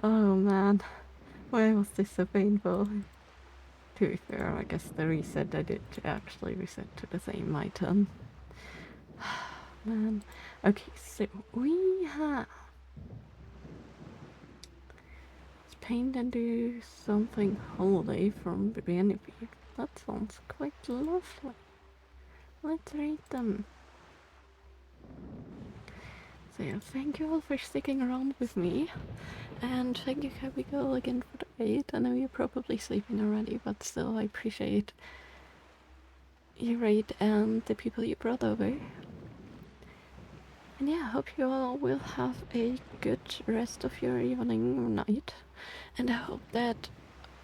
Oh man, why was this so painful? To be fair, I guess the reset I did actually reset to the same my turn. Man. Okay, so we have paint and do something holiday from Benny. That sounds quite lovely. Let's read them. So yeah, thank you all for sticking around with me. And thank you, Happy Girl, again for the raid. I know you're probably sleeping already, but still I appreciate your raid and the people you brought over. And yeah, I hope you all will have a good rest of your evening or night. And I hope that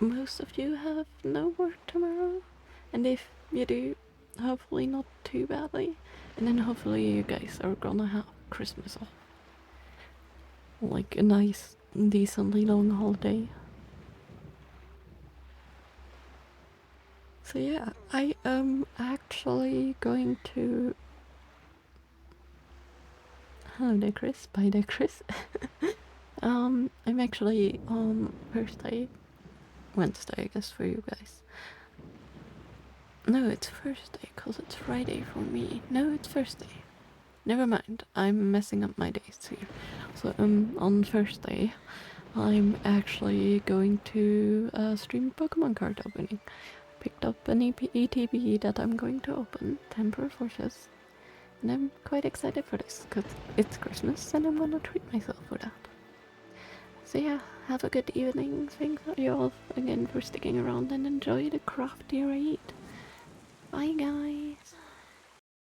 most of you have no work tomorrow. And if you do, hopefully not too badly. And then hopefully you guys are gonna have Christmas off. Like a nice, decently long holiday. So yeah, I am actually going to... Hello there, Chris. Bye there, Chris. I'm actually on Wednesday, I guess, for you guys. No, it's Thursday, cause it's Friday for me. No, it's Thursday. Never mind, I'm messing up my days here. So, on Thursday, I'm actually going to stream Pokemon card opening. Picked up an ETB that I'm going to open, Temporary Forces. And I'm quite excited for this, because it's Christmas and I'm gonna treat myself for that. So yeah, have a good evening. Thanks you all again for sticking around and enjoy the crafty raid. Bye guys.